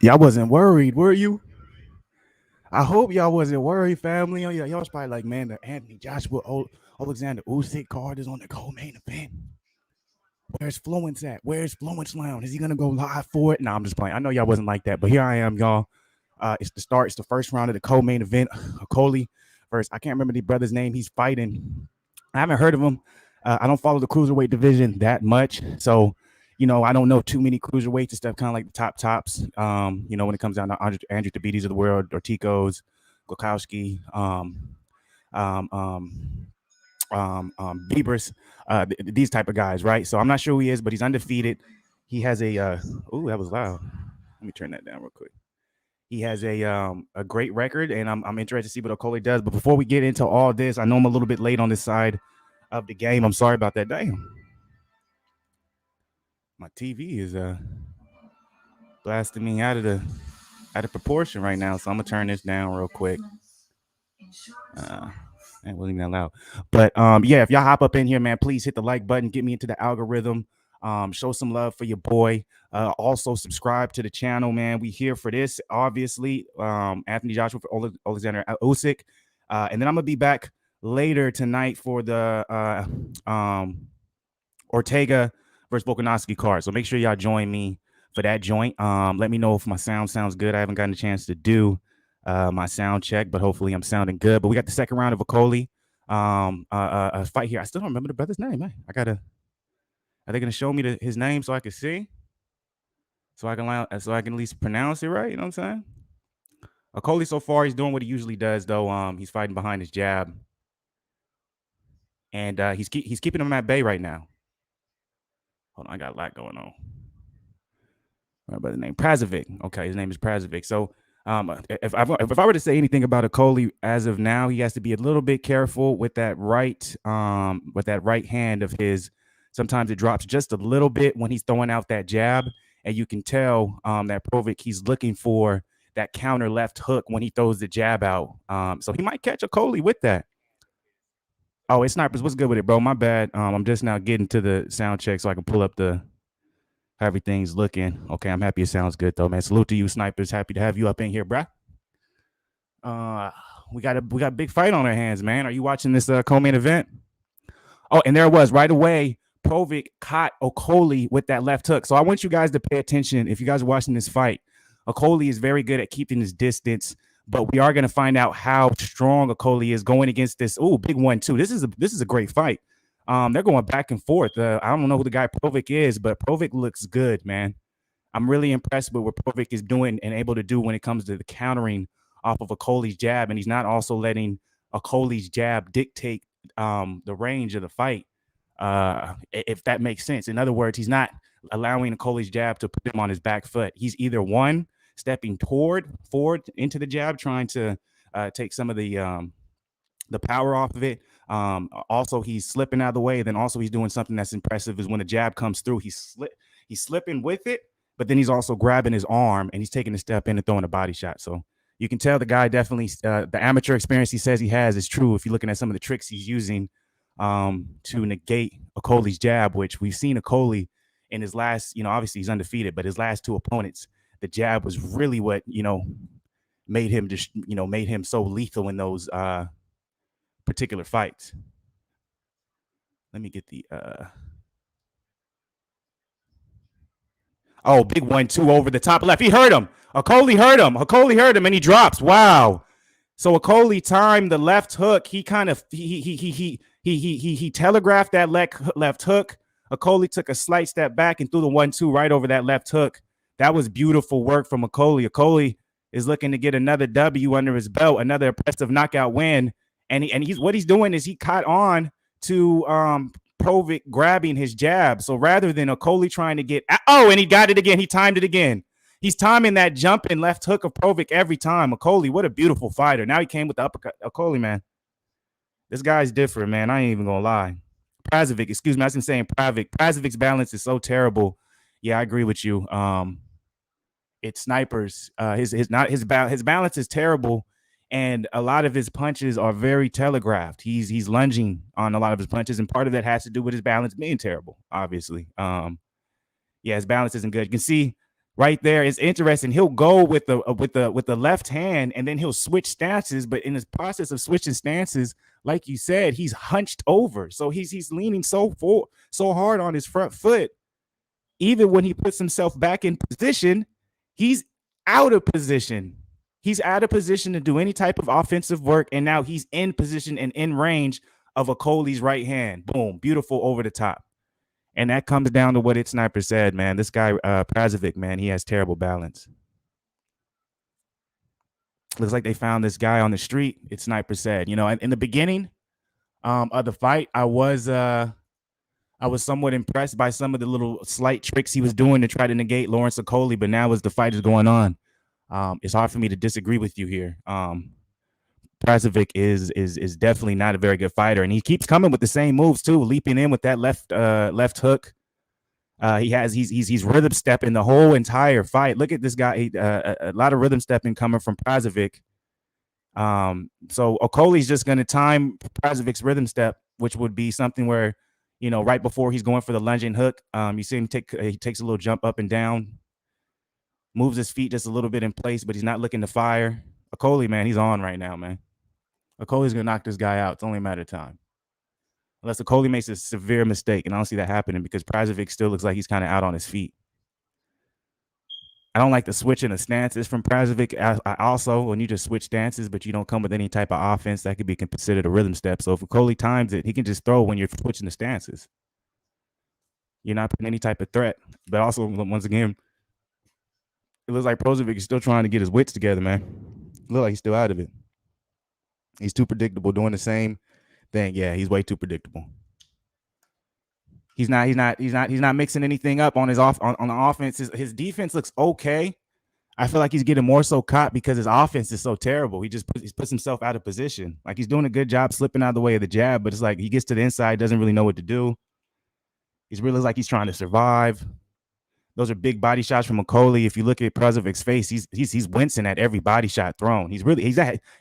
Y'all wasn't worried, were you? I hope y'all wasn't worried, family. Y'all was probably like, man, the Anthony Joshua Oleksandr Usyk card is on the co-main event. Where's Fluence at? Where's Fluence Lounge? Is he gonna go live for it? No, I'm just playing. I know y'all wasn't like that, but here I am, y'all. It's the start. It's the first round of the co-main event. Okoli versus I can't remember the brother's name. He's fighting. I haven't heard of him. I don't follow the cruiserweight division that much, so I don't know too many cruiserweights and stuff. Kind of like the tops. When it comes down to Andrew Tabides of the world, Orticos, Gokowski, um, um, Bieber's, these type of guys, right? So I'm not sure who he is, but he's undefeated. He has a oh, that was loud. Let me turn that down real quick. He has a great record, and I'm interested to see what Okoli does. But before we get into all this, I know I'm a little bit late on this side of the game. I'm sorry about that. Damn, my TV is blasting me out of proportion right now, so I'm gonna turn this down real quick. Uh, it wasn't even that loud. But yeah, if y'all hop up in here, man, please hit the like button, get me into the algorithm. Show some love for your boy. Also subscribe to the channel, man. We here for this, obviously. Anthony Joshua for Oleksandr Usyk. And then I'm gonna be back later tonight for the Ortega versus Volkanovski card. So make sure y'all join me for that joint. Let me know if my sound sounds good. I haven't gotten a chance to do my sound check, but hopefully I'm sounding good. But we got the second round of Okoli fight here. I still don't remember the brother's name, man. Are they gonna show me his name so I can see? So I can at least pronounce it right, you know what I'm saying? Okoli so far, he's doing what he usually does, though. He's fighting behind his jab. And he's keeping him at bay right now. Hold on, I got a lot going on. By the name Prazovic. Okay, his name is Prazovic. So if I were to say anything about Okoli as of now, he has to be a little bit careful with that right hand of his. Sometimes it drops just a little bit when he's throwing out that jab, and you can tell that Provic, he's looking for that counter left hook when he throws the jab out. So he might catch Okoli with that. Oh, it's Snipers. What's good with it, bro? My bad. I'm just now getting to the sound check so I can pull up how everything's looking. Okay, I'm happy it sounds good though, man. Salute to you, Snipers. Happy to have you up in here, bruh. We got a big fight on our hands, man. Are you watching this co-main event? Oh, and there it was right away. Provic caught Okoli with that left hook. So I want you guys to pay attention if you guys are watching this fight. Okoli is very good at keeping his distance, but we are going to find out how strong Okoli is going against this. Oh, big 1-2. This is a great fight. They're going back and forth. I don't know who the guy Provic is, but Provic looks good, man. I'm really impressed with what Provic is doing and able to do when it comes to the countering off of Okoli's jab, and he's not also letting Okoli's jab dictate the range of the fight, if that makes sense. In other words, he's not allowing Okoli's jab to put him on his back foot. He's either one, stepping forward into the jab, trying to take some of the power off of it. Also, he's slipping out of the way. Then also he's doing something that's impressive is when the jab comes through, he's slipping with it, but then he's also grabbing his arm and he's taking a step in and throwing a body shot. So you can tell the guy definitely the amateur experience he says he has is true. If you're looking at some of the tricks he's using to negate Okoli's jab, which we've seen Okoli in his last, obviously he's undefeated, but his last two opponents, the jab was really what, made him made him so lethal in those particular fights. Let me get the oh, big 1-2 over the top left. He hurt him. Okoli hurt him and he drops. Wow. So Okoli timed the left hook. He kind of he telegraphed that left hook. Okoli took a slight step back and threw the 1-2 right over that left hook. That was beautiful work from Okoli. Okoli is looking to get another W under his belt, another impressive knockout win. And he's doing is he caught on to Provic grabbing his jab. So rather than Okoli trying to get and he got it again. He timed it again. He's timing that jumping left hook of Provic every time. Okoli, what a beautiful fighter. Now he came with the uppercut. Okoli, man. This guy's different, man. I ain't even gonna lie. Prazovic, excuse me, I was saying Prazovic. Prazovic's balance is so terrible. Yeah, I agree with you. It's Snipers. His balance is terrible, and a lot of his punches are very telegraphed. He's lunging on a lot of his punches, and part of that has to do with his balance being terrible, obviously. Yeah, his balance isn't good. You can see right there. It's interesting. He'll go with the left hand, and then he'll switch stances. But in his process of switching stances, like you said, he's hunched over, so he's leaning so hard on his front foot. Even when he puts himself back in position, he's out of position. He's out of position to do any type of offensive work, and now he's in position and in range of Okole's right hand. Boom, beautiful over the top. And that comes down to what It Sniper said, man. This guy, Prazovic, man, he has terrible balance. Looks like they found this guy on the street. It Sniper said, in the beginning of the fight, I was somewhat impressed by some of the little slight tricks he was doing to try to negate Lawrence Okoli, but now as the fight is going on, it's hard for me to disagree with you here. Prazovic is definitely not a very good fighter, and he keeps coming with the same moves too, leaping in with that left hook. He's rhythm stepping the whole entire fight. Look at this guy, a lot of rhythm stepping coming from Prazovic. So Okoli's just going to time Prazovic's rhythm step, which would be something where, right before he's going for the lunging hook, you see him he takes a little jump up and down, moves his feet just a little bit in place, but he's not looking to fire. Okoli, man, he's on right now, man. Okoli's going to knock this guy out. It's only a matter of time. Unless Okoli makes a severe mistake, and I don't see that happening because Prazovic still looks like he's kind of out on his feet. I don't like the switching of stances from Prazovic. I also, when you just switch stances, but you don't come with any type of offense, that could be considered a rhythm step. So if Okoli times it, he can just throw when you're switching the stances. You're not putting any type of threat. But also, once again, it looks like Prazovic is still trying to get his wits together, man. It looks like he's still out of it. He's too predictable doing the same thing. Yeah, he's way too predictable. He's not mixing anything up on his on the offense. His defense looks okay. I feel like he's getting more so caught because his offense is so terrible. He puts himself out of position. Like he's doing a good job slipping out of the way of the jab, but it's like he gets to the inside, doesn't really know what to do. He's really like he's trying to survive. Those are big body shots from Okoli. If you look at Prazovic's face, he's wincing at every body shot thrown. He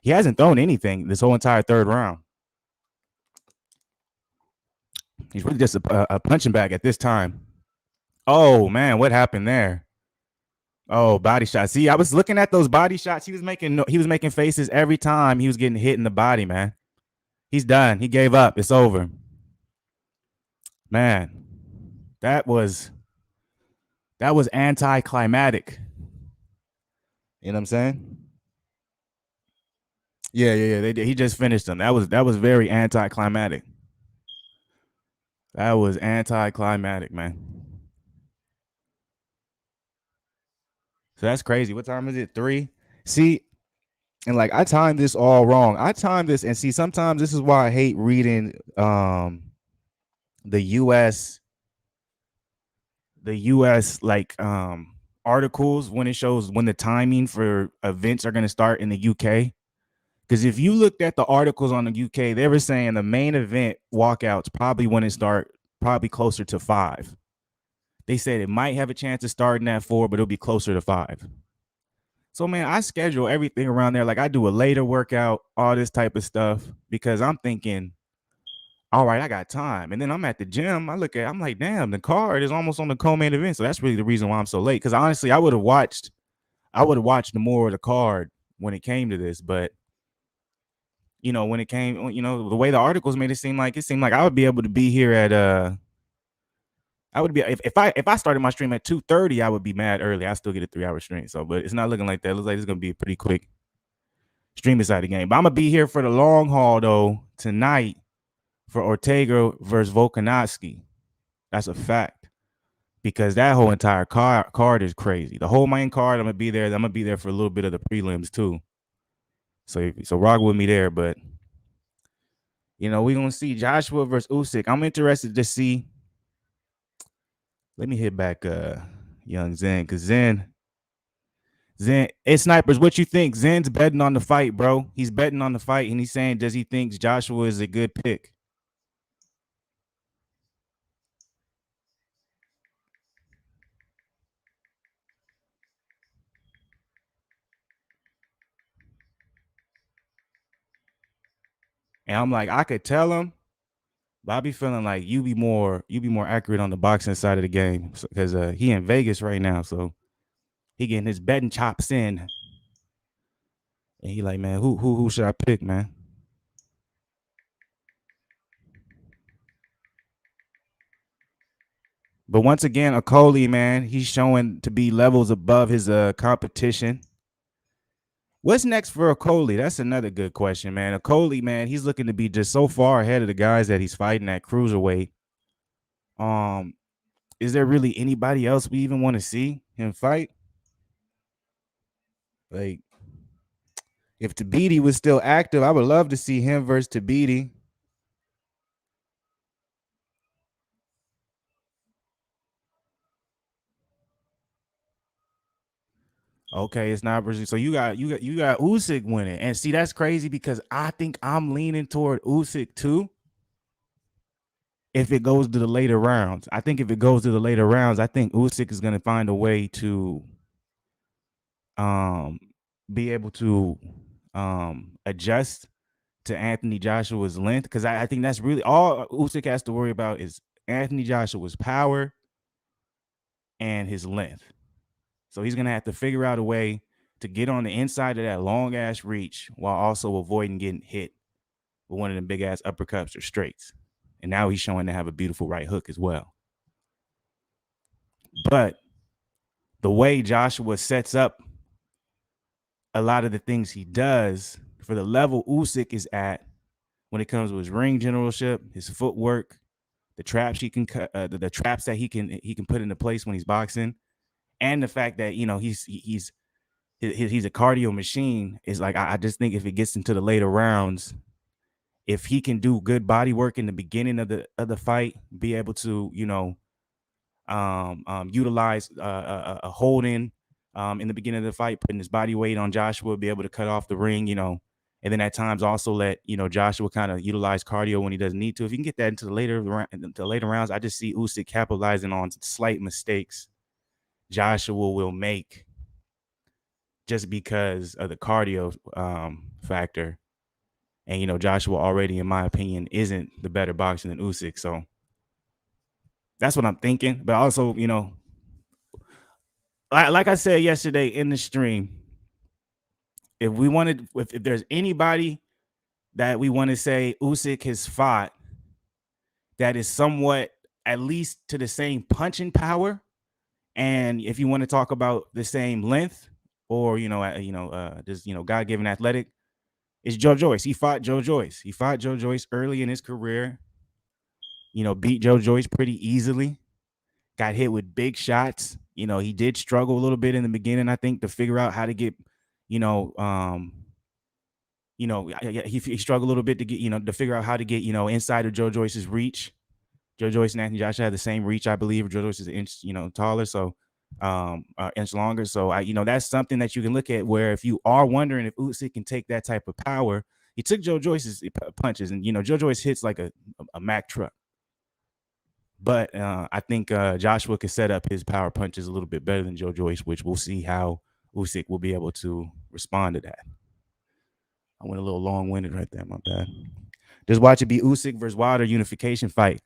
hasn't thrown anything this whole entire third round. He's really just a punching bag at this time. Oh man, what happened there? Oh, body shot. See, I was looking at those body shots. He was making faces every time he was getting hit in the body, man. He's done. He gave up. It's over. Man, that was anticlimactic. You know what I'm saying? Yeah. He just finished him. That was very anticlimactic. That was anticlimactic, man. So that's crazy. What time is it? 3? See, and like I timed this all wrong. I timed this, and see, sometimes this is why I hate reading the US like articles when it shows when the timing for events are going to start in the UK. Because if you looked at the articles on the UK, they were saying the main event walkouts probably when it start probably closer to 5. They said it might have a chance of starting at 4, but it'll be closer to 5. So, man, I schedule everything around there. Like I do a later workout, all this type of stuff, because I'm thinking, all right, I got time. And then I'm at the gym. I'm like, damn, the card is almost on the co-main event. So that's really the reason why I'm so late. Because honestly, I would have watched the more of the card when it came to this. But when it came, the way the articles made it seemed like I would be able to be here at I would be if I started my stream at 2:30, I would be mad early. I still get a 3-hour stream. So, but it's not looking like that. It looks like it's gonna be a pretty quick stream inside the game. But I'm gonna be here for the long haul though tonight for Ortega versus Volkanovski. That's a fact. Because that whole entire card is crazy. The whole main card, I'm gonna be there. I'm gonna be there for a little bit of the prelims too. So rock with me there. But we're gonna see Joshua versus Usyk. I'm interested to see. Let me hit back young Zen, because Zen, hey snipers, what you think? Zen's betting on the fight, bro. He's betting on the fight, and he's saying, does he think Joshua is a good pick? And I'm like, I could tell him, but I be feeling like you be more accurate on the boxing side of the game because he in Vegas right now. So He getting his betting chops in, and he like, man, who should I pick, man? But once again, Okoli, man, he's showing to be levels above his competition. What's next for Okoli? That's another good question, man. Okoli, man, he's looking to be just so far ahead of the guys that he's fighting at cruiserweight. Um, is there really anybody else we even want to see him fight? Like, if Tabiti was still active, I would love to see him versus Tabiti. Okay, it's not Brazil. So you got Usyk winning, and see that's crazy because I think I'm leaning toward Usyk too. If it goes to the later rounds, I think if it goes to the later rounds, I think Usyk is going to find a way to um be able to adjust to Anthony Joshua's length because I think that's really all Usyk has to worry about is Anthony Joshua's power and his length. So he's gonna have to figure out a way to get on the inside of that long ass reach while also avoiding getting hit with one of them big ass uppercuts or straights. And now he's showing to have a beautiful right hook as well. But the way Joshua sets up a lot of the things he does for the level Usyk is at when it comes to his ring generalship, his footwork, the traps he can cut, the traps that he can put into place when he's boxing, and the fact that he's a cardio machine is like I just think if it gets into the later rounds, if he can do good body work in the beginning of the fight, be able to utilize a holding in the beginning of the fight, putting his body weight on Joshua, be able to cut off the ring, and then at times also let Joshua kind of utilize cardio when he doesn't need to. If you can get that into the later rounds, I just see Usyk capitalizing on slight mistakes Joshua will make just because of the cardio factor. And Joshua already, in my opinion, isn't the better boxer than Usyk. So that's what I'm thinking. But also, like I said yesterday in the stream, if there's anybody that we want to say Usyk has fought that is somewhat at least to the same punching power, and if you want to talk about the same length or just God given athletic, it's Joe Joyce. He fought Joe Joyce. He fought Joe Joyce early in his career. Beat Joe Joyce pretty easily. Got hit with big shots. He did struggle a little bit in the beginning, I think, to figure out how to get, he struggled a little bit to get, to figure out how to get, inside of Joe Joyce's reach. Joe Joyce and Anthony Joshua had the same reach, I believe. Joe Joyce is an inch, taller, so inch longer. So that's something that you can look at where if you are wondering if Usyk can take that type of power, he took Joe Joyce's punches, and Joe Joyce hits like a Mack truck. But I think Joshua could set up his power punches a little bit better than Joe Joyce, which we'll see how Usyk will be able to respond to that. I went a little long-winded right there, my bad. Just watch it be Usyk versus Wilder unification fight.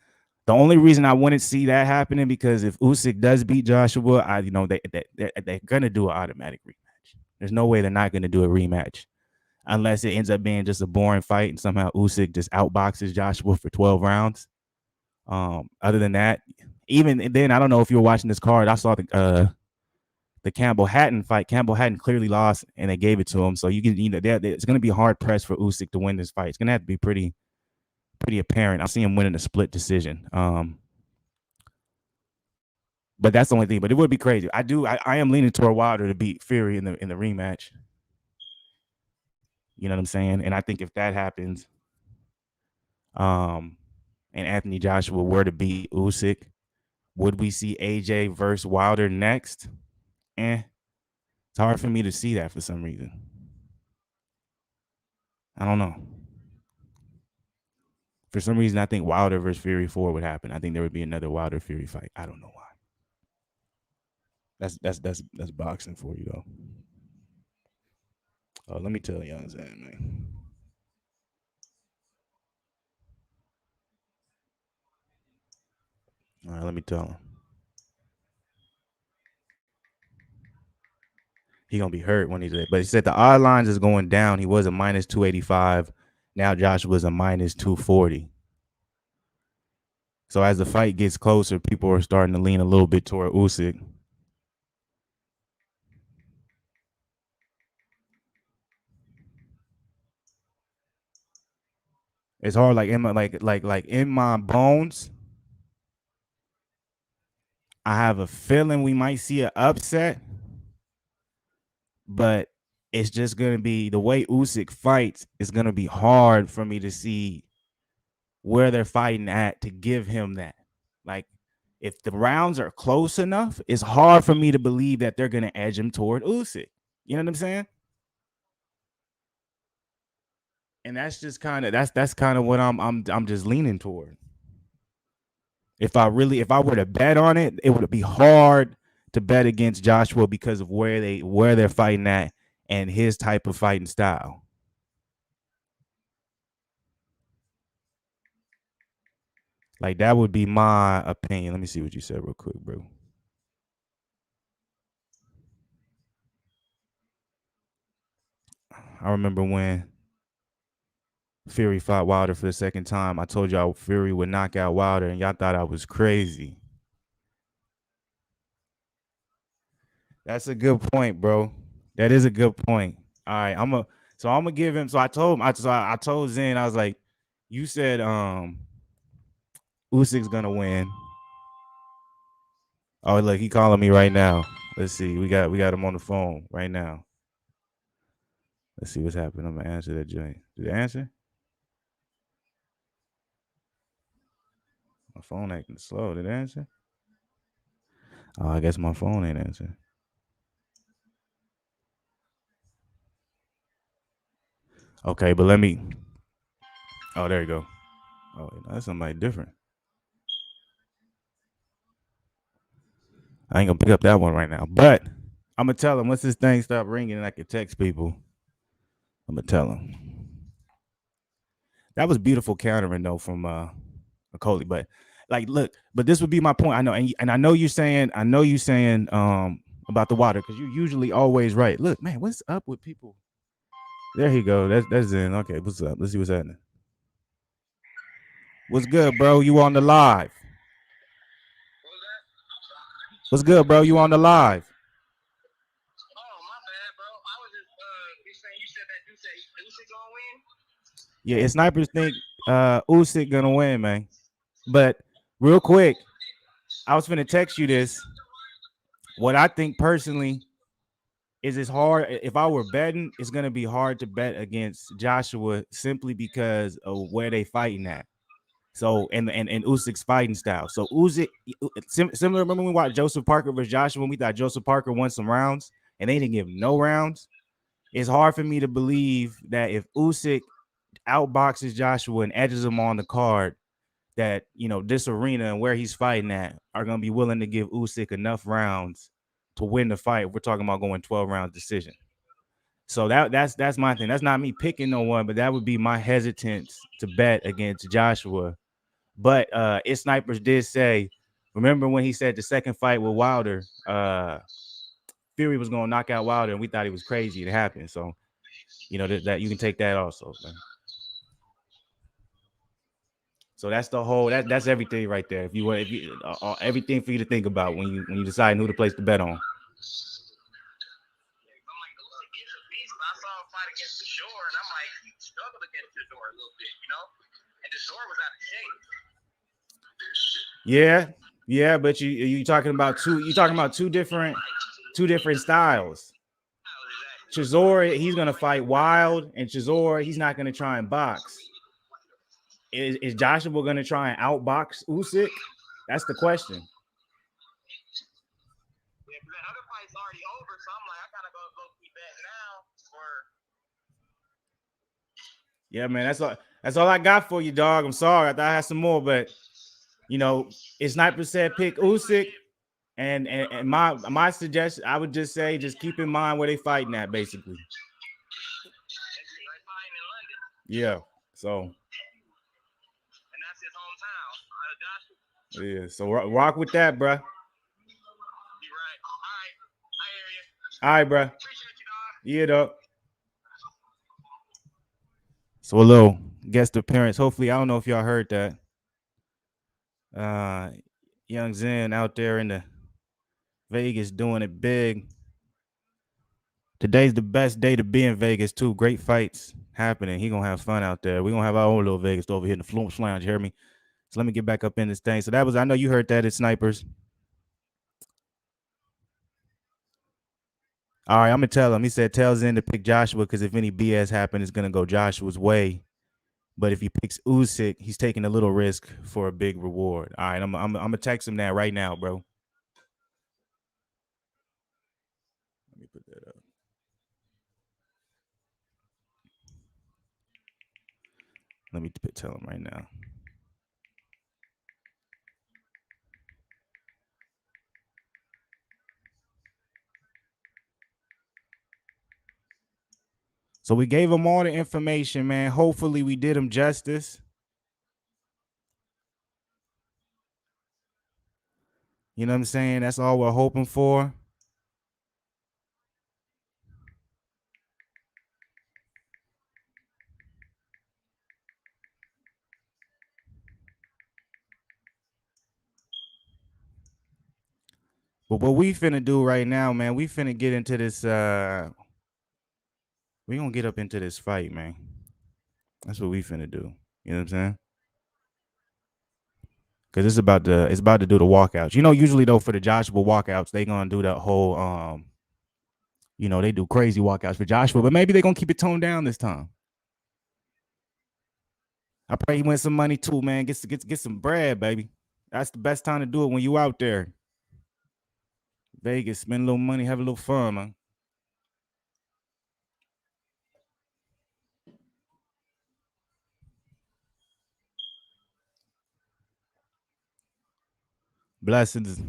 The only reason I wouldn't see that happening because if Usyk does beat Joshua, they're gonna do an automatic rematch. There's no way they're not gonna do a rematch unless it ends up being just a boring fight and somehow Usyk just outboxes Joshua for 12 rounds. Other than that, even then, I don't know if you were watching this card. I saw the Campbell Hatton fight. Campbell Hatton clearly lost, and they gave it to him. So you can, it's going to be hard pressed for Usyk to win this fight. It's going to have to be pretty apparent. I see him winning a split decision. But that's the only thing. But it would be crazy. I am leaning toward Wilder to beat Fury in the rematch. You know what I'm saying? And I think if that happens, and Anthony Joshua were to beat Usyk, would we see AJ versus Wilder next? It's hard for me to see that for some reason. I don't know. For some reason, I think Wilder versus Fury 4 would happen. I think there would be another Wilder Fury fight. I don't know why. That's boxing for you though. Let me tell y'all that, man. All right, let me tell him. He gonna be hurt when he's there. But he said the odd lines is going down. He was a minus 285. Now Joshua's a minus 240. So as the fight gets closer, people are starting to lean a little bit toward Usyk. It's hard, like in my like in my bones. I have a feeling we might see an upset, but it's just gonna be the way Usyk fights. It's gonna be hard for me to see where they're fighting at to give him that. Like, if the rounds are close enough, it's hard for me to believe that they're gonna edge him toward Usyk. You know what I'm saying? And that's just kind of that's kind of what I'm just leaning toward. If I were to bet on it, it would be hard to bet against Joshua because of where they're fighting at and his type of fighting style. Like, that would be my opinion. Let me see what you said real quick, bro. I remember when Fury fought Wilder for the second time. I told y'all Fury would knock out Wilder, and y'all thought I was crazy. That's a good point, bro. That is a good point. All right, I'm gonna give him. So I told him. I told Zen. I was like, you said Usyk's gonna win. Oh, look, he calling me right now. Let's see. We got him on the phone right now. Let's see what's happening. I'm gonna answer that joint. Did it answer? My phone acting slow. Did it answer? Oh, I guess my phone ain't answering. Okay, but let me. Oh, there you go. Oh, that's somebody different. I ain't gonna pick up that one right now, but I'm gonna tell him once this thing stop ringing and I can text people. I'm gonna tell him. That was beautiful countering though from Coley, but like, look, but this would be my point. I know, and I know you saying about the water because you're usually always right. Look, man, what's up with people? There he go. That's in. Okay, what's up? Let's see what's happening. What's good, bro? You on the live? What's good, bro? You on the live? Oh, my bad, bro. I was just you said that Usyk gonna win? Yeah, snipers think Usyk gonna win, man. But real quick, I was finna text you this. What I think personally is it's hard. If I were betting, it's gonna be hard to bet against Joshua simply because of where they fighting at. So and Usyk's fighting style. So Usyk, similar. Remember when we watched Joseph Parker versus Joshua? When we thought Joseph Parker won some rounds and they didn't give him no rounds. It's hard for me to believe that if Usyk outboxes Joshua and edges him on the card, that this arena and where he's fighting at are gonna be willing to give Usyk enough rounds to win the fight. We're talking about going 12 rounds decision. So that's my thing. That's not me picking no one, but that would be my hesitance to bet against Joshua. But its snipers did say, remember when he said the second fight with Wilder, Fury was gonna knock out Wilder, and we thought he was crazy. It happened. So that you can take that also. Man. So that's the whole that's everything right there. If you everything for you to think about when you decide who to place the bet on. I saw him fight against the Shore, and I'm like, he struggled against the Shore a little bit, and the Shore was out of Yeah, shape. yeah, but you talking about two different styles. Chisora, he's gonna fight wild, and Chisora, he's not gonna try and box. Is Joshua gonna try and outbox Usyk? That's the question. Yeah, because that other fight's already over, so I'm like, I gotta go keep that now. Yeah, man, that's all I got for you, dog. I'm sorry, I thought I had some more, but it's Sniper said pick Usyk, and my suggestion, I would just say, just keep in mind where they fighting at, basically. Yeah, so. And that's his hometown. Yeah, so rock with that, bro. You're right. All right, I hear you. All right, bro. You know. So a little guest appearance. Hopefully, I don't know if y'all heard that. Uh, Young Zen out there in the Vegas doing it big. Today's the best day to be in Vegas too. Great fights happening. He gonna have fun out there. We gonna have our own little Vegas over here in the Fluence Lounge. You hear me? So let me get back up in this thing. So that was, I know you heard that at Snipers. All right, I'm gonna tell him. He said tell Zen to pick Joshua because if any BS happen, it's gonna go Joshua's way. But if he picks Usyk, he's taking a little risk for a big reward. All right, I'm gonna text him that right now, bro. Let me put that up. Let me tell him right now. So we gave him all the information, man. Hopefully we did him justice. You know what I'm saying? That's all we're hoping for. But what we finna do right now, man, we finna get into this. We gonna get up into this fight, man. That's what we finna do. You know what I'm saying? Cause it's about to do the walkouts. You know, usually though for the Joshua walkouts, they gonna do that whole they do crazy walkouts for Joshua, but maybe they gonna keep it toned down this time. I pray he win some money too, man. Get some bread, baby. That's the best time to do it when you out there. Vegas, spend a little money, have a little fun, man. Blessings,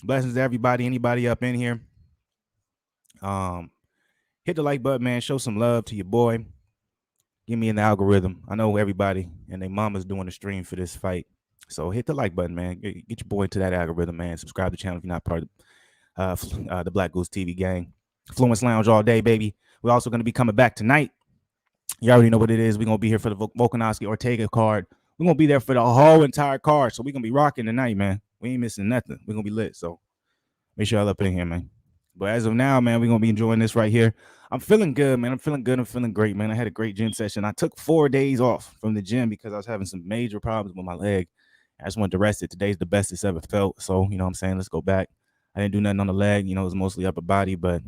blessings to everybody. Anybody up in here? Um, Hit the like button, man. Show some love to your boy. Give me an algorithm. I know everybody and their mama's doing the stream for this fight. So hit the like button, man. Get your boy into that algorithm, man. Subscribe to the channel if you're not part of the Black Goose TV gang. Fluence Lounge all day, baby. We're also going to be coming back tonight. You already know what it is. We're going to be here for the Volkanovski Ortega card. We're going to be there for the whole entire card. So we're going to be rocking tonight, man. We ain't missing nothing. We're going to be lit. So make sure y'all up in here, man. But as of now, man, we're going to be enjoying this right here. I'm feeling good, man. I'm feeling good. I'm feeling great, man. I had a great gym session. I took 4 days off from the gym because I was having some major problems with my leg. I just wanted to rest it. Today's the best it's ever felt. So, you know what I'm saying? Let's go back. I didn't do nothing on the leg. You know, it was mostly upper body, but,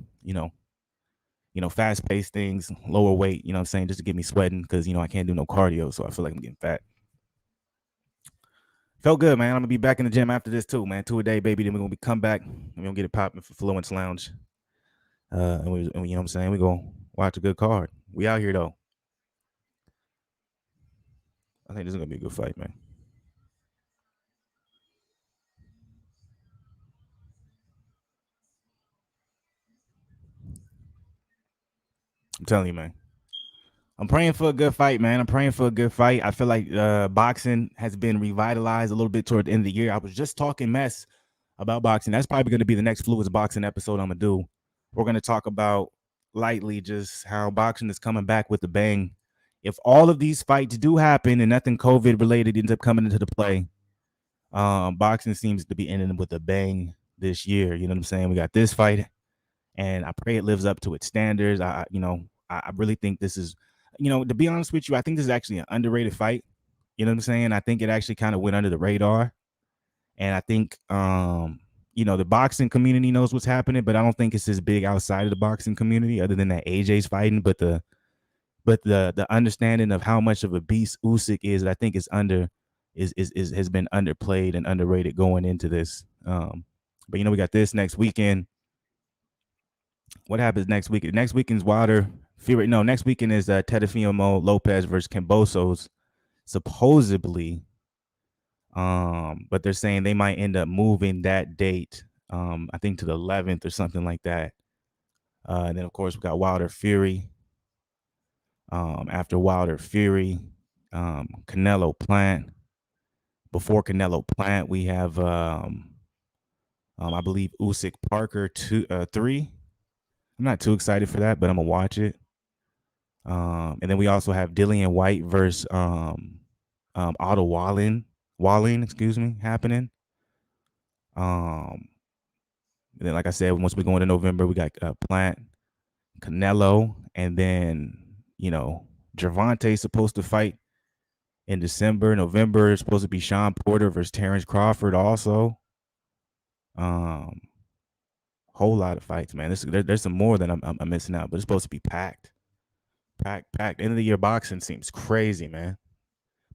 fast-paced things, lower weight, you know what I'm saying, just to get me sweating because, I can't do no cardio, so I feel like I'm getting fat. Felt good, man. I'm going to be back in the gym after this too, man. 2 a day, baby. Then we're going to come back and we're going to get it popping for Fluence Lounge. And you know what I'm saying? We're going to watch a good card. We out here, though. I think this is going to be a good fight, man. I'm telling you, man. I'm praying for a good fight, man. I'm praying for a good fight. I feel like boxing has been revitalized a little bit toward the end of the year. I was just talking mess about boxing. That's probably going to be the next Fluence boxing episode I'm going to do. We're going to talk about lightly just how boxing is coming back with a bang. If all of these fights do happen and nothing COVID related ends up coming into the play, boxing seems to be ending with a bang this year. You know what I'm saying? We got this fight, and I pray it lives up to its standards. I really think this is, to be honest with you, I think this is actually an underrated fight. You know what I'm saying? I think it actually kind of went under the radar. And I think, the boxing community knows what's happening, but I don't think it's as big outside of the boxing community other than that AJ's fighting. But the understanding of how much of a beast Usyk is, I think is has been underplayed and underrated going into this. But we got this next weekend. What happens next week? Next weekend's Wilder Fury. No, next weekend is Teofimo Lopez versus Kambosos, supposedly. But they're saying they might end up moving that date. I think to the 11th or something like that. And then of course we got Wilder Fury. After Wilder Fury, Canelo Plant. Before Canelo Plant, we have I believe Usyk Parker 3. I'm not too excited for that, but I'm gonna watch it. And then we also have Dillian White versus Otto Walling, excuse me, happening. And then, like I said, once we go into November, we got Plant, Canelo, and then Gervonta's supposed to fight in December. November is supposed to be Sean Porter versus Terrence Crawford. Also, whole lot of fights, man. There's some more that I'm missing out, but it's supposed to be packed. End of the year boxing seems crazy, man.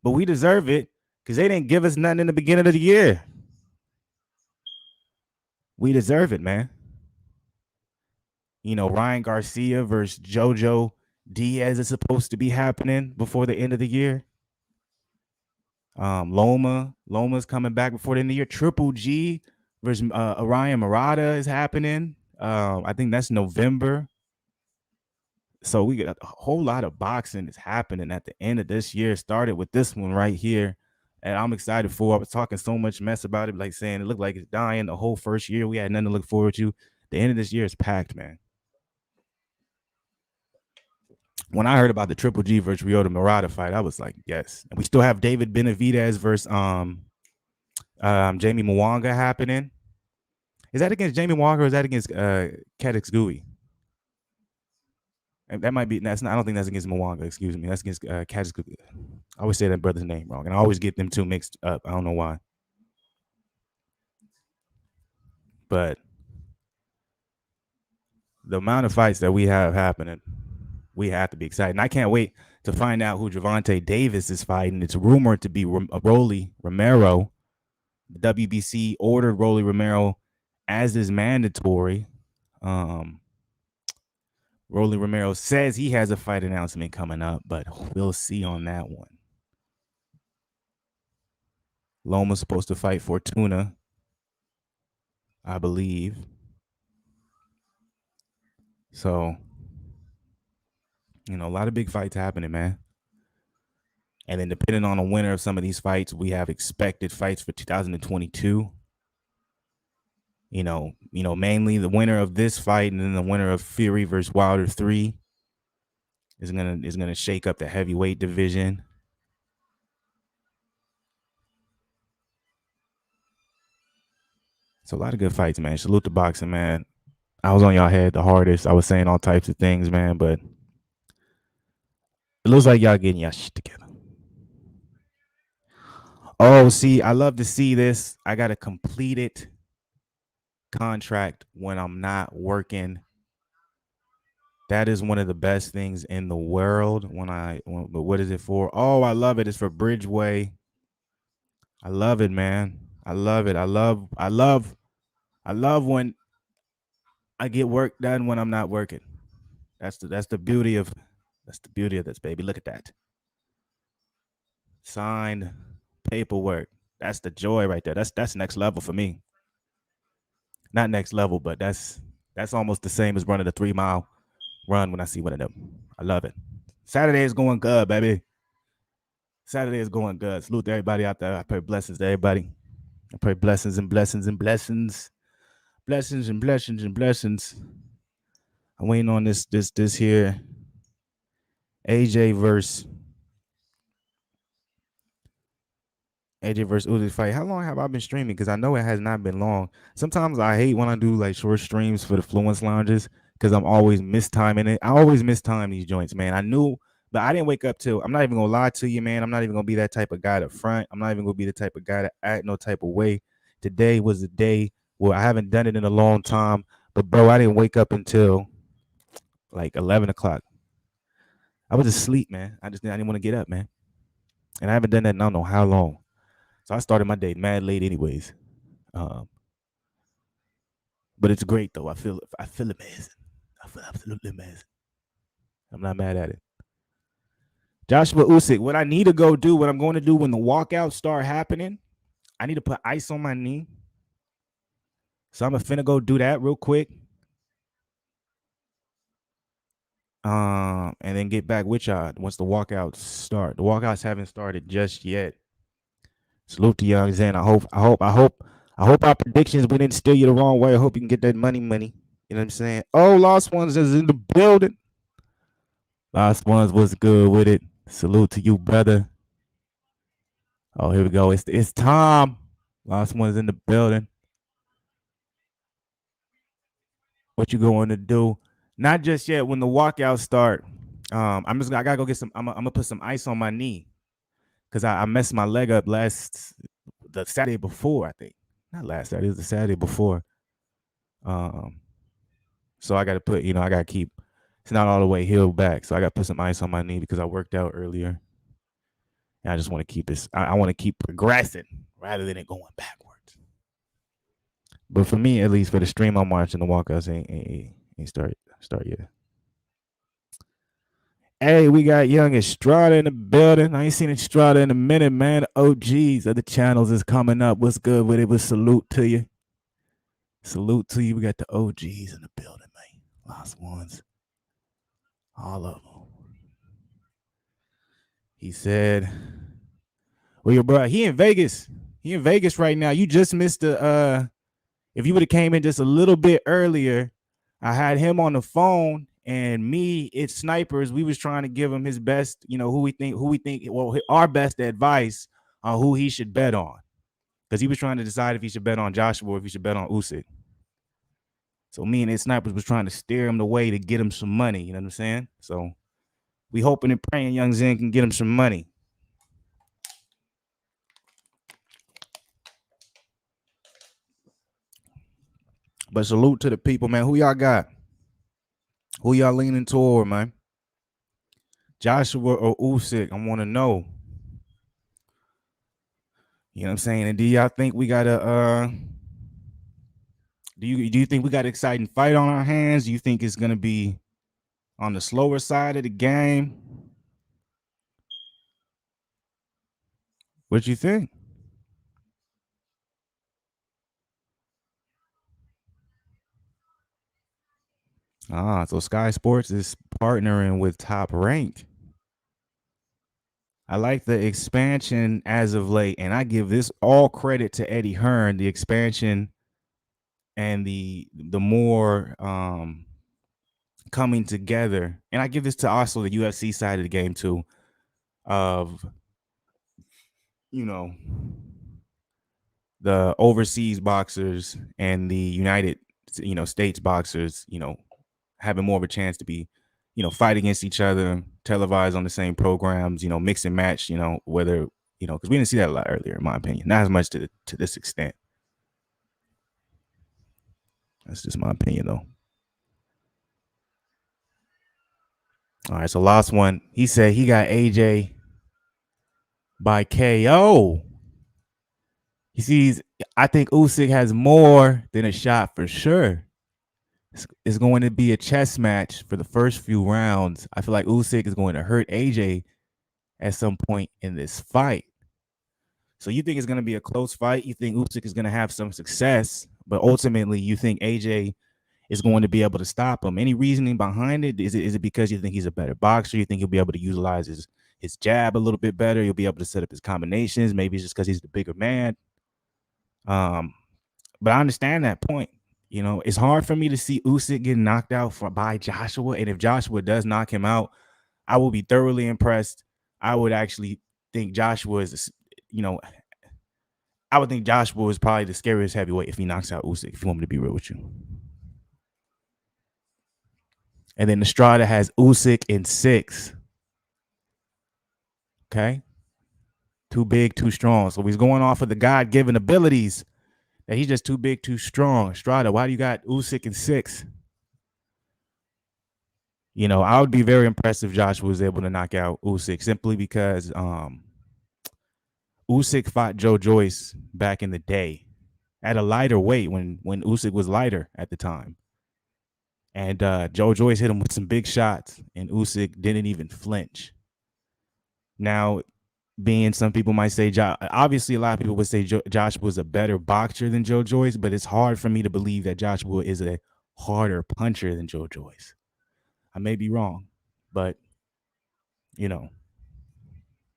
But we deserve it because they didn't give us nothing in the beginning of the year. We deserve it, man. Ryan Garcia versus JoJo Diaz is supposed to be happening before the end of the year. Loma's coming back before the end of the year. Triple G versus Orion Murata is happening. I think that's November. So we got a whole lot of boxing is happening at the end of this year. Started with this one right here, and I'm excited for. I was talking so much mess about it, like saying it looked like it's dying. The whole first year we had nothing to look forward to. The end of this year is packed, man. When I heard about the Triple G versus Ryota Murata fight, I was like, yes. And we still have David Benavidez versus Jamie Mwanga happening. Is that against Jamie Mwanga or is that against Kadix Gui? That might be. That's not. I don't think that's against Mwanga. Excuse me. That's against Kadix Gui. I always say that brother's name wrong, and I always get them two mixed up. I don't know why. But the amount of fights that we have happening, we have to be excited. And I can't wait to find out who Gervonta Davis is fighting. It's rumored to be Rolly Romero. The WBC ordered Rolly Romero as is mandatory. Rolly Romero says he has a fight announcement coming up, but we'll see on that one. Loma's supposed to fight Fortuna, I believe. So, a lot of big fights happening, man. And then depending on the winner of some of these fights, we have expected fights for 2022. Mainly the winner of this fight and then the winner of Fury versus Wilder 3 is gonna shake up the heavyweight division. It's a lot of good fights, man. Salute to boxing, man. I was on y'all head the hardest. I was saying all types of things, man, but it looks like y'all getting y'all shit together. Oh, see, I love to see this. I got a completed contract when I'm not working. That is one of the best things in the world. But what is it for? Oh, I love it. It's for Bridgeway. I love it, man. I love it. I love when I get work done when I'm not working. That's the beauty of this, baby. Look at that. Signed paperwork. That's the joy right there. That's next level for me. Not next level, but that's almost the same as running a 3-mile run when I see one of them. I love it. Saturday is going good, baby. Saturday is going good. Salute to everybody out there. I pray blessings to everybody. I pray blessings and blessings and blessings. Blessings and blessings and blessings. I'm waiting on this here. AJ versus Usyk fight. How long have I been streaming? Because I know it has not been long. Sometimes I hate when I do like short streams for the Fluence lounges because I'm always mistiming it. I always mistime these joints, man. I knew, but I didn't wake up till. I'm not even gonna lie to you, man. I'm not even gonna be that type of guy to front. I'm not even gonna be the type of guy to act no type of way. Today was the day where I haven't done it in a long time. But bro, I didn't wake up until like 11 o'clock. I was asleep, man. I didn't want to get up, man. And I haven't done that in I don't know how long. So I started my day mad late anyways. But it's great though. I feel amazing. I feel absolutely amazing. I'm not mad at it. Joshua Usyk, what I need to go do, what I'm going to do when the walkouts start happening, I need to put ice on my knee. So I'm finna go do that real quick. And then get back with y'all once the walkouts start. The walkouts haven't started just yet. Salute to Young Zen. I hope our predictions we didn't steer you the wrong way. I hope you can get that money. You know what I'm saying? Oh, Lost Ones is in the building. Lost Ones was good with it. Salute to you, brother. Oh, here we go. It's Tom. Lost Ones in the building. What you going to do? Not just yet. When the walkouts start, I gotta go get some. I'm gonna put some ice on my knee because I messed my leg up the Saturday before. I think not last Saturday. It was the Saturday before. Um, so I gotta put. I gotta keep. It's not all the way healed back, so I gotta put some ice on my knee because I worked out earlier. And I just want to keep this. I want to keep progressing rather than it going backwards. But for me, at least for the stream, I'm watching the walkouts ain't start yet. Hey, we got young Estrada in the building. I ain't seen Estrada in a minute, man. OGs of the channels is coming up. What's good with it? With salute to you. Salute to you. We got the OGs in the building, man. Lost ones. All of them. He said, well, your bro, he in Vegas. He in Vegas right now. You just missed the if you would have came in just a little bit earlier, I had him on the phone and it's snipers. We was trying to give him his best, who we think, well, our best advice on who he should bet on. Because he was trying to decide if he should bet on Joshua or if he should bet on Usyk. So me and his snipers was trying to steer him the way to get him some money. You know what I'm saying? So we hoping and praying young Zen can get him some money. But salute to the people, man. Who y'all got? Who y'all leaning toward, man? Joshua or Usyk? I want to know. You know what I'm saying? And do y'all think we got a do you think we got an exciting fight on our hands? Do you think it's gonna be on the slower side of the game? What you think? So Sky Sports is partnering with Top Rank. I like the expansion as of late, and I give this all credit to Eddie Hearn, the expansion and the more coming together. And I give this to also the UFC side of the game too, of the overseas boxers and the United States boxers, having more of a chance to be, fight against each other, televised on the same programs, mix and match, whether, because we didn't see that a lot earlier, in my opinion. Not as much to this extent. That's just my opinion, though. All right, so last one. He said he got AJ by KO. He sees, I think Usyk has more than a shot for sure. It's going to be a chess match for the first few rounds. I feel like Usyk is going to hurt AJ at some point in this fight. So you think it's going to be a close fight? You think Usyk is going to have some success, but ultimately you think AJ is going to be able to stop him? Any reasoning behind it? Is it because you think he's a better boxer? You think he'll be able to utilize his jab a little bit better? He'll be able to set up his combinations. Maybe it's just because he's the bigger man. But I understand that point. It's hard for me to see Usyk getting knocked out by Joshua. And if Joshua does knock him out, I will be thoroughly impressed. I would actually think Joshua is, I would think Joshua is probably the scariest heavyweight if he knocks out Usyk, if you want me to be real with you. And then Estrada has Usyk in 6. Okay. Too big, too strong. So he's going off of the God-given abilities that he's just too big, too strong. Estrada, why do you got Usyk in 6? I would be very impressed if Joshua was able to knock out Usyk simply because Usyk fought Joe Joyce back in the day at a lighter weight when Usyk was lighter at the time. And Joe Joyce hit him with some big shots, and Usyk didn't even flinch. Now, being some people might say, obviously a lot of people would say Joshua was a better boxer than Joe Joyce, but it's hard for me to believe that Joshua is a harder puncher than Joe Joyce. I may be wrong, but,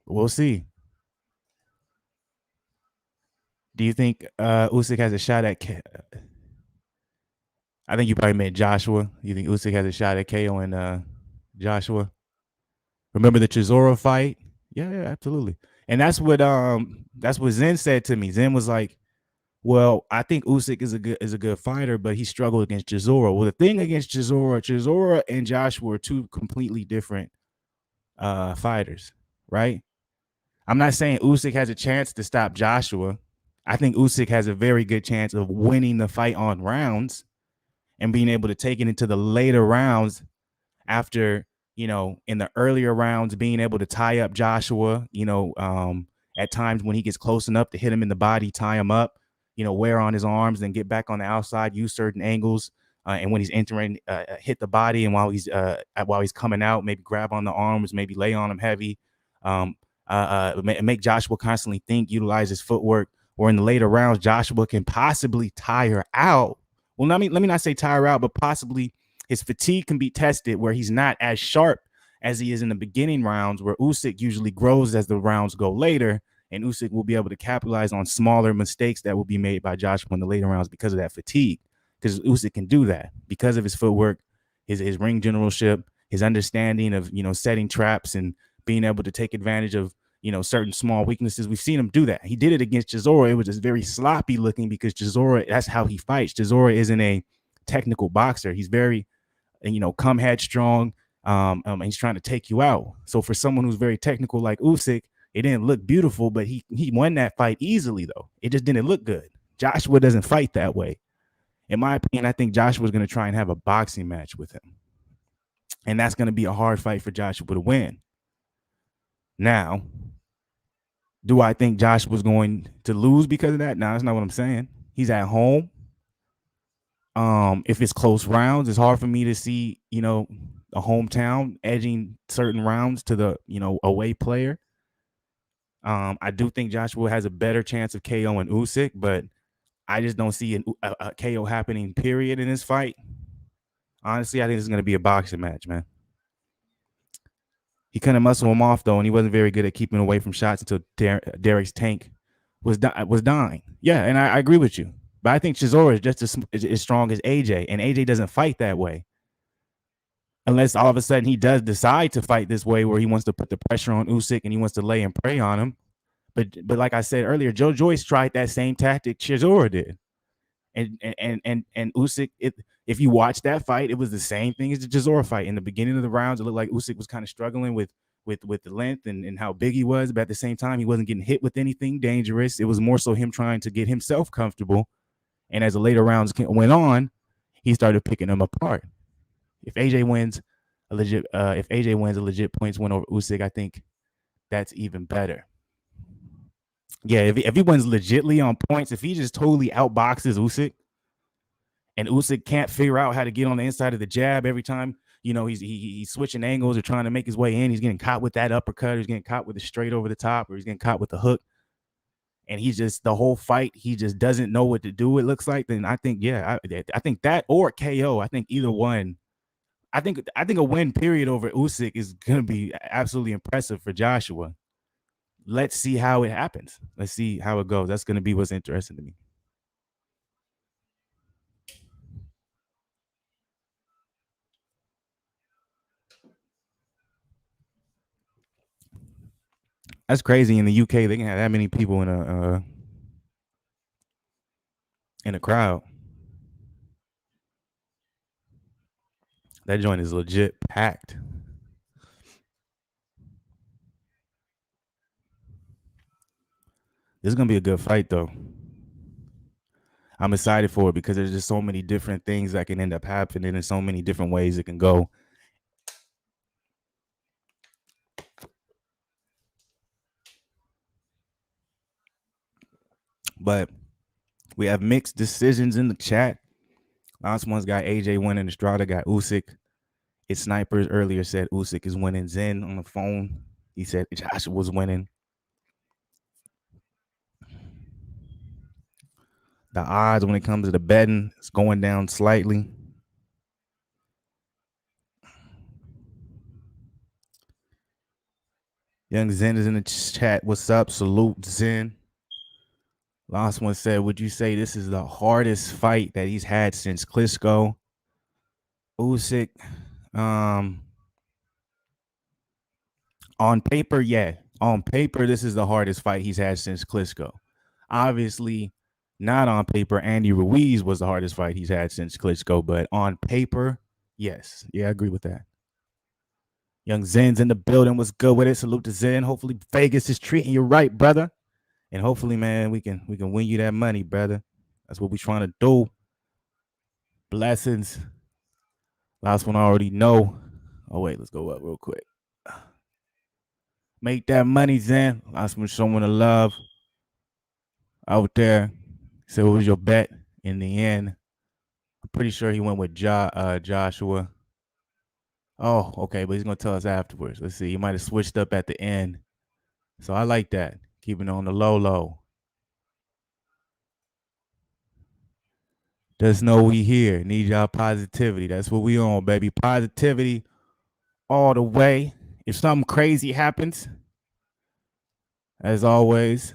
we'll see. Do you think Usyk has a shot at I think you probably meant Joshua. You think Usyk has a shot at KO and Joshua? Remember the Chisora fight? Yeah, yeah, absolutely. And that's what Zen said to me. Zen was like, "Well, I think Usyk is a good fighter, but he struggled against Chisora." Well, the thing against Chisora and Joshua are two completely different fighters, right? I'm not saying Usyk has a chance to stop Joshua. I think Usyk has a very good chance of winning the fight on rounds and being able to take it into the later rounds after, in the earlier rounds, being able to tie up Joshua, at times when he gets close enough to hit him in the body, tie him up, wear on his arms, then get back on the outside, use certain angles. And when he's entering, hit the body, and while he's coming out, maybe grab on the arms, maybe lay on him heavy, um, make Joshua constantly think, utilize his footwork. Or in the later rounds, Joshua can possibly tire out. Well, let me not say tire out, but possibly his fatigue can be tested where he's not as sharp as he is in the beginning rounds, where Usyk usually grows as the rounds go later, and Usyk will be able to capitalize on smaller mistakes that will be made by Joshua in the later rounds because of that fatigue. Because Usyk can do that because of his footwork, his ring generalship, his understanding of setting traps and being able to take advantage of certain small weaknesses. We've seen him do that. He did it against Chisora. It was just very sloppy looking because Chisora, that's how he fights. Chisora isn't a technical boxer. He's very come headstrong. And he's trying to take you out. So for someone who's very technical like Usyk, it didn't look beautiful, but he won that fight easily though. It just didn't look good. Joshua doesn't fight that way. In my opinion, I think Joshua's going to try and have a boxing match with him. And that's going to be a hard fight for Joshua to win. Now, do I think Joshua's going to lose because of that? No, that's not what I'm saying. He's at home. If it's close rounds, it's hard for me to see, a hometown edging certain rounds to the, away player. I do think Joshua has a better chance of KO and Usyk, but I just don't see a KO happening, period, in this fight. Honestly, I think this is going to be a boxing match, man. He couldn't muscle him off, though, and he wasn't very good at keeping away from shots until Derek's tank was dying. Yeah, and I agree with you. But I think Chisora is just as strong as AJ, and AJ doesn't fight that way. Unless all of a sudden he does decide to fight this way where he wants to put the pressure on Usyk and he wants to lay and prey on him. But like I said earlier, Joe Joyce tried that same tactic Chisora did. And Usyk, if you watch that fight, it was the same thing as the Chisora fight. In the beginning of the rounds, it looked like Usyk was kind of struggling with the length and how big he was, but at the same time, he wasn't getting hit with anything dangerous. It was more so him trying to get himself comfortable. And as the later rounds went on, he started picking them apart. If AJ wins a legit points win over Usyk, I think that's even better. Yeah, if he wins legitly on points, if he just totally outboxes Usyk, and Usyk can't figure out how to get on the inside of the jab every time, he's switching angles or trying to make his way in. He's getting caught with that uppercut, or he's getting caught with a straight over the top, or he's getting caught with the hook. And he's just the whole fight, he just doesn't know what to do. It looks like. Then I think, I think that or KO. I think either one. I think a win period over Usyk is gonna be absolutely impressive for Joshua. Let's see how it happens. Let's see how it goes. That's gonna be what's interesting to me. That's crazy. In the UK, they can have that many people in a crowd. That joint is legit packed. This is gonna be a good fight, though. I'm excited for it because there's just so many different things that can end up happening in so many different ways it can go. But we have mixed decisions in the chat. Last one's got AJ winning. Estrada got Usyk. Its snipers earlier said Usyk is winning. Zen on the phone, he said Joshua was winning. The odds when it comes to the betting is going down slightly. Young Zen is in the chat. What's up? Salute, Zen. Last one said, would you say this is the hardest fight that he's had since Klitschko? Usyk, um, on paper, yeah. On paper, this is the hardest fight he's had since Klitschko. Obviously, not on paper. Andy Ruiz was the hardest fight he's had since Klitschko, but on paper, yes. Yeah, I agree with that. Young Zen's in the building. What's good with it? Salute to Zen. Hopefully Vegas is treating you right, brother. And hopefully, man, we can win you that money, brother. That's what we're trying to do. Blessings. Last one I already know. Oh, wait, let's go up real quick. Make that money, Zen. Last one showing the love out there. So what was your bet in the end? I'm pretty sure he went with Joshua. Oh, okay, but he's gonna tell us afterwards. Let's see. He might have switched up at the end. So I like that. Keeping it on the low. Just know we here. Need y'all positivity. That's what we on, baby. Positivity all the way. If something crazy happens, as always,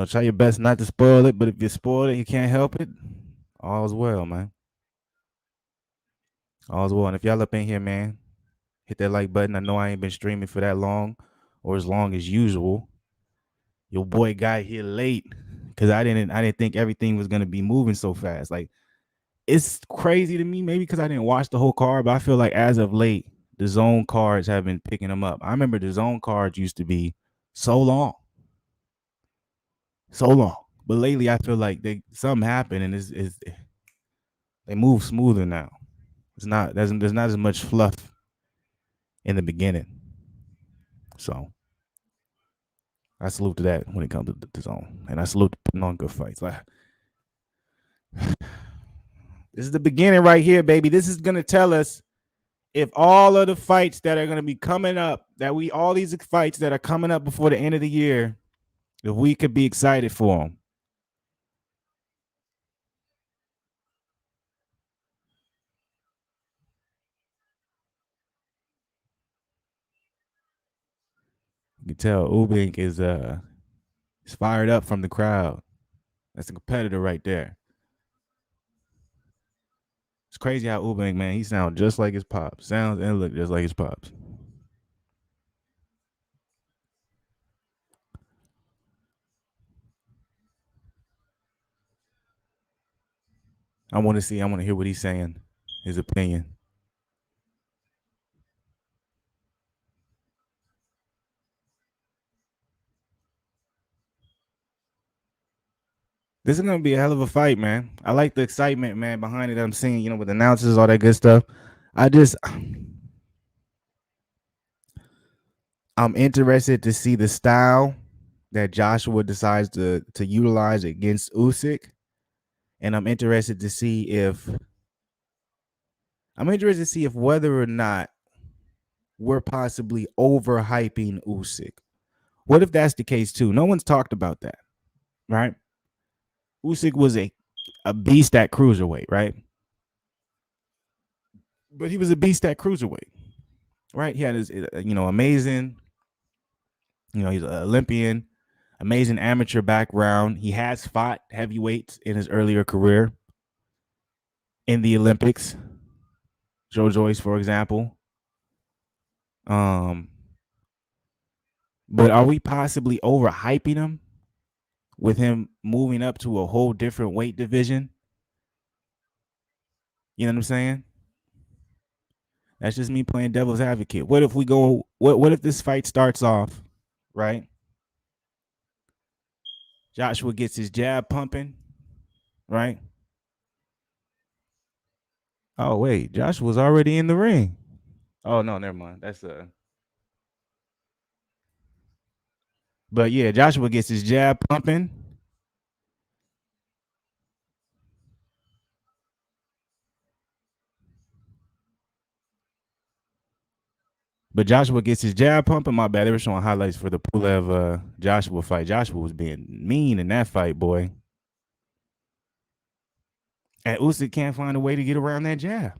try your best not to spoil it. But if you spoil it, you can't help it. All's well, man. All's well. And if y'all up in here, man, hit that like button. I know I ain't been streaming for that long or as long as usual. Your boy got here late because I didn't think everything was gonna be moving so fast. Like, it's crazy to me, maybe because I didn't watch the whole card, but I feel like as of late, the zone cards have been picking them up. I remember the zone cards used to be so long. But lately I feel like something happened and they move smoother now. There's not as much fluff in the beginning. So I salute to that when it comes to the zone. And I salute to putting on good fights. Like, this is the beginning right here, baby. This is gonna tell us if all of the fights that are gonna be coming up, all these fights that are coming up before the end of the year, if we could be excited for them. You can tell Ubink is fired up from the crowd. That's a competitor right there. It's crazy how Ubink, man, he sounds just like his pops. Sounds and look just like his pops. I want to hear what he's saying, his opinion. This is gonna be a hell of a fight, man. I like the excitement, man, behind it. I'm seeing, with announcers, all that good stuff. I'm interested to see the style that Joshua decides to utilize against Usyk, and I'm interested to see if whether or not we're possibly overhyping Usyk. What if that's the case too? No one's talked about that, right? Usyk was a beast at cruiserweight, right? But he was a beast at cruiserweight, right? He had his, amazing, he's an Olympian, amazing amateur background. He has fought heavyweights in his earlier career in the Olympics. Joe Joyce, for example. But are we possibly overhyping him with him moving up to a whole different weight division? You know what I'm saying? That's just me playing devil's advocate. What if what if this fight starts off, right? Joshua gets his jab pumping, right? Oh, wait, Joshua's already in the ring. Oh, no, never mind. But yeah, Joshua gets his jab pumping. But Joshua gets his jab pumping. My bad. They were showing highlights for the Pulev Joshua fight. Joshua was being mean in that fight, boy. And Usyk can't find a way to get around that jab.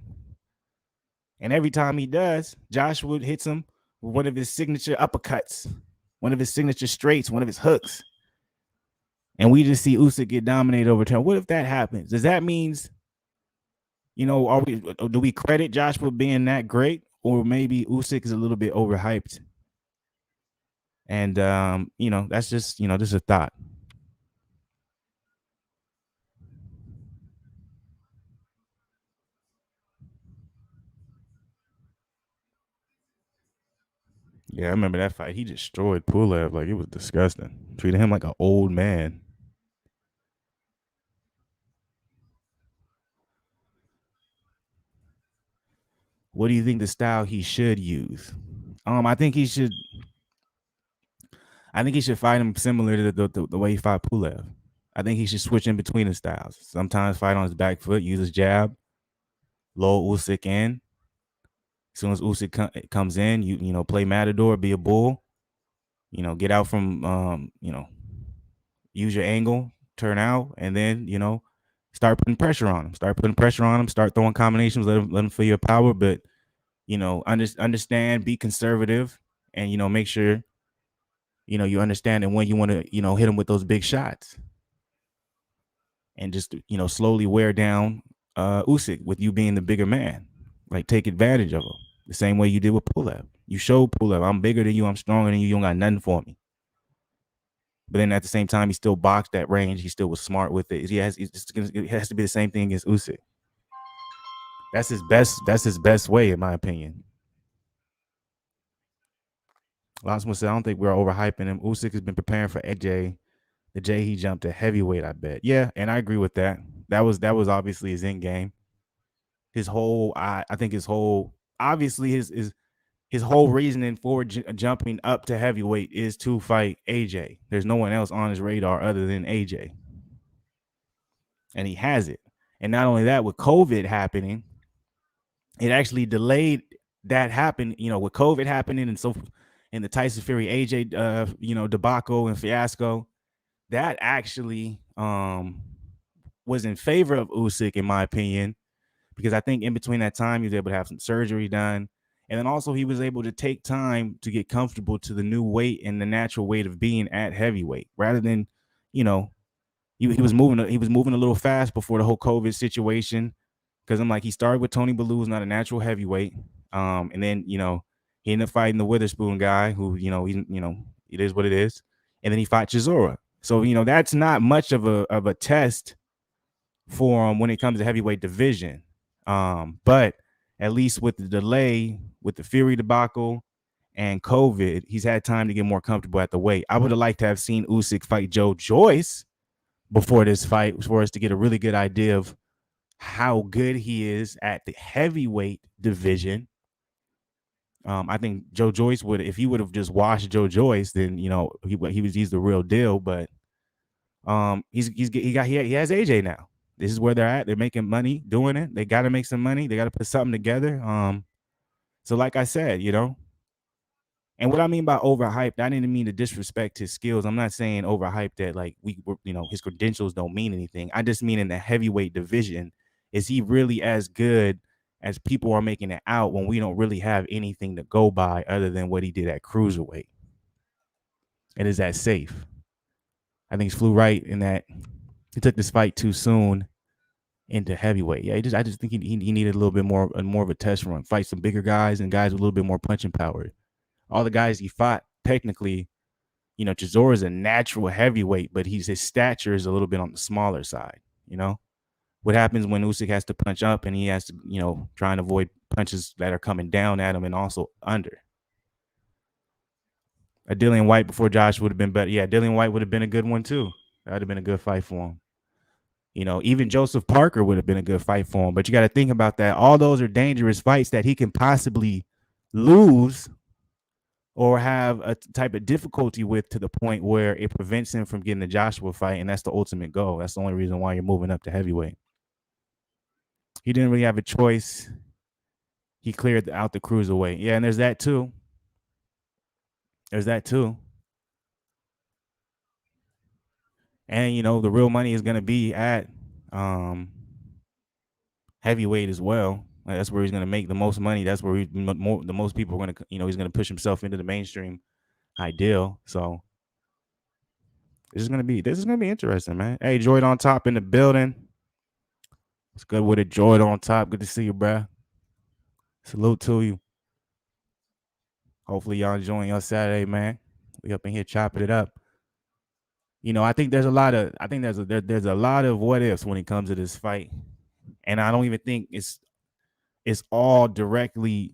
And every time he does, Joshua hits him with one of his signature uppercuts, one of his signature straights, one of his hooks. and we just see Usyk get dominated over time. What if that happens? Does that means, do we credit Josh for being that great, or maybe Usyk is a little bit overhyped? And that's just a thought. Yeah, I remember that fight. He destroyed Pulev. Like, it was disgusting. Treated him like an old man. What do you think the style he should use? I think he should. I think he should fight him similar to the way he fought Pulev. I think he should switch in between the styles. Sometimes fight on his back foot, use his jab, lull Usyk in. As soon as Usyk comes in, play Matador, be a bull. Get out from use your angle, turn out, and then start putting pressure on him. Start putting pressure on him. Start throwing combinations. Let him feel your power, but understand, be conservative, and make sure you understand and when you want to hit him with those big shots, and just slowly wear down Usyk with you being the bigger man. Like, take advantage of him the same way you did with Pulev. You showed Pulev, I'm bigger than you, I'm stronger than you. You don't got nothing for me. But then at the same time, he still boxed that range. He still was smart with it. It has to be the same thing against Usyk. That's his best. That's his best way, in my opinion. Losman said, I don't think we're overhyping him. Usyk has been preparing for AJ. The J he jumped to heavyweight, I bet. Yeah, and I agree with that. That was obviously his end game. His whole, I think his whole, obviously his whole reasoning for jumping up to heavyweight is to fight AJ. There's no one else on his radar other than AJ. And he has it. And not only that, with COVID happening, it actually delayed that happen, with COVID happening, and so in the Tyson Fury AJ debacle and fiasco, that actually was in favor of Usyk, in my opinion, because I think in between that time he was able to have some surgery done, and then also he was able to take time to get comfortable to the new weight and the natural weight of being at heavyweight, rather than he was moving a little fast before the whole COVID situation. Because I'm like, he started with Tony Bellew, who's not a natural heavyweight, and then he ended up fighting the Witherspoon guy, who it is what it is, and then he fought Chisora. So that's not much of a test for him when it comes to heavyweight division. But at least with the delay, with the Fury debacle and COVID, he's had time to get more comfortable at the weight. I would have liked to have seen Usyk fight Joe Joyce before this fight for us to get a really good idea of how good he is at the heavyweight division. I think Joe Joyce would, if he would have just washed Joe Joyce, then he's the real deal. But he has AJ now. This is where they're at. They're making money doing it. They got to make some money. They got to put something together. So like I said, and what I mean by overhyped, I didn't mean to disrespect his skills. I'm not saying overhyped that like his credentials don't mean anything. I just mean in the heavyweight division, is he really as good as people are making it out when we don't really have anything to go by other than what he did at cruiserweight? And is that safe? I think he flew right in that he took this fight too soon into heavyweight. Yeah, I just think he needed a little bit more of a test run. Fight some bigger guys and guys with a little bit more punching power. All the guys he fought, technically, Chisora is a natural heavyweight, but his stature is a little bit on the smaller side. What happens when Usyk has to punch up and he has to, try and avoid punches that are coming down at him and also under. A Dillian White before Josh would have been better. Yeah, Dillian White would have been a good one too. That would have been a good fight for him. Even Joseph Parker would have been a good fight for him. But you got to think about that. All those are dangerous fights that he can possibly lose or have a type of difficulty with, to the point where it prevents him from getting the Joshua fight. And that's the ultimate goal. That's the only reason why you're moving up to heavyweight. He didn't really have a choice. He cleared out the cruiserweight. Yeah, and there's that too. And the real money is going to be at heavyweight as well. Like, that's where he's going to make the most money. That's where the most people are going to, he's going to push himself into the mainstream ideal. So This is gonna be interesting, man. Hey, Joyd on top in the building. It's good with it, Joyd on top. Good to see you, bruh. Salute to you. Hopefully y'all enjoying your Saturday, man. We up in here chopping it up. You know, I think there's a lot of there's a lot of what ifs when it comes to this fight, and I don't even think it's all directly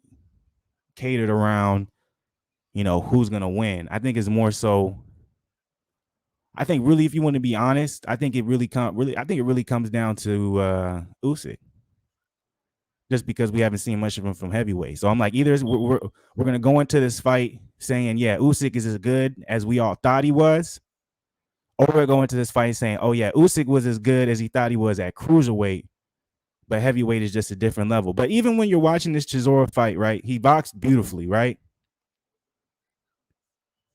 catered around, you know, who's gonna win. I think it's more so. I think really, if you want to be honest, I think it really comes down to Usyk, just because we haven't seen much of him from heavyweight. So I'm like, either we're gonna go into this fight saying, yeah, Usyk is as good as we all thought he was, or we're going to this fight saying, oh yeah, Usyk was as good as he thought he was at cruiserweight, but heavyweight is just a different level. But even when you're watching this Chisora fight, right, he boxed beautifully, right?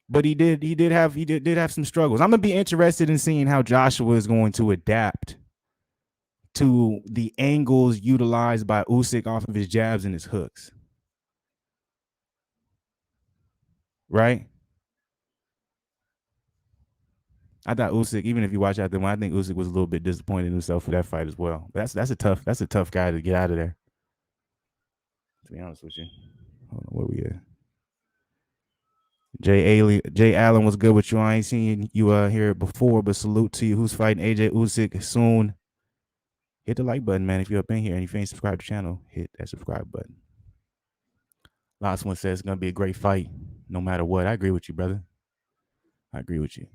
But he did have some struggles. I'm gonna be interested in seeing how Joshua is going to adapt to the angles utilized by Usyk off of his jabs and his hooks. Right? I thought Usyk, even if you watch out there, I think Usyk was a little bit disappointed in himself for that fight as well. That's a tough guy to get out of there. To be honest with you. Hold on, where we at? Jay Allen was good with you. I ain't seen you here before, but salute to you. Who's fighting AJ Usyk soon? Hit the like button, man. If you're up in here and if you ain't subscribed to the channel, hit that subscribe button. Last one says it's gonna be a great fight, no matter what. I agree with you, brother. I agree with you.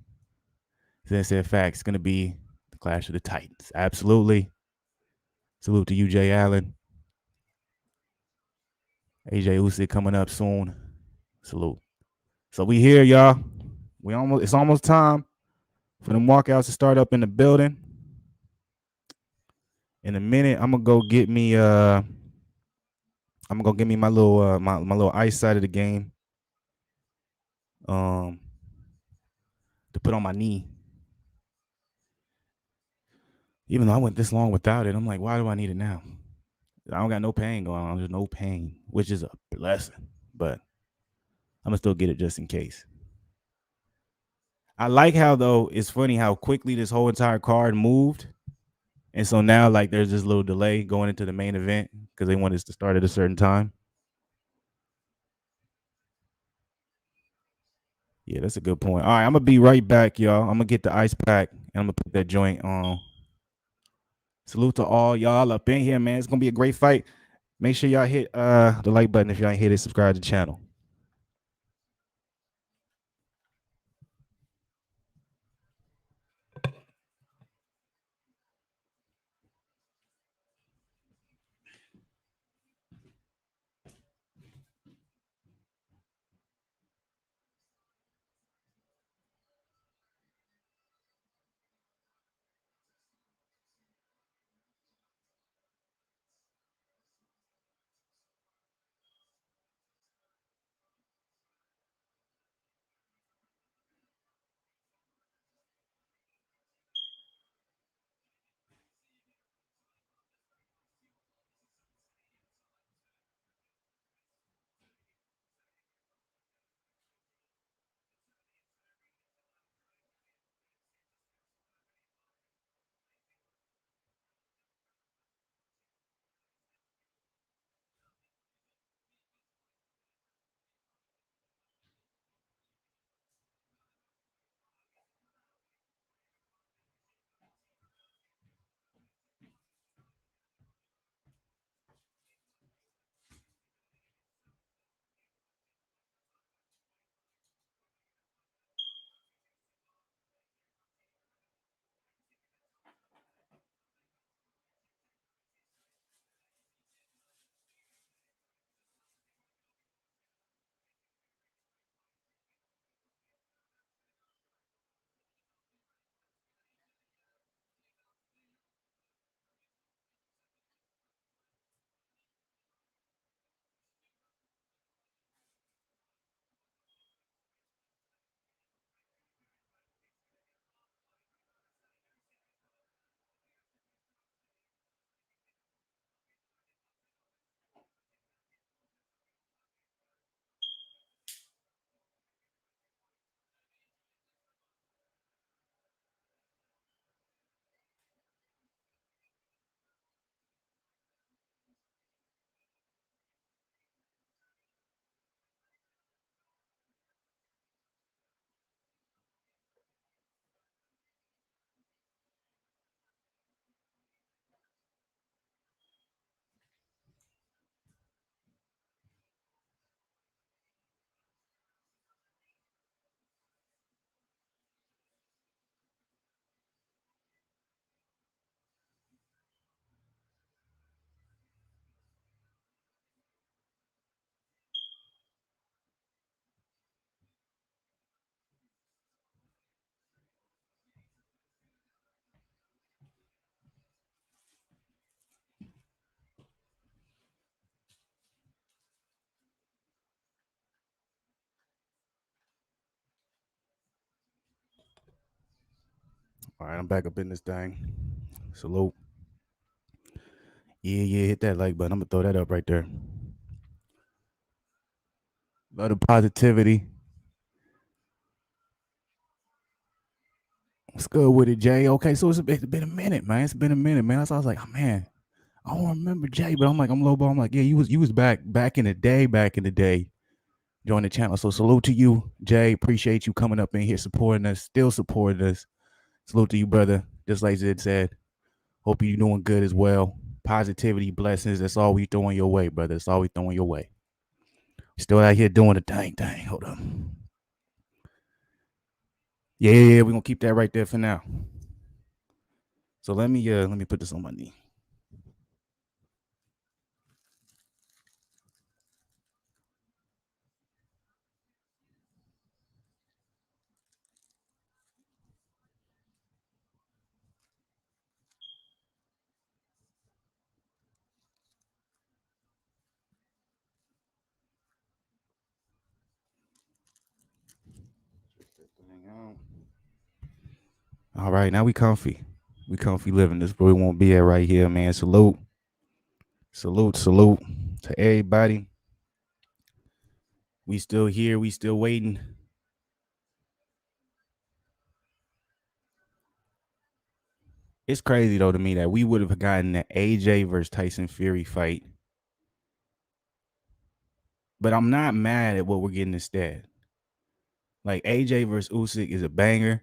Then said facts. It's gonna be the Clash of the Titans. Absolutely. Salute to you, Jay Allen. AJ Usyk coming up soon. Salute. So we here, y'all. It's almost time for them walkouts to start up in the building. In a minute, I'm gonna go get me my little my little ice side of the game. To put on my knee. Even though I went this long without it, I'm like, why do I need it now? I don't got no pain going on. There's no pain, which is a blessing. But I'm gonna still get it just in case. I like how though it's funny how quickly this whole entire card moved, and so now like there's this little delay going into the main event because they want us to start at a certain time. Yeah, that's a good point. All right, I'm gonna be right back, y'all. I'm gonna get the ice pack and I'm gonna put that joint on. Salute to all y'all up in here, man. It's gonna be a great fight. Make sure y'all hit the like button if y'all ain't hit it. Subscribe to the channel. All right, I'm back up in this thing. Salute. Yeah, hit that like button. I'm gonna throw that up right there. Love the positivity. What's good with it, Jay? Okay, so it's been a minute, man. It's been a minute, man. So I was like, oh man, I don't remember Jay, but I'm like, I'm Lobo. I'm like, yeah, you was back in the day, join the channel. So salute to you, Jay. Appreciate you coming up in here supporting us, still supporting us. Salute to you, brother. Just like Zid said, hope you're doing good as well. Positivity, blessings. That's all we throwing your way, brother. That's all we throwing your way. Still out here doing the dang thing. Hold on. Yeah, we're gonna keep that right there for now. So let me put this on my knee. All right, now we comfy. We comfy living. This where we won't be at right here, man. Salute to everybody. We still here. We still waiting. It's crazy though to me that we would have gotten the AJ versus Tyson Fury fight, but I'm not mad at what we're getting instead. Like AJ versus Usyk is a banger,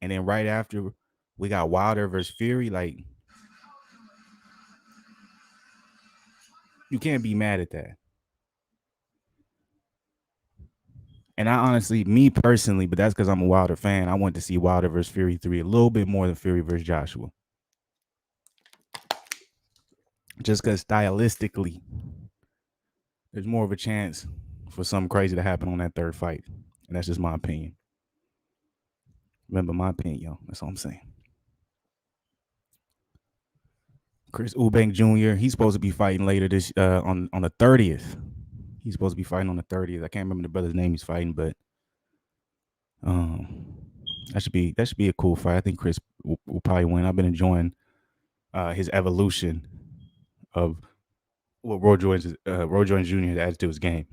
and then right after we got Wilder versus Fury. Like you can't be mad at that. And I honestly, me personally, but that's because I'm a Wilder fan. I want to see Wilder versus Fury 3 a little bit more than Fury versus Joshua. Just because stylistically, there's more of a chance for something crazy to happen on that third fight. And that's just my opinion. Remember my opinion, yo. That's all I'm saying. Chris Eubank Jr., he's supposed to be fighting later this on the 30th. He's supposed to be fighting on the 30th. I can't remember the brother's name he's fighting, but that should be a cool fight. I think Chris will probably win. I've been enjoying his evolution of what Roy Jones Jr. added to his game.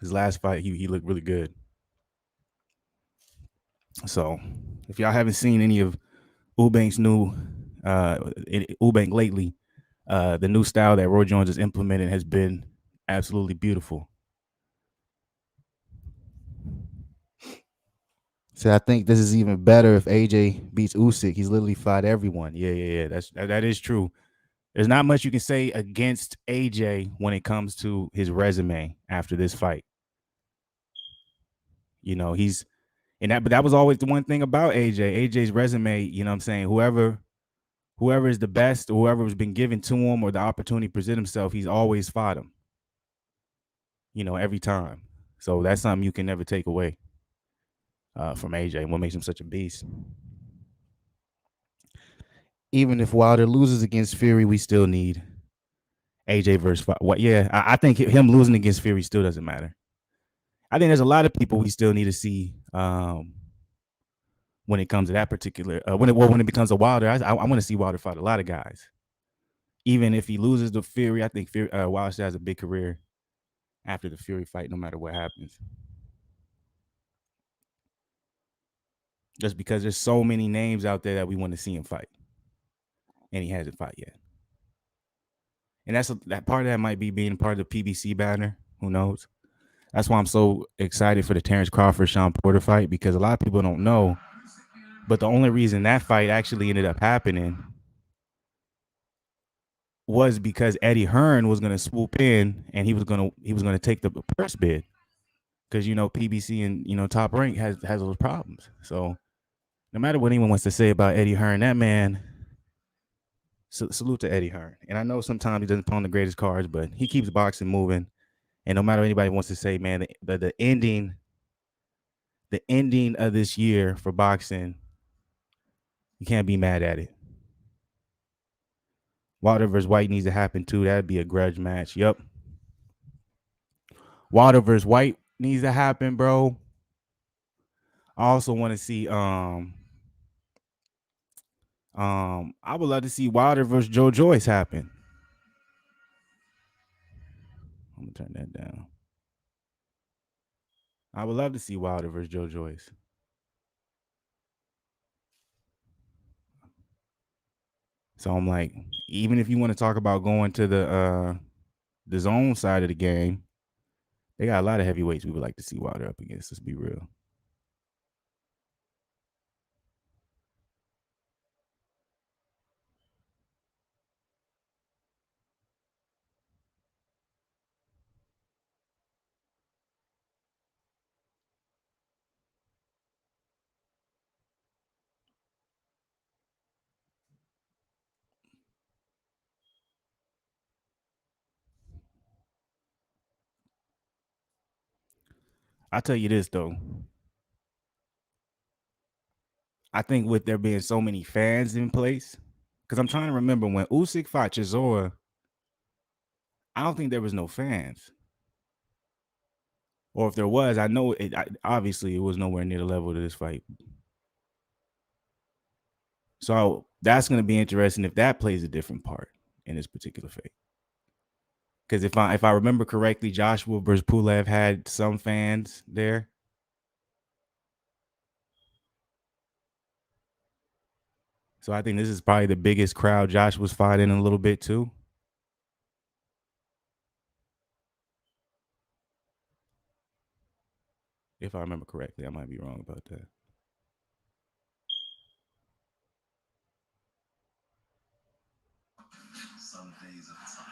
His last fight, he looked really good. So, if y'all haven't seen any of Eubank's new Eubank lately, the new style that Roy Jones has implemented has been absolutely beautiful. So I think this is even better if AJ beats Usyk. He's literally fought everyone. Yeah. That is true. There's not much you can say against AJ when it comes to his resume after this fight. You know, but that was always the one thing about AJ. AJ's resume, you know what I'm saying? Whoever is the best, or whoever has been given to him or the opportunity to present himself, he's always fought him. You know, every time. So that's something you can never take away from AJ. What makes him such a beast? Even if Wilder loses against Fury, we still need AJ versus what? Yeah, I think him losing against Fury still doesn't matter. I think there's a lot of people we still need to see when it comes to that particular when it becomes a Wilder. I want to see Wilder fight a lot of guys. Even if he loses to Fury, I think Wilder still has a big career after the Fury fight, no matter what happens. Just because there's so many names out there that we want to see him fight, and he hasn't fought yet. And that part of that might be being part of the PBC banner. Who knows? That's why I'm so excited for the Terrence Crawford Sean Porter fight, because a lot of people don't know, but the only reason that fight actually ended up happening was because Eddie Hearn was going to swoop in and he was going to take the purse bid, because PBC and Top Rank has those problems. So no matter what anyone wants to say about Eddie Hearn, that man, salute to Eddie Hearn. And I know sometimes he doesn't put on the greatest cards, but he keeps boxing moving. And no matter what anybody wants to say, man, the ending of this year for boxing, you can't be mad at it. Wilder versus White needs to happen too. That'd be a grudge match. Yep. Wilder versus White needs to happen, bro. I also want to see I would love to see Wilder versus Joe Joyce happen. I'm gonna turn that down. I would love to see Wilder versus Joe Joyce. So I'm like, even if you want to talk about going to the zone side of the game, they got a lot of heavyweights we would like to see Wilder up against. Let's be real. I'll tell you this though. I think with there being so many fans in place, because I'm trying to remember when Usyk fought Chisora, I don't think there was no fans. Or if there was, I know it. Obviously, it was nowhere near the level of this fight. So that's going to be interesting if that plays a different part in this particular fight. Because if I remember correctly, Joshua versus Pulev had some fans there. So I think this is probably the biggest crowd Josh was fighting in a little bit too. If I remember correctly, I might be wrong about that. Some days of time.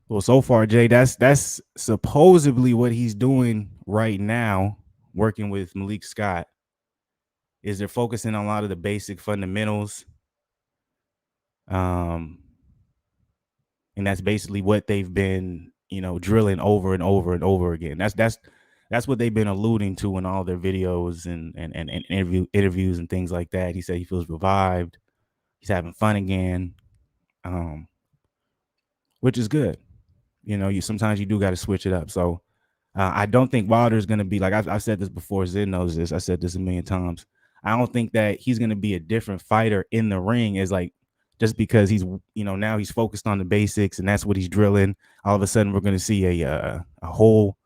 Well, so far, Jay, that's supposedly what he's doing right now, working with Malik Scott. Is they're focusing on a lot of the basic fundamentals. Um, and that's basically what they've been, drilling over and over and over again. That's what they've been alluding to in all their videos and interviews and things like that. He said he feels revived. He's having fun again, which is good. You sometimes you do got to switch it up. So I don't think Wilder's going to be like I've said this before. Zid knows this. I said this a million times. I don't think that he's going to be a different fighter in the ring. Is like just because he's now he's focused on the basics and that's what he's drilling. All of a sudden we're going to see a whole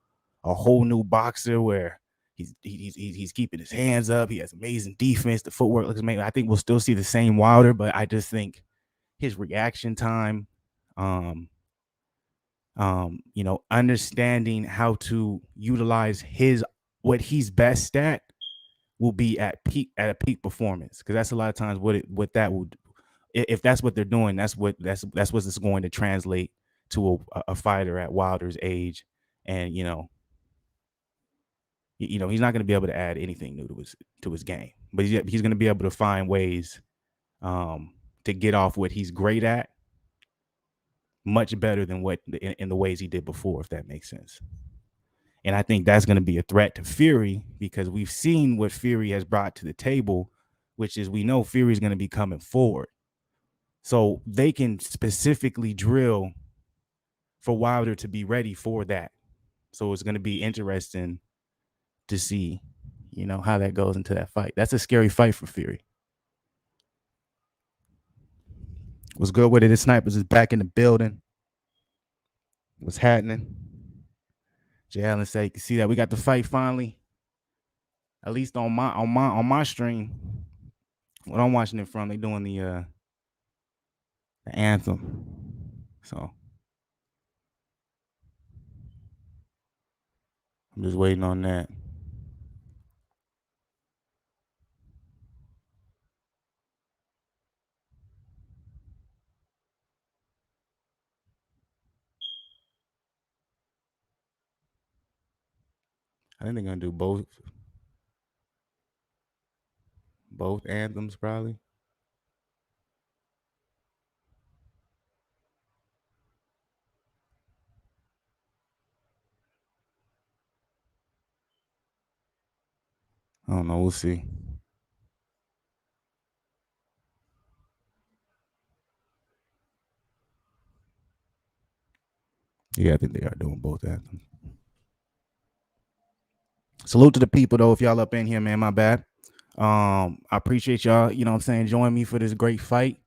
new boxer where he's keeping his hands up. He has amazing defense. The footwork looks amazing. I think we'll still see the same Wilder, but I just think his reaction time, understanding how to utilize what he's best at will be at a peak performance, because that's a lot of times what that will, if that's what they're doing, that's what it's going to translate to a fighter at Wilder's age. And he's not going to be able to add anything new to his game, but he's going to be able to find ways to get off what he's great at much better than what in the ways he did before, if that makes sense. And I think that's going to be a threat to Fury, because we've seen what Fury has brought to the table, which is we know Fury is going to be coming forward. So they can specifically drill for Wilder to be ready for that. So it's going to be interesting to see, how that goes into that fight. That's a scary fight for Fury. What's good with it? The Snipers is back in the building. What's happening? Jay Allen said you can see that we got the fight finally. At least on my stream. What I'm watching it from, they doing the anthem. So I'm just waiting on that. I think they're gonna do both anthems probably. I don't know. We'll see. Yeah, I think they are doing both anthems. Salute to the people though. If y'all up in here, man, my bad. I appreciate y'all. You know what I'm saying? Join me for this great fight.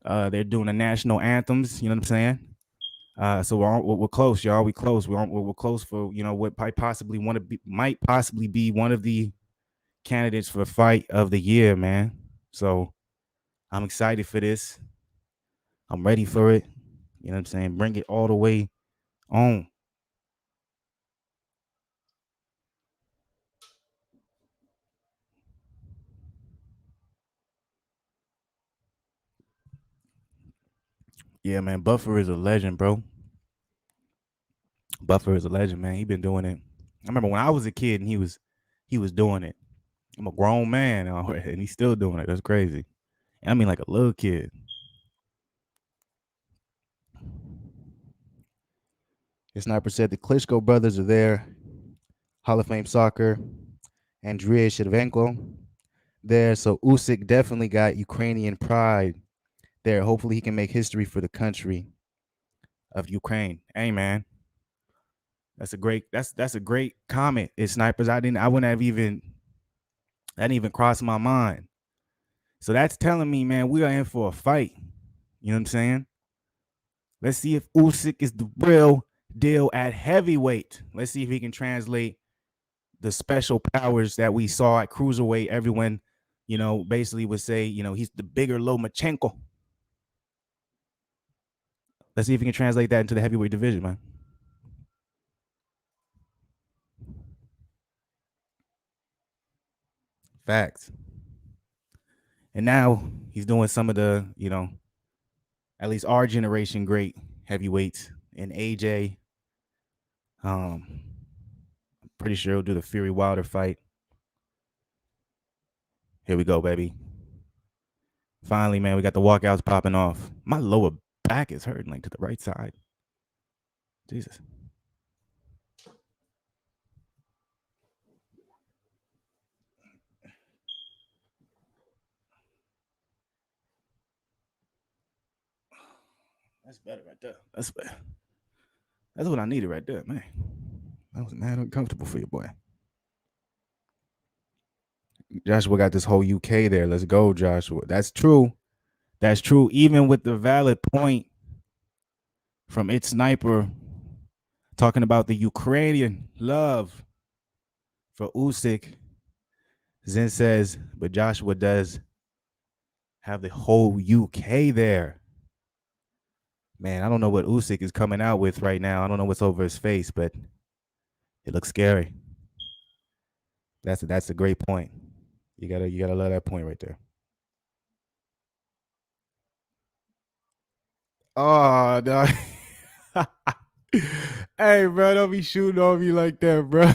They're doing the national anthems. You know what I'm saying? So we're close, y'all. We close. We're close for what might possibly be one of the candidates for fight of the year, man. So I'm excited for this. I'm ready for it. You know what I'm saying? Bring it all the way on. Yeah, man. Buffer is a legend, bro. Buffer is a legend, man. He been doing it. I remember when I was a kid and he was doing it. I'm a grown man and he's still doing it. That's crazy. I mean, like a little kid. The sniper said the Klitschko brothers are there. Hall of Fame soccer. Andriy Shevchenko there. So Usyk definitely got Ukrainian pride there. Hopefully he can make history for the country of Ukraine. Hey man, that's a great comment. It's snipers. I wouldn't have even that didn't even cross my mind. So that's telling me, man, we are in for a fight. You know what I'm saying? Let's see if Usyk is the real deal at heavyweight. Let's see if he can translate the special powers that we saw at cruiserweight. Everyone, basically would say, he's the bigger Lomachenko. Let's see if he can translate that into the heavyweight division, man. Facts. And now he's doing some of the, at least our generation great heavyweights in AJ. I'm pretty sure he'll do the Fury Wilder fight. Here we go, baby. Finally, man, we got the walkouts popping off. My lower back is hurting, like to the right side. Jesus. That's better right there. That's better. That's what I needed right there, man. That was mad uncomfortable for you, boy. Joshua got this whole UK there. Let's go, Joshua. That's true. That's true. Even with the valid point from its sniper talking about the Ukrainian love for Usyk, Zen says, but Joshua does have the whole UK there. Man, I don't know what Usyk is coming out with right now. I don't know what's over his face, but it looks scary. That's a great point. You gotta love that point right there. Oh no. Hey, bro, don't be shooting on me like that, bro.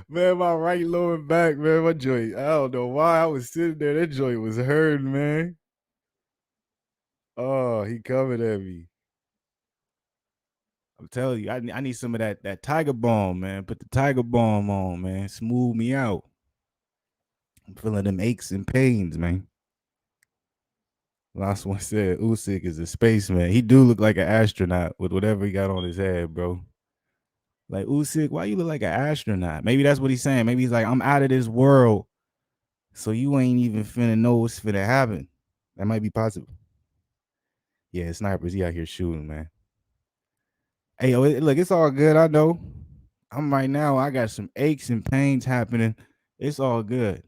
Man, my right lower back, man, my joint. I don't know why I was sitting there. That joint was hurting, man. Oh, he coming at me. I'm telling you, I need some of that Tiger Balm, man. Put the Tiger Balm on, man. Smooth me out. I'm feeling them aches and pains, man. Last one said Usyk is a spaceman. He do look like an astronaut with whatever he got on his head, bro. Like Usyk, why you look like an astronaut? Maybe that's what he's saying. Maybe he's like, I'm out of this world, so you ain't even finna know what's finna happen. That might be possible. Yeah, snipers, he out here shooting, man. Hey, yo, look, it's all good. I know. I'm right now. I got some aches and pains happening. It's all good.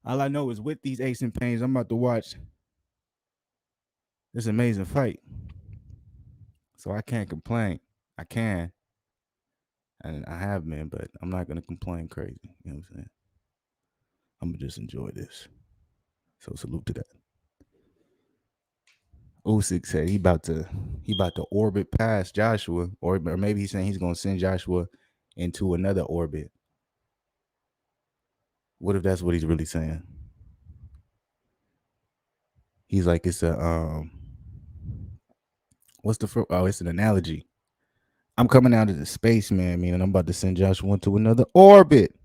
All I know is with these aches and pains, I'm about to watch this amazing fight. So I can't complain. I can. And I have been, but I'm not gonna complain crazy. You know what I'm saying? I'm gonna just enjoy this. So salute to that. Usyk said he about to orbit past Joshua, or maybe he's saying he's gonna send Joshua into another orbit. What if that's what he's really saying? He's like, it's a what's the it's an analogy. I'm coming out of the spaceman, meaning I'm about to send Joshua into another orbit.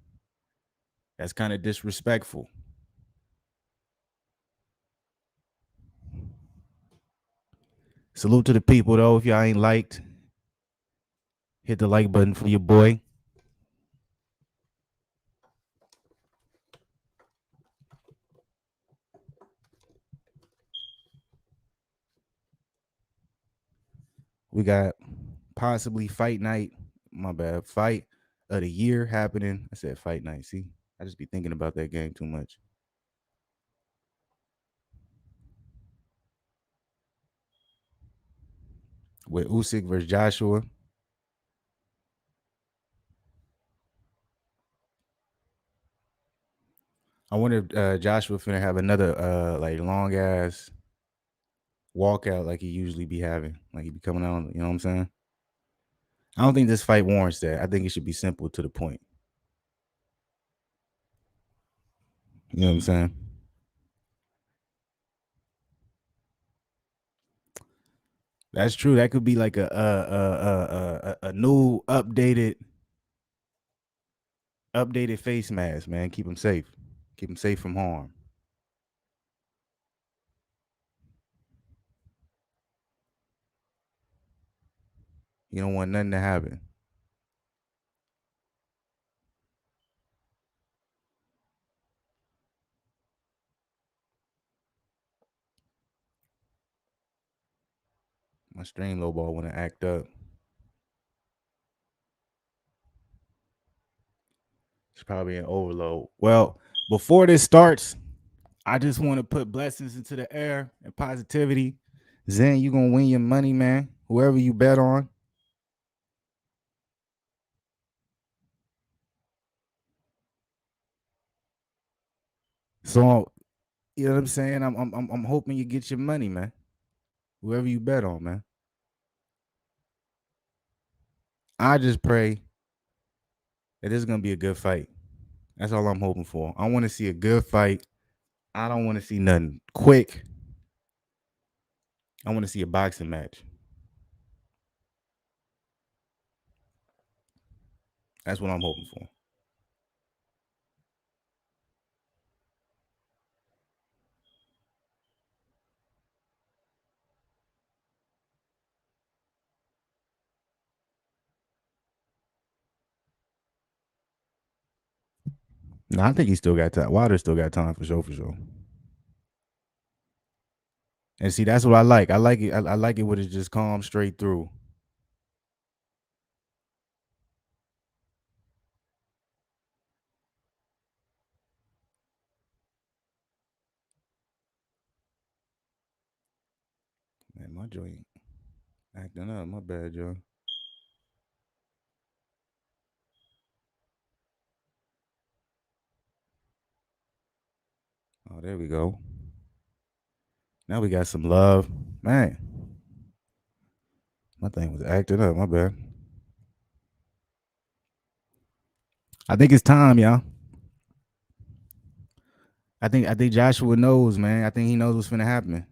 That's kind of disrespectful. Salute to the people though. If y'all ain't liked, hit the like button for your boy. We got possibly fight night. My bad. Fight of the year happening. I said fight night. See, I just be thinking about that game too much. With Usyk versus Joshua. I wonder if Joshua finna have another like long ass walkout like he usually be having. Like he be coming out, you know what I'm saying? I don't think this fight warrants that. I think it should be simple to the point. You know what I'm saying? That's true. That could be like a new updated face mask, man. Keep them safe. Keep them safe from harm. You don't want nothing to happen. My stream low ball want to act up. It's probably an overload. Well, before this starts, I just want to put blessings into the air and positivity. Zen, you gonna win your money, man. Whoever you bet on. So you know what I'm saying? I'm hoping you get your money, man. Whoever you bet on, man. I just pray that this is gonna be a good fight. That's all I'm hoping for. I want to see a good fight. I don't want to see nothing quick. I want to see a boxing match. That's what I'm hoping for. No, I think he still got time. Wilder still got time for sure, for sure. And see, that's what I like. I like it. I like it when it's just calm straight through. Man, my joint acting up. My bad, Joe. Oh, there we go. Now we got some love. Man, my thing was acting up. My bad. I think it's time, y'all. I think Joshua knows, man. I think he knows what's finna happen.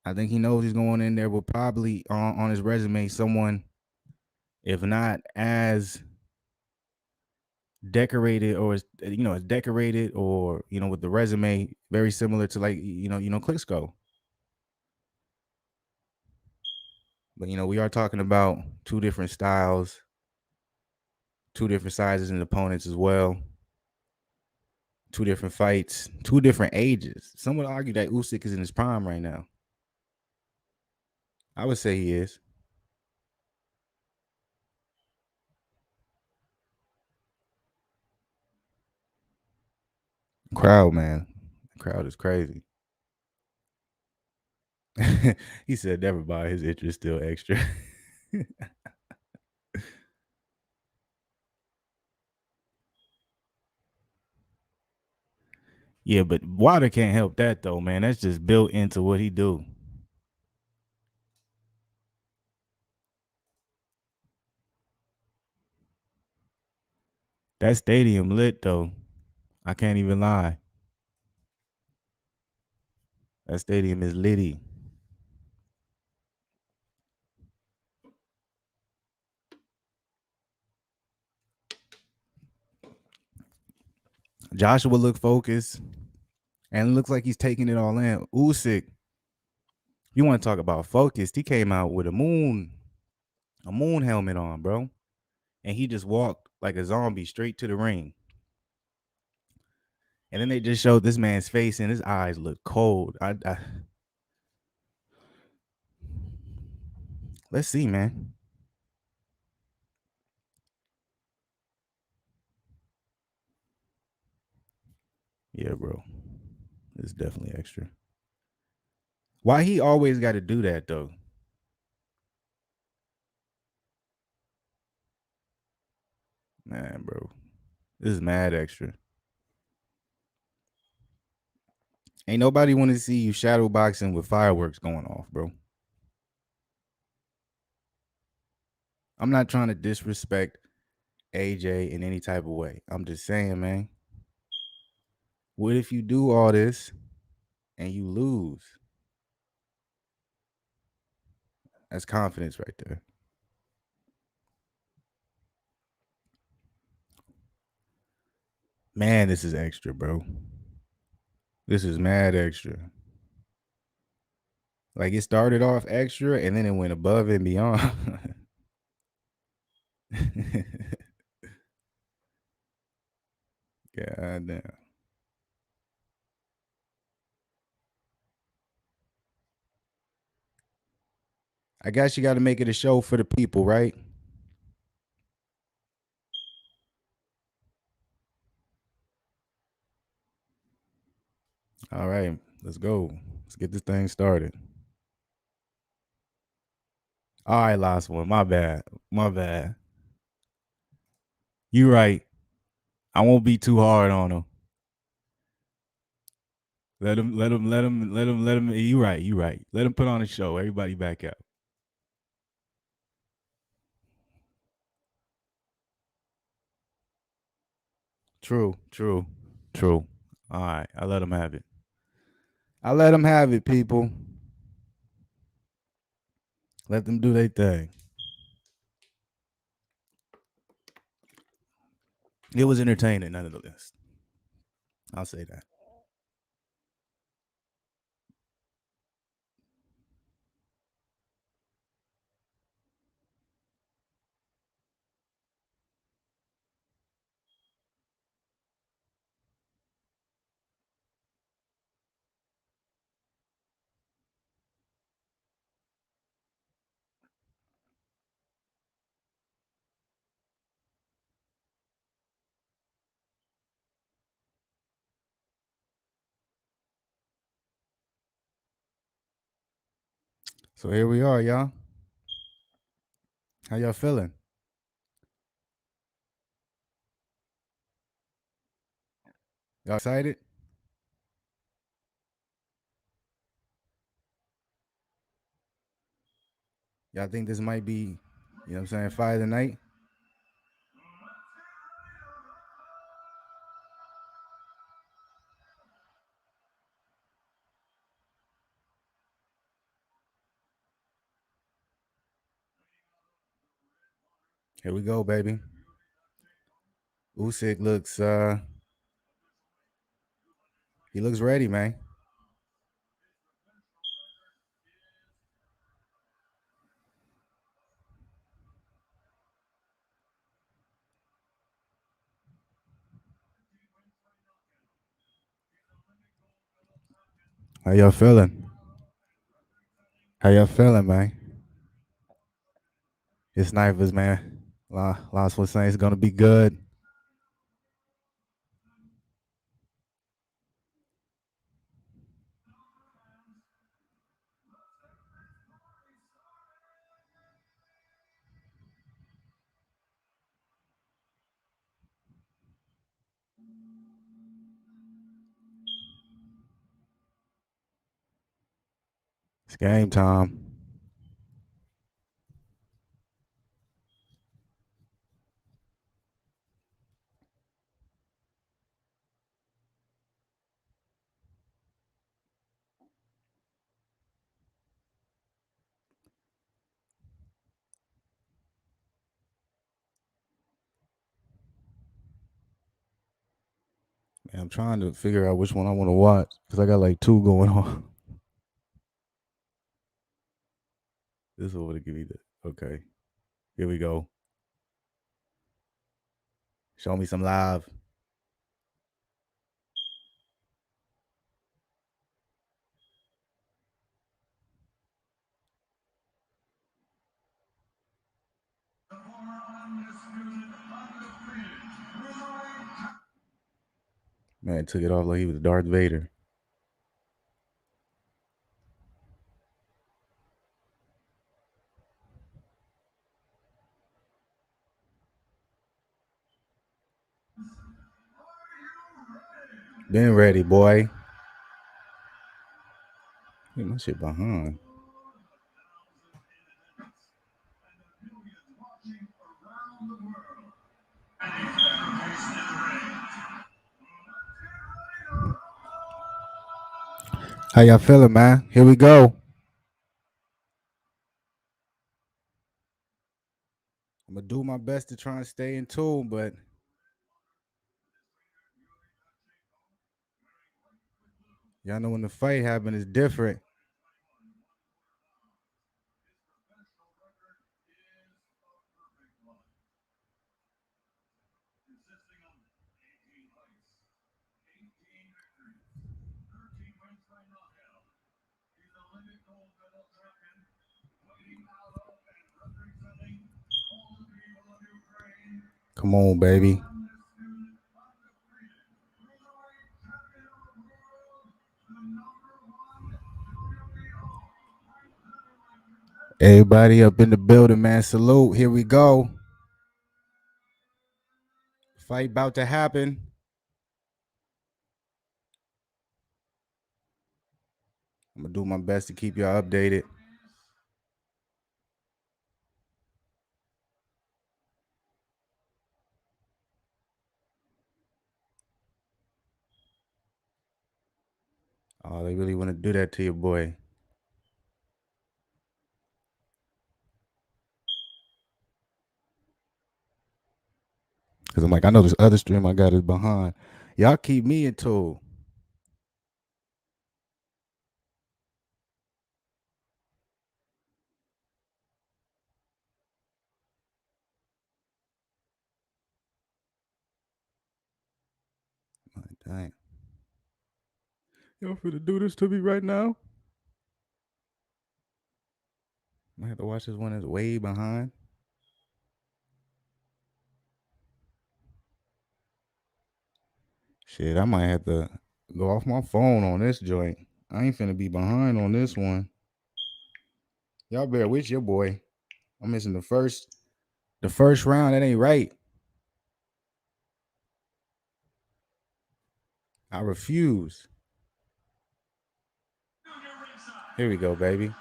I think he knows he's going in there with probably on his resume someone, if not as decorated or as decorated or with the resume very similar to like Klitschko. But we are talking about two different styles, two different sizes and opponents as well, two different fights, two different ages. Some would argue that Usyk is in his prime right now. I would say he is. Crowd, man. The crowd is crazy. He said never mind, his interest still extra. Yeah, but Water can't help that though, man. That's just built into what he do. That stadium lit though. I can't even lie. That stadium is litty. Joshua look focused and it looks like he's taking it all in. Usyk, You want to talk about focused? He came out with a moon helmet on, bro, and he just walked like a zombie straight to the ring. And then they just showed this man's face, and his eyes look cold. Let's see, man. Yeah, bro, it's definitely extra. Why he always got to do that though? Man, bro, this is mad extra. Ain't nobody want to see you shadow boxing with fireworks going off, bro. I'm not trying to disrespect AJ in any type of way. I'm just saying, man. What if you do all this and you lose? That's confidence right there. Man, this is extra, bro. This is mad extra. Like it started off extra and then it went above and beyond. God damn. I guess you got to make it a show for the people, right? All right, let's go. Let's get this thing started. All right, last one. My bad. My bad. You right. I won't be too hard on him. Let him. You right. You right. Let him put on a show. Everybody back up. True. True. True. All right. I let him have it. I let him have it, people. Let them do their thing. It was entertaining, nonetheless. I'll say that. So here we are, y'all. How y'all feeling? Y'all excited? Y'all think this might be, you know what I'm saying, fire of the night? Here we go, baby. Usyk looks he looks ready, man. How y'all feeling? How y'all feeling, man? It's snipers, man. Last was saying it's gonna be good. It's game time. Man, I'm trying to figure out which one I want to watch because I got like two going on. This will give me the okay. Here we go. Show me some live. Man, took it off like he was Darth Vader. Been ready, boy. Get my shit behind. How y'all feeling, man? Here we go. I'm gonna do my best to try and stay in tune, but y'all know when the fight happened, it's different. Come on, baby. Everybody up in the building, man. Salute. Here we go. Fight about to happen. I'm gonna do my best to keep y'all updated. Oh, they really want to do that to your boy. Cause I'm like, I know this other stream I got is behind. Y'all keep me in tune. Like, dang. Y'all finna do this to me right now? I have to watch this one that's way behind. Shit, I might have to go off my phone on this joint. I ain't finna be behind on this one. Y'all better with your boy. I'm missing the first round. That ain't right. I refuse. Here we go, baby.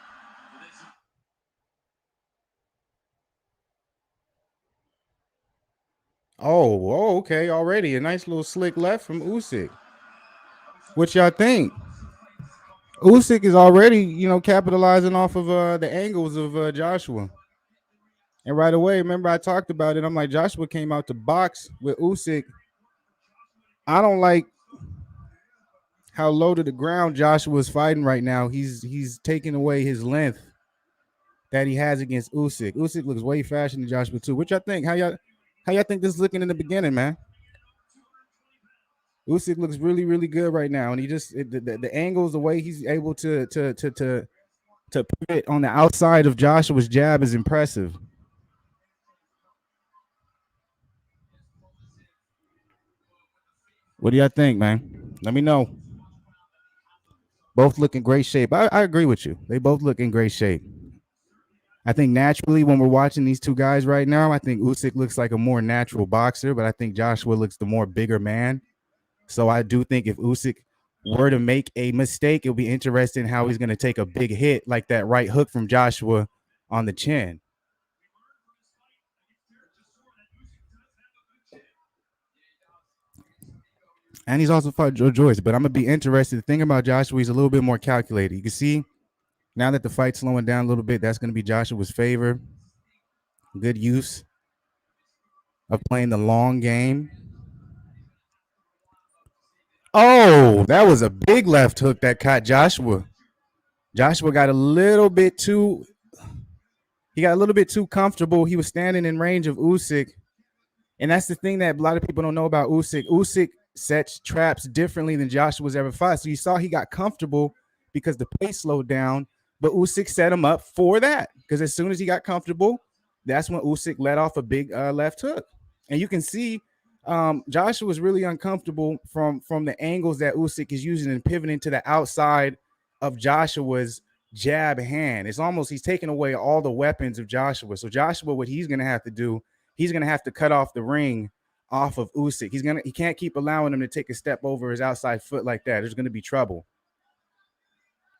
Oh, okay. Already a nice little slick left from Usyk. What y'all think? Usyk is already, capitalizing off of the angles of Joshua. And right away, remember I talked about it. I'm like, Joshua came out to box with Usyk. I don't like how low to the ground Joshua's fighting right now. He's taking away his length that he has against Usyk. Usyk looks way faster than Joshua too. What y'all think? How y'all think this is looking in the beginning, man? Usyk looks really, really good right now, and he just the angles, the way he's able to pivot on the outside of Joshua's jab is impressive. What do y'all think, man? Let me know. Both look in great shape. I agree with you. They both look in great shape. I think naturally when we're watching these two guys right now, I think Usyk looks like a more natural boxer, but I think Joshua looks the more bigger man. So I do think if Usyk were to make a mistake, it'll be interesting how he's going to take a big hit like that right hook from Joshua on the chin. And he's also fought Joe Joyce, but I'm going to be interested. The thing about Joshua, he's a little bit more calculated. You can see now that the fight's slowing down a little bit, that's going to be Joshua's favor. Good use of playing the long game. Oh, that was a big left hook that caught Joshua. Joshua got a little bit too he got a little bit too comfortable. He was standing in range of Usyk, and that's the thing that a lot of people don't know about Usyk. Usyk sets traps differently than Joshua's ever fought. So you saw he got comfortable because the pace slowed down, but Usyk set him up for that because as soon as he got comfortable, that's when Usyk let off a big left hook, and you can see Joshua was really uncomfortable from the angles that Usyk is using and pivoting to the outside of Joshua's jab hand. It's almost he's taking away all the weapons of Joshua. So Joshua, what he's going to have to do, he's going to have to cut off the ring off of Usyk. He can't keep allowing him to take a step over his outside foot like that. There's going to be trouble.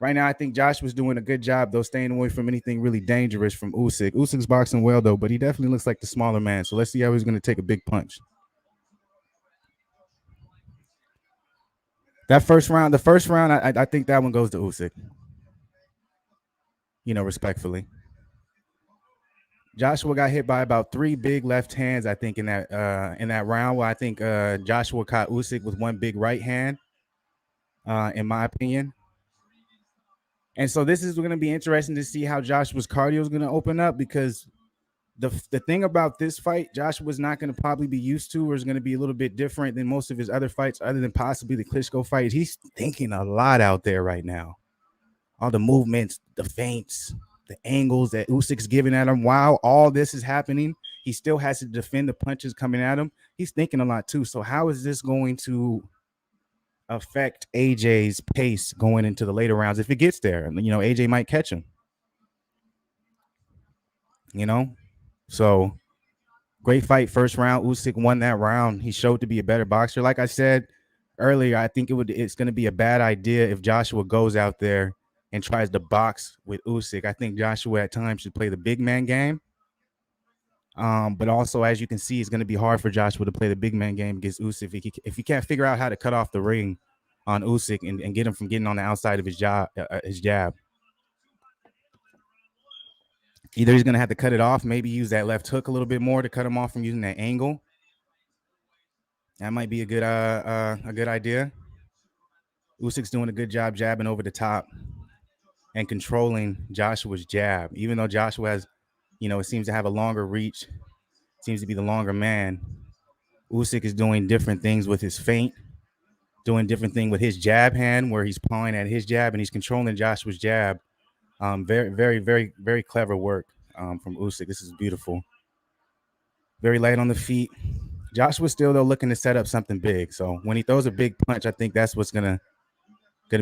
Right now, I think Joshua's doing a good job, though, staying away from anything really dangerous from Usyk. Usyk's boxing well, though, but he definitely looks like the smaller man. So let's see how he's going to take a big punch. The first round, I think that one goes to Usyk. Respectfully. Joshua got hit by about 3 big left hands, I think, in that round. Where I think Joshua caught Usyk with 1 big right hand, in my opinion. And so this is going to be interesting to see how Joshua's cardio is going to open up, because the thing about this fight, Joshua's not going to probably be used to, or is going to be a little bit different than most of his other fights, other than possibly the Klitschko fight. He's thinking a lot out there right now. All the movements, the feints, the angles that Usyk's giving at him. While all this is happening, he still has to defend the punches coming at him. He's thinking a lot too. So how is this going to affect AJ's pace going into the later rounds if it gets there? AJ might catch him. So great fight, first round. Usyk won that round. He showed to be a better boxer. Like I said earlier, I think it's going to be a bad idea if Joshua goes out there and tries to box with Usyk. I think Joshua at times should play the big man game. But also, as you can see, it's going to be hard for Joshua to play the big man game against Usyk if he can't figure out how to cut off the ring on Usyk and get him from getting on the outside of his jab. Either he's going to have to cut it off, maybe use that left hook a little bit more to cut him off from using that angle. That might be a good idea. Usyk's doing a good job jabbing over the top and controlling Joshua's jab. Even though Joshua has, it seems to have a longer reach, seems to be the longer man, Usyk is doing different things with his feint, doing different thing with his jab hand, where he's pawing at his jab and he's controlling Joshua's jab. Very, very, very, very clever work from Usyk. This is beautiful. Very light on the feet. Joshua's still, though, looking to set up something big. So when he throws a big punch, I think that's what's gonna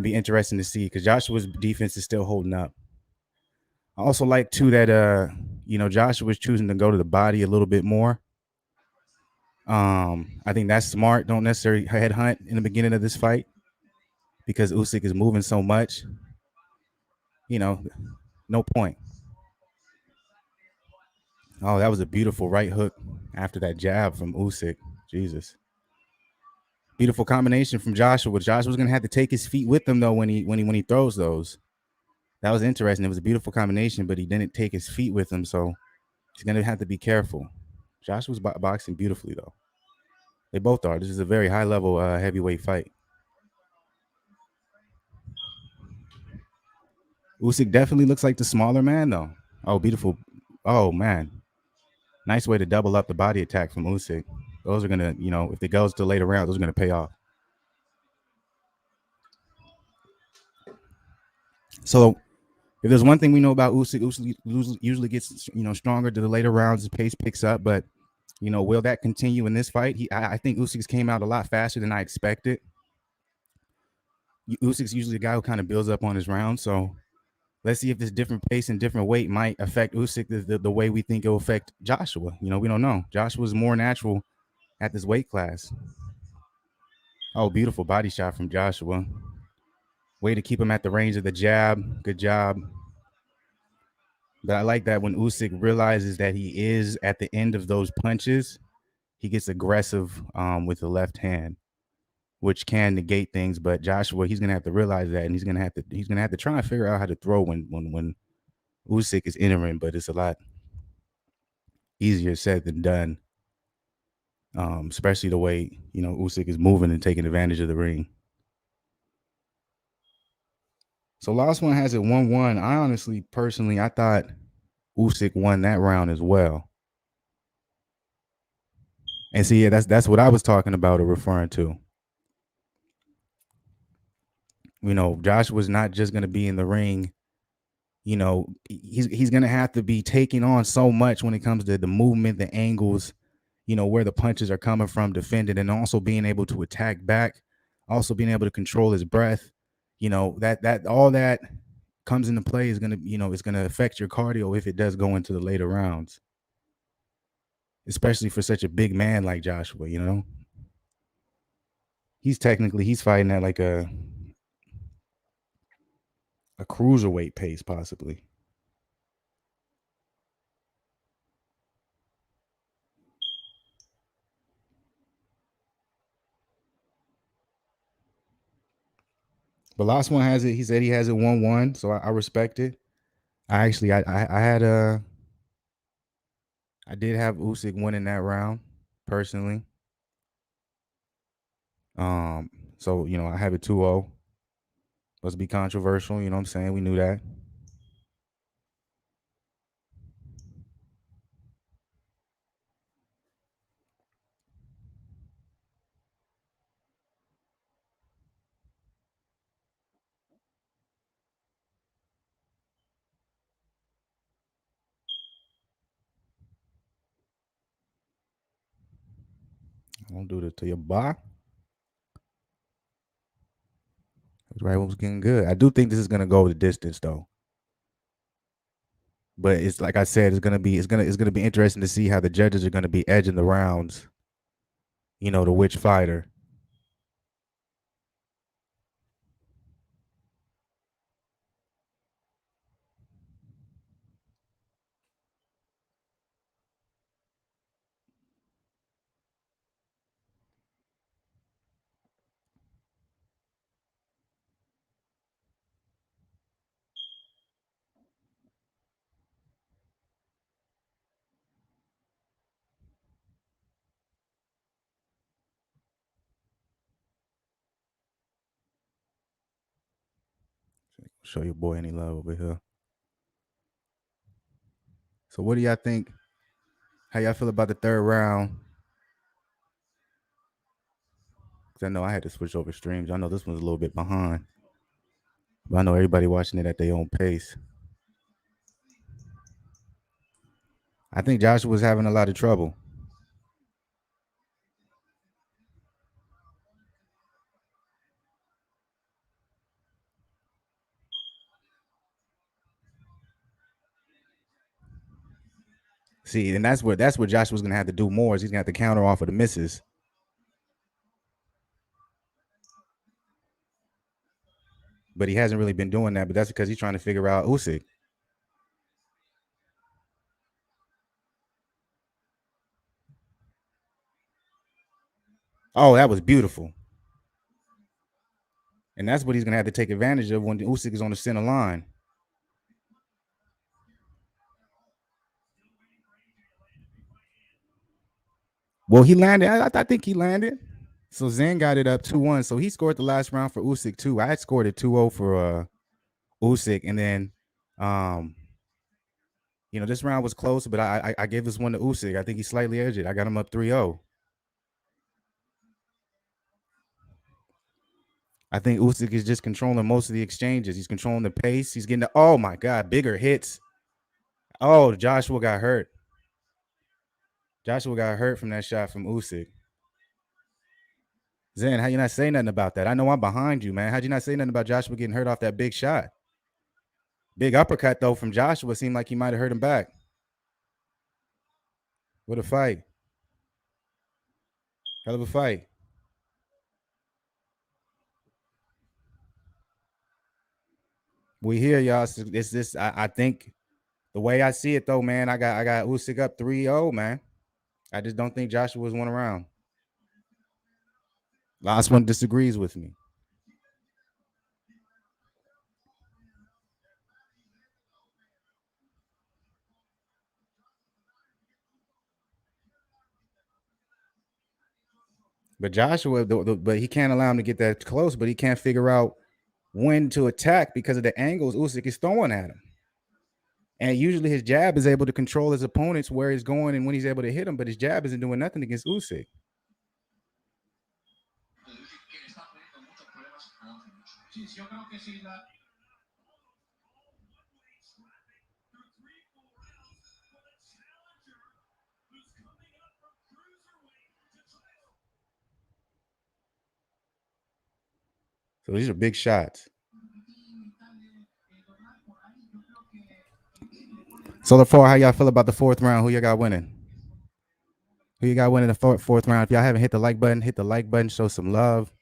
be interesting to see, because Joshua's defense is still holding up. I also like too that Joshua's choosing to go to the body a little bit more. I think that's smart. Don't necessarily headhunt in the beginning of this fight, because Usyk is moving so much. No point. Oh, that was a beautiful right hook after that jab from Usyk. Jesus. Beautiful combination from Joshua. Joshua's gonna have to take his feet with him though when he throws those. That was interesting. It was a beautiful combination, but he didn't take his feet with him, so he's gonna have to be careful. Joshua's boxing beautifully though. They both are. This is a very high level heavyweight fight. Usyk definitely looks like the smaller man though. Oh, beautiful. Oh man. Nice way to double up the body attack from Usyk. Those are gonna, if it goes to later round, those are gonna pay off. So if there's one thing we know about Usyk usually gets, stronger to the later rounds. The pace picks up, but will that continue in this fight? I think Usyk's came out a lot faster than I expected. Usyk's usually a guy who kind of builds up on his round, so let's see if this different pace and different weight might affect Usyk the way we think it will affect Joshua. We don't know. Joshua's more natural at this weight class. Oh, beautiful body shot from Joshua. Way to keep him at the range of the jab. Good job. But I like that when Usyk realizes that he is at the end of those punches, he gets aggressive with the left hand, which can negate things. But Joshua, he's gonna have to realize that, and he's gonna have to try and figure out how to throw when Usyk is entering. But it's a lot easier said than done, especially the way Usyk is moving and taking advantage of the ring. So last one has it 1-1. I honestly, personally, I thought Usyk won that round as well. And see, yeah, that's what I was talking about or referring to. You know, Joshua's not just going to be in the ring. You know, he's going to have to be taking on so much when it comes to the movement, the angles, you know, where the punches are coming from, defending, and also being able to attack back, also being able to control his breath. You know, that all that comes into play is going to, you know, it's going to affect your cardio if it does go into the later rounds, especially for such a big man like Joshua. You know, he's fighting at like a cruiserweight pace, possibly. But last one has it. He said he has it 1-1, so I respect it. I actually, I had I did have Usyk winning that round personally. Um, so you know, I have it 2-0. Let's be controversial. You know what I'm saying? We knew that. Don't do this to your boy. Right, was getting good. I do think this is gonna go the distance though. But it's like I said, it's gonna be interesting to see how the judges are gonna be edging the rounds. You know, to which fighter. Show your boy any love over here. So what do y'all think? How y'all feel about the third round? Because I know I had to switch over streams. I know this one's a little bit behind. But I know everybody watching it at their own pace. I think Joshua was having a lot of trouble. See, and that's what Joshua's gonna have to do more is he's gonna have to counter off of the misses. But he hasn't really been doing that, but that's because he's trying to figure out Usyk. Oh, that was beautiful. And that's what he's gonna have to take advantage of when Usyk is on the center line. Well, he landed. I think he landed. So Zen got it up 2-1. So he scored the last round for Usyk too. I had scored it 2-0 for Usyk, and then you know, this round was close, but I gave this one to Usyk. I think he slightly edged it. I got him up 3-0. I think Usyk is just controlling most of the exchanges. He's controlling the pace. He's getting the oh my god, bigger hits. Oh, Joshua got hurt. Joshua got hurt from that shot from Usyk. Zen, how you not say nothing about that? I know I'm behind you, man. How'd you not say nothing about Joshua getting hurt off that big shot? Big uppercut though from Joshua seemed like he might have hurt him back. What a fight! Hell of a fight. We here, y'all. It's this. I think the way I see it though, man. I got Usyk up 3-0, man. I just don't think Joshua's won around. Last one disagrees with me. But Joshua, but he can't allow him to get that close. But he can't figure out when to attack because of the angles Usyk is throwing at him. And usually his jab is able to control his opponents where he's going and when he's able to hit him, but his jab isn't doing nothing against Usyk. So these are big shots. So how y'all feel about the fourth round? Who y'all got winning? Who you got winning the fourth round? If y'all haven't hit the like button, hit the like button. Show some love.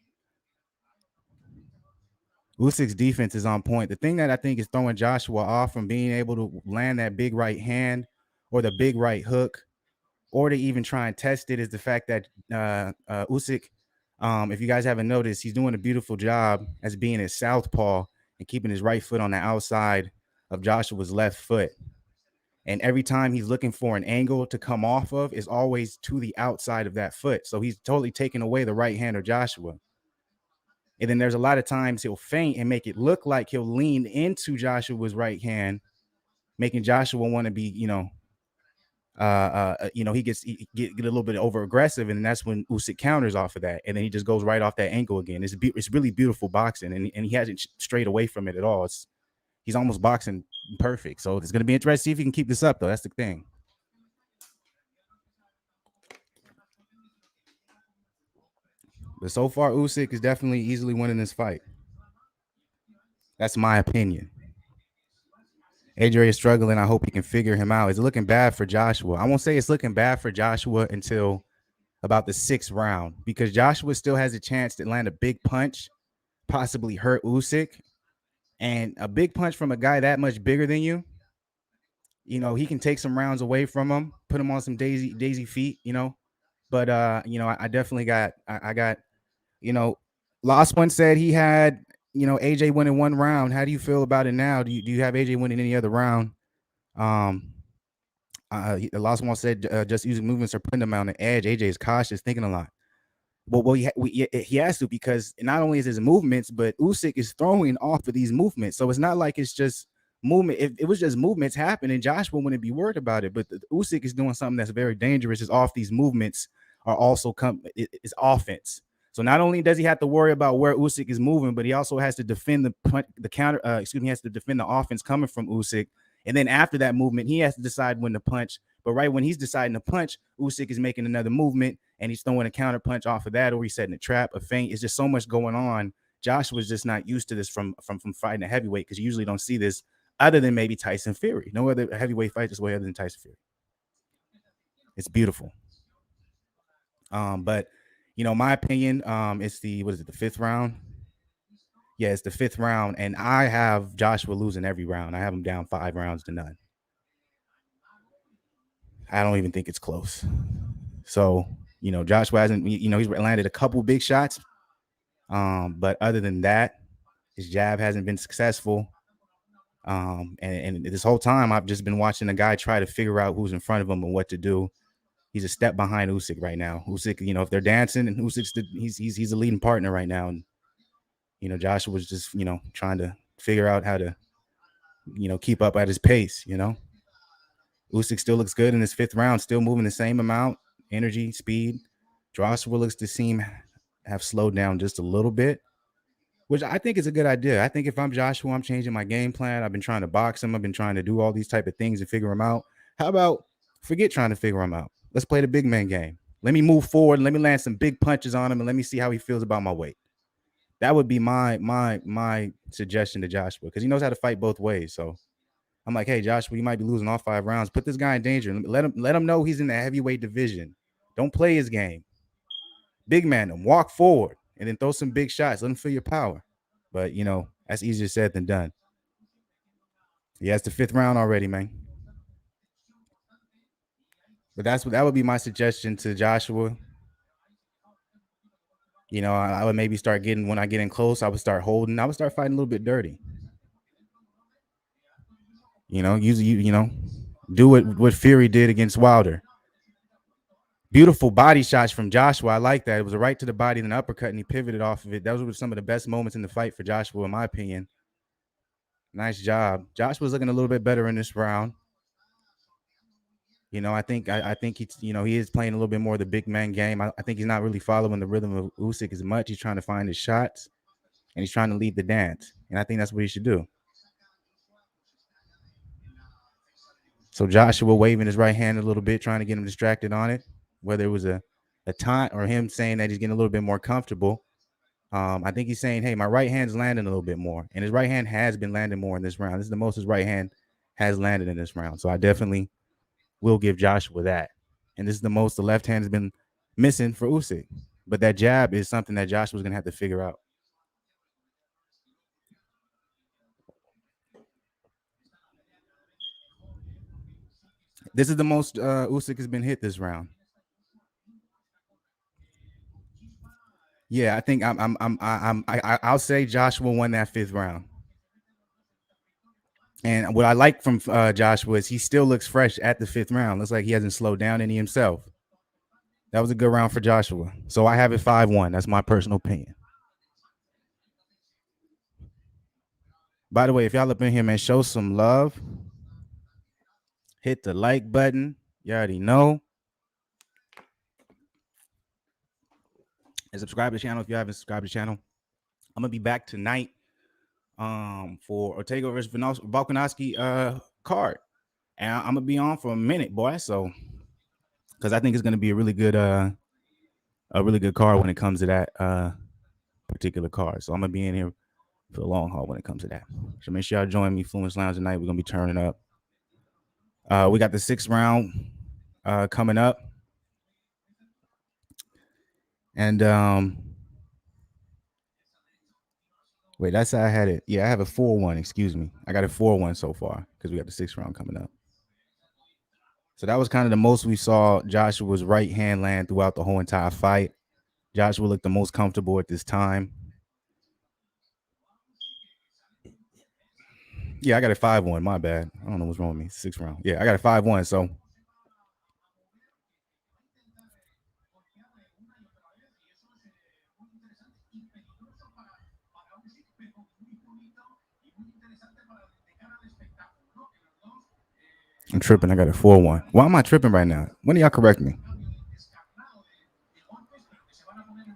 Usyk's defense is on point. The thing that I think is throwing Joshua off from being able to land that big right hand or the big right hook, or to even try and test it, is the fact that Usyk, if you guys haven't noticed, he's doing a beautiful job as being a southpaw and keeping his right foot on the outside of Joshua's left foot. And every time he's looking for an angle to come off of is always to the outside of that foot. So he's totally taking away the right hand of Joshua. And then there's a lot of times he'll feint and make it look like he'll lean into Joshua's right hand, making Joshua want to be, he get a little bit over aggressive, and that's when Usyk counters off of that, and then he just goes right off that ankle again. It's really beautiful boxing, and he hasn't strayed away from it at all. He's almost boxing perfect. So it's gonna be interesting to see if he can keep this up, though. That's the thing. But so far, Usyk is definitely easily winning this fight. That's my opinion. Adrian is struggling. I hope he can figure him out. It's looking bad for Joshua. I won't say it's looking bad for Joshua until about the 6th round, because Joshua still has a chance to land a big punch, possibly hurt Usyk. And a big punch from a guy that much bigger than you, he can take some rounds away from him, put him on some daisy feet, But I definitely got Lost One said he had AJ winning 1 round. How do you feel about it now? Do you have AJ winning any other round? The Lost One said just using movements are putting him on the edge. AJ is cautious, thinking a lot. Well, he has to, because not only is his movements, but Usyk is throwing off of these movements. So it's not like it's just movement. If it was just movements happening, Joshua wouldn't be worried about it. But Usyk is doing something that's very dangerous. Is off these movements are also it's offense. So not only does he have to worry about where Usyk is moving, but he also has to defend the counter. He has to defend the offense coming from Usyk. And then after that movement, he has to decide when to punch. But right when he's deciding to punch, Usyk is making another movement, and he's throwing a counter punch off of that, or he's setting a trap, a feint. It's just so much going on. Joshua's just not used to this from fighting a heavyweight, because you usually don't see this other than maybe Tyson Fury. No other heavyweight fight this way other than Tyson Fury. It's beautiful. But my opinion, it's the 5th round? Yeah, it's the 5th round, and I have Joshua losing every round. I have him down 5 rounds to none. I don't even think it's close. So, Joshua hasn't, he's landed a couple big shots. But other than that, his jab hasn't been successful. And this whole time I've just been watching the guy try to figure out who's in front of him and what to do. He's a step behind Usyk right now. Usyk, if they're dancing, and Usyk's he's a leading partner right now. And, Joshua's just, trying to figure out how to, keep up at his pace, Usyk still looks good in his 5th round, still moving the same amount, energy, speed. Joshua looks to have slowed down just a little bit, which I think is a good idea. I think if I'm Joshua, I'm changing my game plan. I've been trying to box him. I've been trying to do all these type of things and figure him out. How about forget trying to figure him out? Let's play the big man game. Let me move forward and let me land some big punches on him, and let me see how he feels about my weight. That would be my suggestion to Joshua, because he knows how to fight both ways. So I'm like, hey, Joshua, you might be losing all 5 rounds. Put this guy in danger. Let him know he's in the heavyweight division. Don't play his game. Big man him. Walk forward and then throw some big shots. Let him feel your power. But, that's easier said than done. Yeah, it's the 5th round already, man. But that would be my suggestion to Joshua. I would maybe start when I get in close, I would start holding. I would start fighting a little bit dirty. Do what Fury did against Wilder. Beautiful body shots from Joshua. I like that. It was a right to the body and an uppercut, and he pivoted off of it. Those were some of the best moments in the fight for Joshua, in my opinion. Nice job. Josh was looking a little bit better in this round. I think he's he is playing a little bit more of the big man game. I think he's not really following the rhythm of Usyk as much. He's trying to find his shots and he's trying to lead the dance. And I think that's what he should do. So Joshua waving his right hand a little bit, trying to get him distracted on it, whether it was a taunt or him saying that he's getting a little bit more comfortable. I think he's saying, hey, my right hand's landing a little bit more. And his right hand has been landing more in this round. This is the most his right hand has landed in this round. So I definitely will give Joshua that. And this is the most the left hand has been missing for Usyk. But that jab is something that Joshua's going to have to figure out. This is the most Usyk has been hit this round. Yeah, I think I'll say Joshua won that 5th round. And what I like from Joshua is he still looks fresh at the 5th round. Looks like he hasn't slowed down any himself. That was a good round for Joshua. So I have it 5-1. That's my personal opinion. By the way, if y'all up in here, man, show some love. Hit the like button. You already know. And subscribe to the channel if you haven't subscribed to the channel. I'm gonna be back tonight for Ortega versus Volkanovski card. And I'm gonna be on for a minute, boy. So because I think it's gonna be a really good card when it comes to that particular card. So I'm gonna be in here for the long haul when it comes to that. So make sure y'all join me, Fluence Lounge tonight. We're gonna be turning up. We got the 6th round coming up. And wait, that's how I had it. Yeah, I have a 4-1. Excuse me. I got a 4-1 so far because we got the 6th round coming up. So that was kind of the most we saw Joshua's right hand land throughout the whole entire fight. Joshua looked the most comfortable at this time. Yeah, I got a 5-1. My bad. I don't know what's wrong with me. 6th round. Yeah, I got a 5-1. So I'm tripping. I got a 4-1. Why am I tripping right now? When do y'all correct me?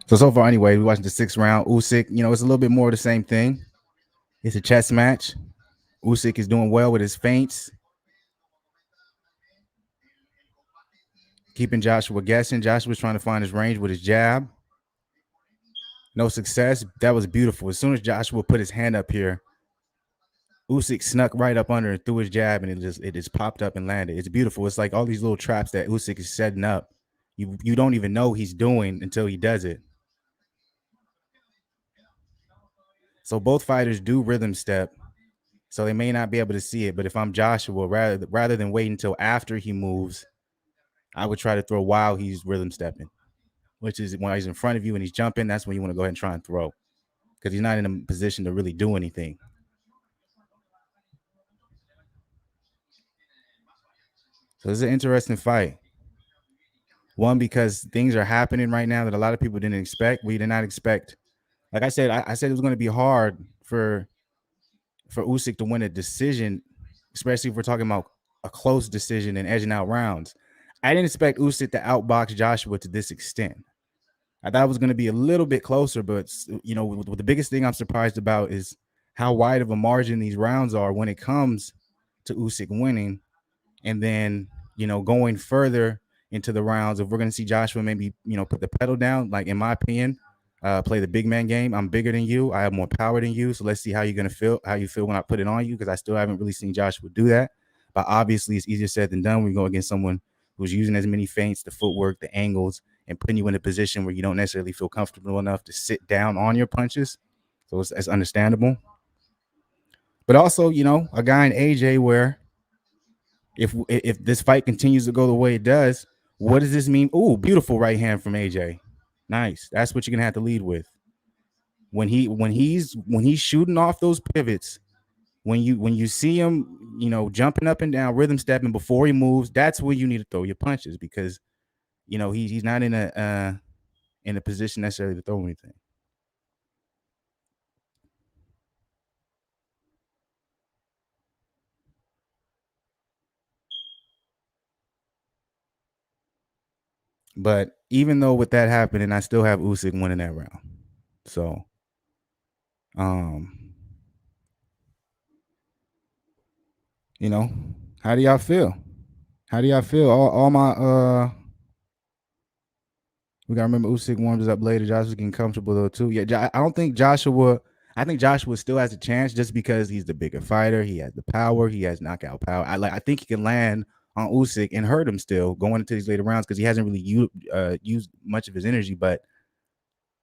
So far, anyway, we're watching the 6th round. Usyk, it's a little bit more of the same thing. It's a chess match. Usyk is doing well with his feints, keeping Joshua guessing. Joshua's trying to find his range with his jab. No success. That was beautiful. As soon as Joshua put his hand up here, Usyk snuck right up under and threw his jab, and it just popped up and landed. It's beautiful. It's like all these little traps that Usyk is setting up. You don't even know he's doing until he does it. So both fighters do rhythm step, so they may not be able to see it. But if I'm Joshua, rather than wait until after he moves, I would try to throw while he's rhythm stepping, which is when he's in front of you and he's jumping. That's when you want to go ahead and try and throw because he's not in a position to really do anything. So this is an interesting fight. One, because things are happening right now that a lot of people didn't expect. We did not expect. Like I said, I said it was going to be hard for Usyk to win a decision, especially if we're talking about a close decision and edging out rounds. I didn't expect Usyk to outbox Joshua to this extent. I thought it was going to be a little bit closer, but the biggest thing I'm surprised about is how wide of a margin these rounds are when it comes to Usyk winning, and then going further into the rounds. If we're going to see Joshua maybe put the pedal down, like in my opinion, play the big man game. I'm bigger than you. I have more power than you. So let's see how you're going to feel, how you feel when I put it on you, because I still haven't really seen Joshua do that. But obviously, it's easier said than done when you go against someone who's using as many feints, the footwork, the angles, and putting you in a position where you don't necessarily feel comfortable enough to sit down on your punches. So it's understandable. But also, a guy in AJ where if this fight continues to go the way it does, what does this mean? Ooh, beautiful right hand from AJ. Nice. That's what you're gonna have to lead with. When he's shooting off those pivots, when you see him, jumping up and down, rhythm stepping before he moves, that's where you need to throw your punches because he's not in a position necessarily to throw anything. But even though with that happening, I still have Usyk winning that round. So, you know, how do y'all feel? How do y'all feel? All my we gotta remember Usyk warms up later. Joshua's getting comfortable though too. Yeah, I don't think Joshua. I think Joshua still has a chance just because he's the bigger fighter. He has the power. He has knockout power. I think he can land on Usyk and hurt him still going into these later rounds because he hasn't really used much of his energy. But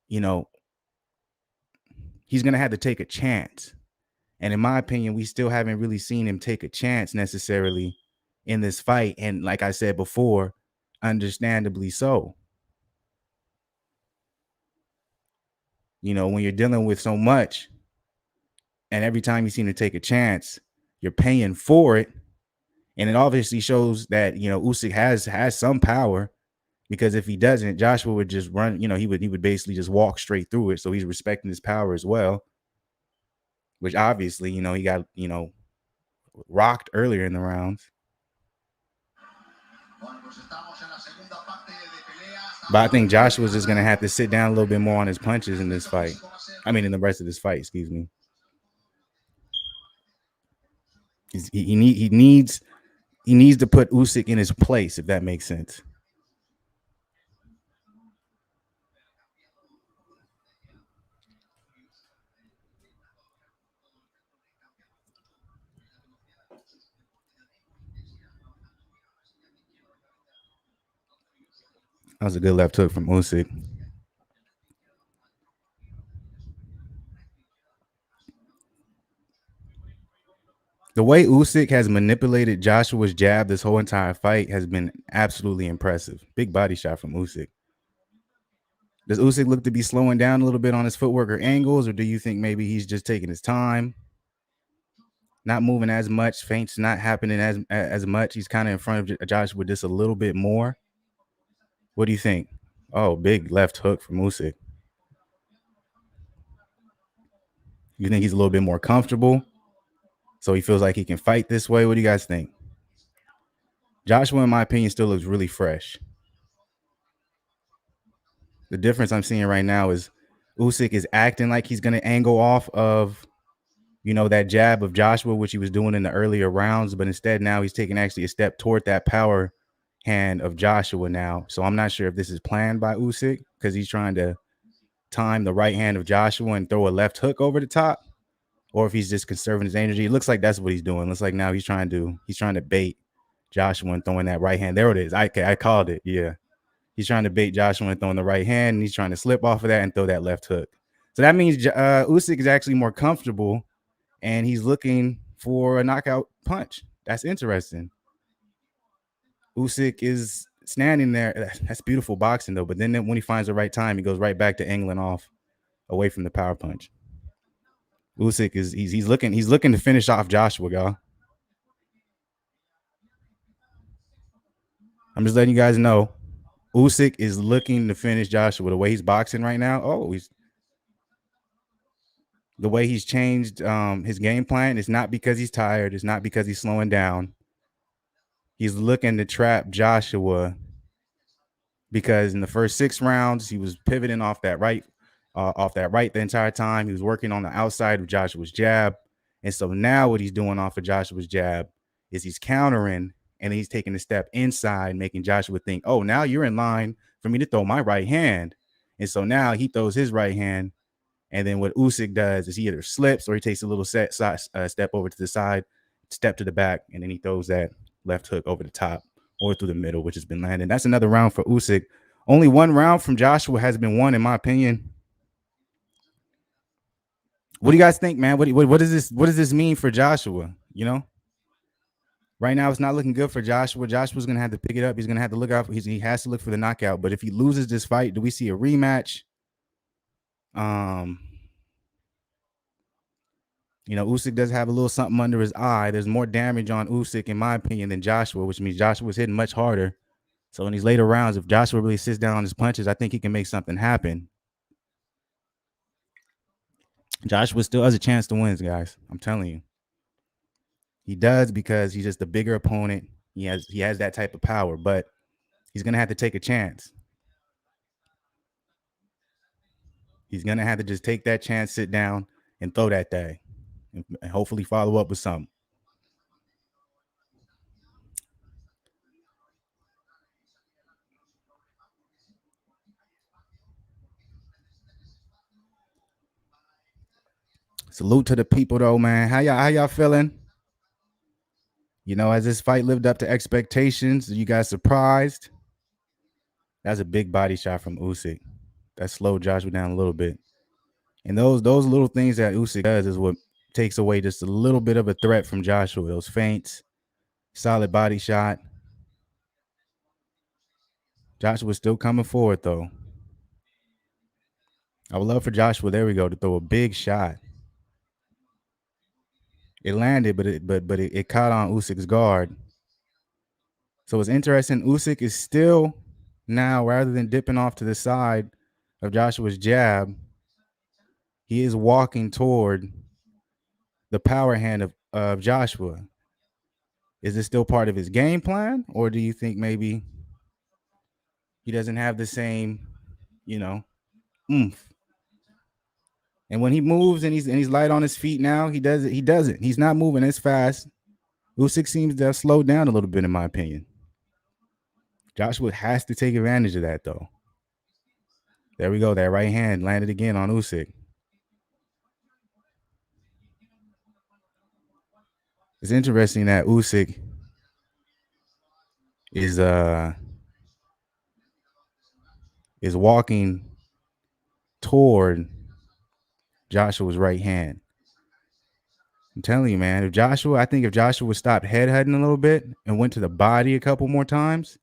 you know, he's gonna have to take a chance. And in my opinion, we still haven't really seen him take a chance necessarily in this fight. And like I said before, understandably so. You know, when you're dealing with so much and every time you seem to take a chance, you're paying for it. And it obviously shows that, you know, Usyk has some power because if he doesn't, Joshua would just run, you know, he would basically just walk straight through it. So he's respecting his power as well, which obviously, you know, he got, you know, rocked earlier in the rounds. But I think Joshua's just going to have to sit down a little bit more on his punches in this fight. I mean, in the rest of this fight, excuse me. He needs to put Usyk in his place, if that makes sense. That was a good left hook from Usyk. The way Usyk has manipulated Joshua's jab this whole entire fight has been absolutely impressive. Big body shot from Usyk. Does Usyk look to be slowing down a little bit on his footwork or angles, or do you think maybe he's just taking his time, not moving as much, feints not happening as much? He's kind of in front of Joshua just a little bit more. What do you think? Oh, big left hook from Usyk. You think he's a little bit more comfortable, so he feels like he can fight this way? What do you guys think? Joshua, in my opinion, still looks really fresh. The difference I'm seeing right now is Usyk is acting like he's going to angle off of, you know, that jab of Joshua, which he was doing in the earlier rounds, but instead now he's taking actually a step toward that power hand of Joshua now. So I'm not sure if this is planned by Usyk because he's trying to time the right hand of Joshua and throw a left hook over the top, or if he's just conserving his energy. It looks like that's what he's doing. It looks like now he's trying to bait Joshua and throwing that right hand. There it is. I called it. Yeah. He's trying to bait Joshua and throwing the right hand, and he's trying to slip off of that and throw that left hook. So that means Usyk is actually more comfortable, and he's looking for a knockout punch. That's interesting. Usyk is standing there. That's beautiful boxing, though. But then when he finds the right time, he goes right back to angling off away from the power punch. Usyk is he's looking to finish off Joshua, y'all. I'm just letting you guys know. Usyk is looking to finish Joshua the way he's boxing right now. Oh, the way he's changed his game plan. It's not because he's tired. It's not because he's slowing down. He's looking to trap Joshua because in the first 6 rounds he was pivoting off that right the entire time. He was working on the outside of Joshua's jab, and so now what he's doing off of Joshua's jab is he's countering, and he's taking a step inside, making Joshua think, oh, now you're in line for me to throw my right hand. And so now he throws his right hand, and then what Usyk does is he either slips or he takes a little step over to the side, step to the back, and then he throws that left hook over the top or through the middle, which has been landing. That's another round for Usyk. Only one round from Joshua has been won, in my opinion. What do you guys think, man? What does this mean for Joshua? You know, right now it's not looking good for Joshua. Joshua's gonna have to pick it up. He's gonna have to look out. He has to look for the knockout. But if he loses this fight, do we see a rematch? You know, Usyk does have a little something under his eye. There's more damage on Usyk, in my opinion, than Joshua, which means Joshua's hitting much harder. So in these later rounds, if Joshua really sits down on his punches, I think he can make something happen. Joshua still has a chance to win, guys. I'm telling you. He does because he's just a bigger opponent. He has that type of power, but he's gonna have to take a chance. He's gonna have to just take that chance, sit down, and throw that thing, and hopefully follow up with something. Salute to the people though, man. How y'all feeling? Has this fight lived up to expectations? Are you guys surprised? That's a big body shot from Usyk. That slowed Joshua down a little bit. And those little things that Usyk does is what takes away just a little bit of a threat from Joshua. Those feints, solid body shot. Joshua's still coming forward though. I would love for Joshua, there we go, to throw a big shot. It landed, but it caught on Usyk's guard. So it's interesting. Usyk is still now, rather than dipping off to the side of Joshua's jab, he is walking toward the power hand of Joshua. Is this still part of his game plan, or do you think maybe he doesn't have the same, oomph? And when he moves and he's light on his feet now, he doesn't. He's not moving as fast. Usyk seems to have slowed down a little bit, in my opinion. Joshua has to take advantage of that, though. There we go. That right hand landed again on Usyk. It's interesting that Usyk is walking toward Joshua's right hand. I'm telling you, man, I think if Joshua stopped headhutting a little bit and went to the body a couple more times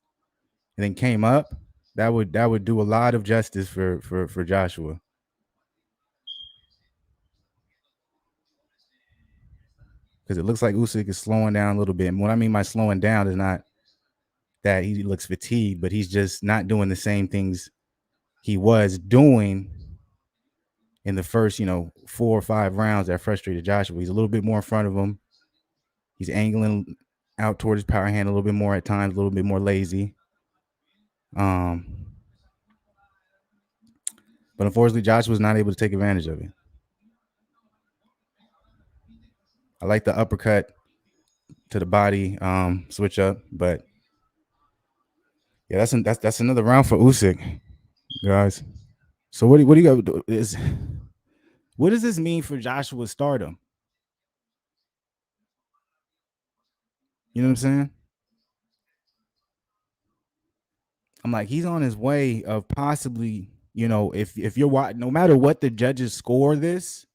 and then came up, that would do a lot of justice for Joshua. Because it looks like Usyk is slowing down a little bit. And what I mean by slowing down is not that he looks fatigued, but he's just not doing the same things he was doing in the first, 4 or 5 rounds that frustrated Joshua. He's a little bit more in front of him. He's angling out toward his power hand a little bit more at times, a little bit more lazy. But unfortunately, Joshua was not able to take advantage of it. I like the uppercut to the body switch up, but yeah, that's another round for Usyk, guys. So what do you got? What does this mean for Joshua's stardom? You know what I'm saying? I'm like, he's on his way of possibly, if you're watching, no matter what the judges score this,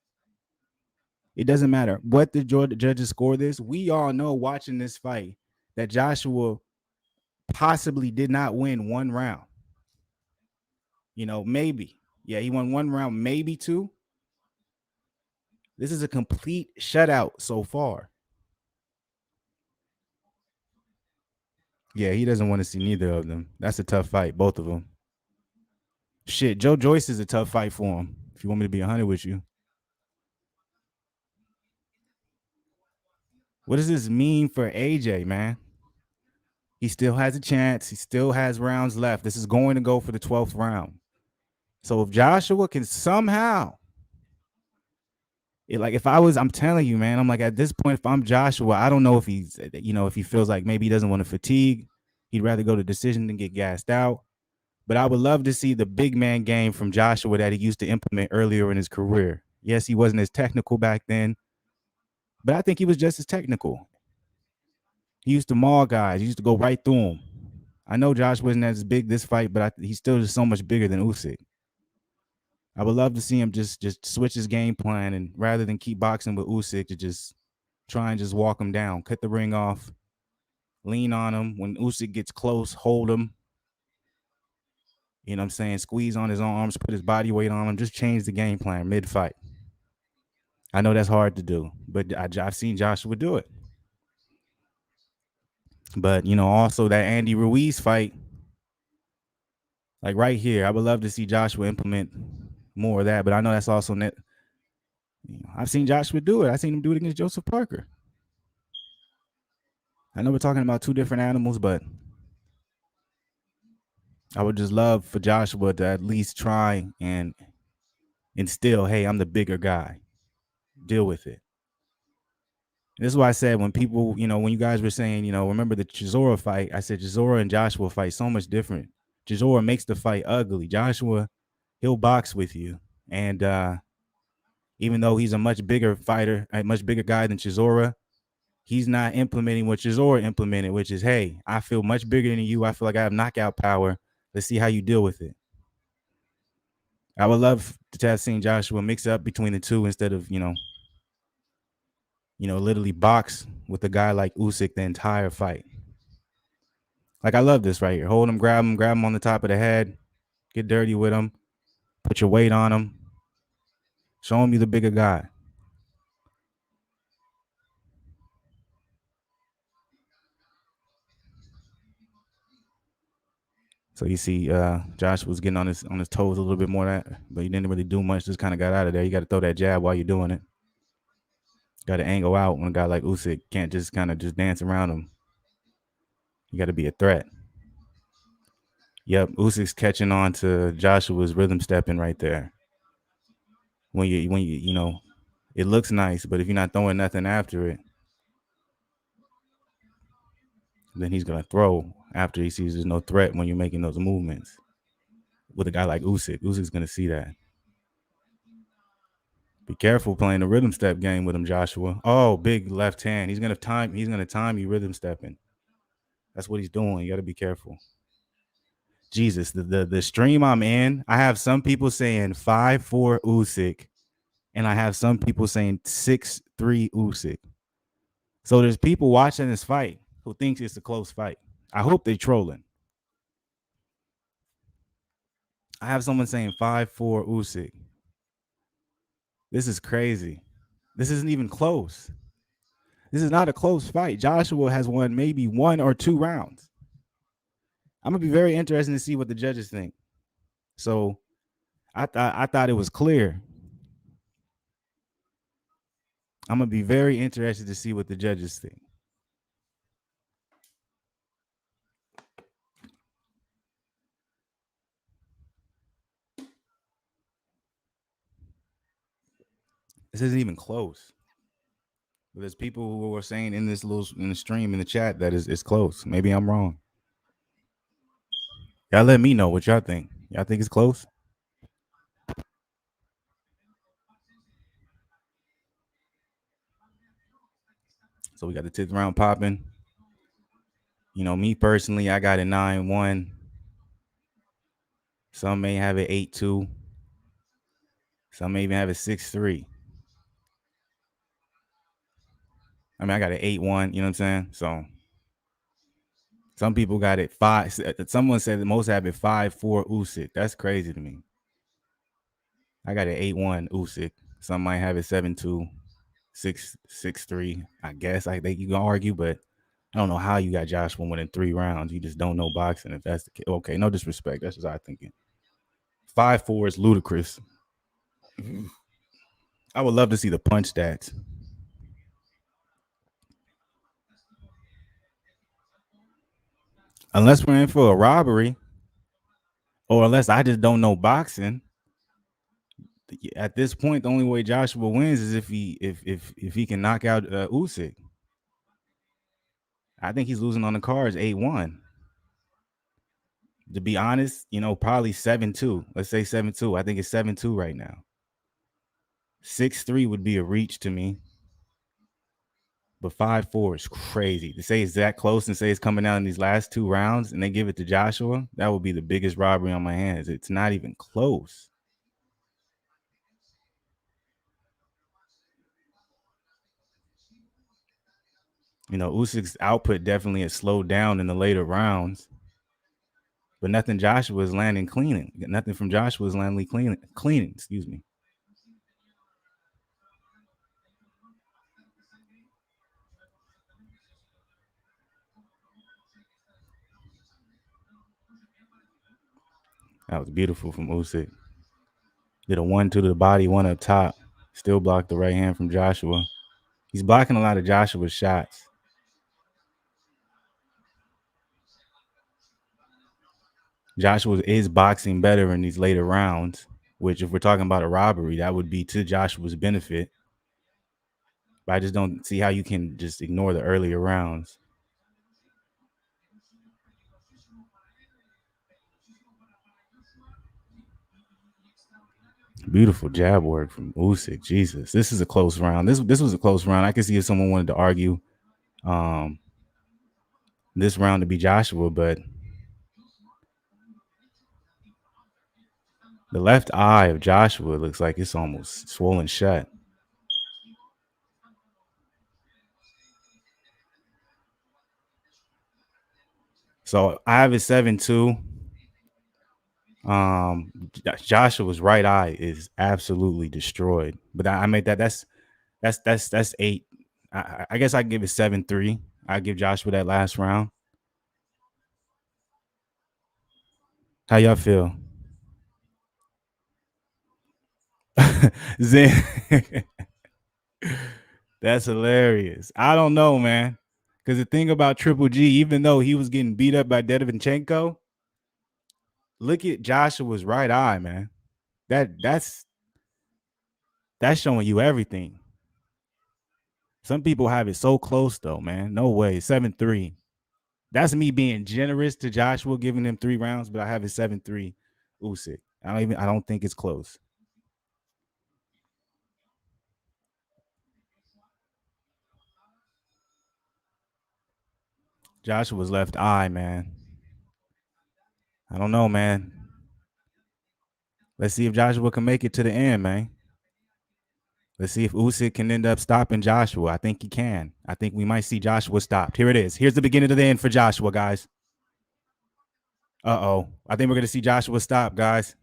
it doesn't matter what the judges score this. We all know watching this fight that Joshua possibly did not win one round. Maybe. Yeah, he won one round, maybe two. This is a complete shutout so far. Yeah, he doesn't want to see neither of them. That's a tough fight, both of them. Shit, Joe Joyce is a tough fight for him, if you want me to be 100 with you. What does this mean for AJ, man? He still has a chance. He still has rounds left. This is going to go for the 12th round. So if Joshua can somehow, I'm telling you, man, I'm like, at this point, if I'm Joshua, I don't know if he's, if he feels like maybe he doesn't want to fatigue. He'd rather go to decision than get gassed out. But I would love to see the big man game from Joshua that he used to implement earlier in his career. Yes, he wasn't as technical back then, but I think he was just as technical. He used to maul guys. He used to go right through them. I know Josh wasn't as big this fight, but he's still just so much bigger than Usyk. I would love to see him just switch his game plan, and rather than keep boxing with Usyk, to just try and just walk him down, cut the ring off, lean on him. When Usyk gets close, hold him. You know what I'm saying? Squeeze on his arms, put his body weight on him, just change the game plan mid-fight. I know that's hard to do, but I've seen Joshua do it. But, also that Andy Ruiz fight, like right here, I would love to see Joshua implement more of that, but I know that's also net. I've seen Joshua do it. I've seen him do it against Joseph Parker. I know we're talking about two different animals, but I would just love for Joshua to at least try and, and still, hey, I'm the bigger guy. Deal with it. And this is why I said when people, when you guys were saying, remember the Chisora fight, I said Chisora and Joshua fight so much different. Chisora makes the fight ugly. Joshua, he'll box with you. And even though he's a much bigger fighter, a much bigger guy than Chisora, he's not implementing what Chisora implemented, which is, hey, I feel much bigger than you. I feel like I have knockout power. Let's see how you deal with it. I would love to have seen Joshua mix up between the two instead of, literally box with a guy like Usyk the entire fight. Like, I love this right here. Hold him, grab him on the top of the head, get dirty with him, put your weight on him, show him you're the bigger guy. So you see, Josh was getting on his toes a little bit more, but he didn't really do much. Just kind of got out of there. You got to throw that jab while you're doing it. Got to angle out when a guy like Usyk can't just kind of just dance around him. You got to be a threat. Yep, Usyk's catching on to Joshua's rhythm stepping right there. When you it looks nice, but if you're not throwing nothing after it, then he's gonna throw after he sees there's no threat when you're making those movements. With a guy like Usyk, Usyk's gonna see that. Be careful playing the rhythm step game with him, Joshua. Oh, big left hand. He's gonna time you rhythm stepping. That's what he's doing. You gotta be careful. Jesus, the stream I'm in, I have some people saying 5-4 Usyk, and I have some people saying 6-3 Usyk. So there's people watching this fight who thinks it's a close fight. I hope they're trolling. I have someone saying 5-4 Usyk. This is crazy. This isn't even close. This is not a close fight. Joshua has won maybe 1 or 2 rounds. I'm gonna be very interested to see what the judges think. So I thought it was clear. I'm gonna be very interested to see what the judges think. This isn't even close. But there's people who are saying in the stream in the chat that it's close. Maybe I'm wrong. Y'all let me know what y'all think. Y'all think it's close? So we got the 10th round popping. Me personally, I got a 9-1. Some may have it 8-2. Some may even have it 6-3. I mean, I got an 8-1, you know what I'm saying? So some people got it 5. Someone said that most have it 5-4 Usyk. That's crazy to me. I got an 8-1 Usyk. Some might have it 7-2, 6-3. I guess I think you can argue, but I don't know how you got Joshua winning 3 rounds. You just don't know boxing if that's the case. Okay, no disrespect. That's just what I'm thinking. 5-4 is ludicrous. I would love to see the punch stats. Unless we're in for a robbery, or unless I just don't know boxing. At this point, the only way Joshua wins is if he can knock out Usyk. I think he's losing on the cards 8-1. To be honest, probably 7-2. Let's say 7-2. I think it's 7-2 right now. 6-3 would be a reach to me. But 5-4 is crazy. To say it's that close and say it's coming out in these last 2 rounds and they give it to Joshua, that would be the biggest robbery on my hands. It's not even close. Usyk's output definitely has slowed down in the later rounds. But nothing Joshua is landing cleaning. Nothing from Joshua is landing cleaning. Excuse me. That was beautiful from Usyk. Did a 1-2 to the body, 1 up top. Still blocked the right hand from Joshua. He's blocking a lot of Joshua's shots. Joshua is boxing better in these later rounds. which if we're talking about a robbery, that would be to Joshua's benefit. But I just don't see how you can just ignore the earlier rounds. Beautiful jab work from Usyk. Jesus, this is a close round. This was a close round. I could see if someone wanted to argue um, this round to be Joshua, but the left eye of Joshua looks like it's almost swollen shut. So I have it 7-2. Joshua's right eye is absolutely destroyed. But I made that. That's 8. I guess I give it 7-3. I give Joshua that last round. How y'all feel? Zen. That's hilarious. I don't know, man. Because the thing about Triple G, even though he was getting beat up by Dedevinchenko, look at Joshua's right eye, man. That's showing you everything. Some people have it so close though, man. No way. 7-3. That's me being generous to Joshua, giving him 3 rounds, but I have it 7-3 Usyk. I don't think it's close. Joshua's left eye, man. I don't know, man. Let's see if Joshua can make it to the end, man. Let's see if Usyk can end up stopping Joshua. I think he can. I think we might see Joshua stopped. Here it is. Here's the beginning of the end for Joshua, guys. Uh-oh. I think we're going to see Joshua stop, guys.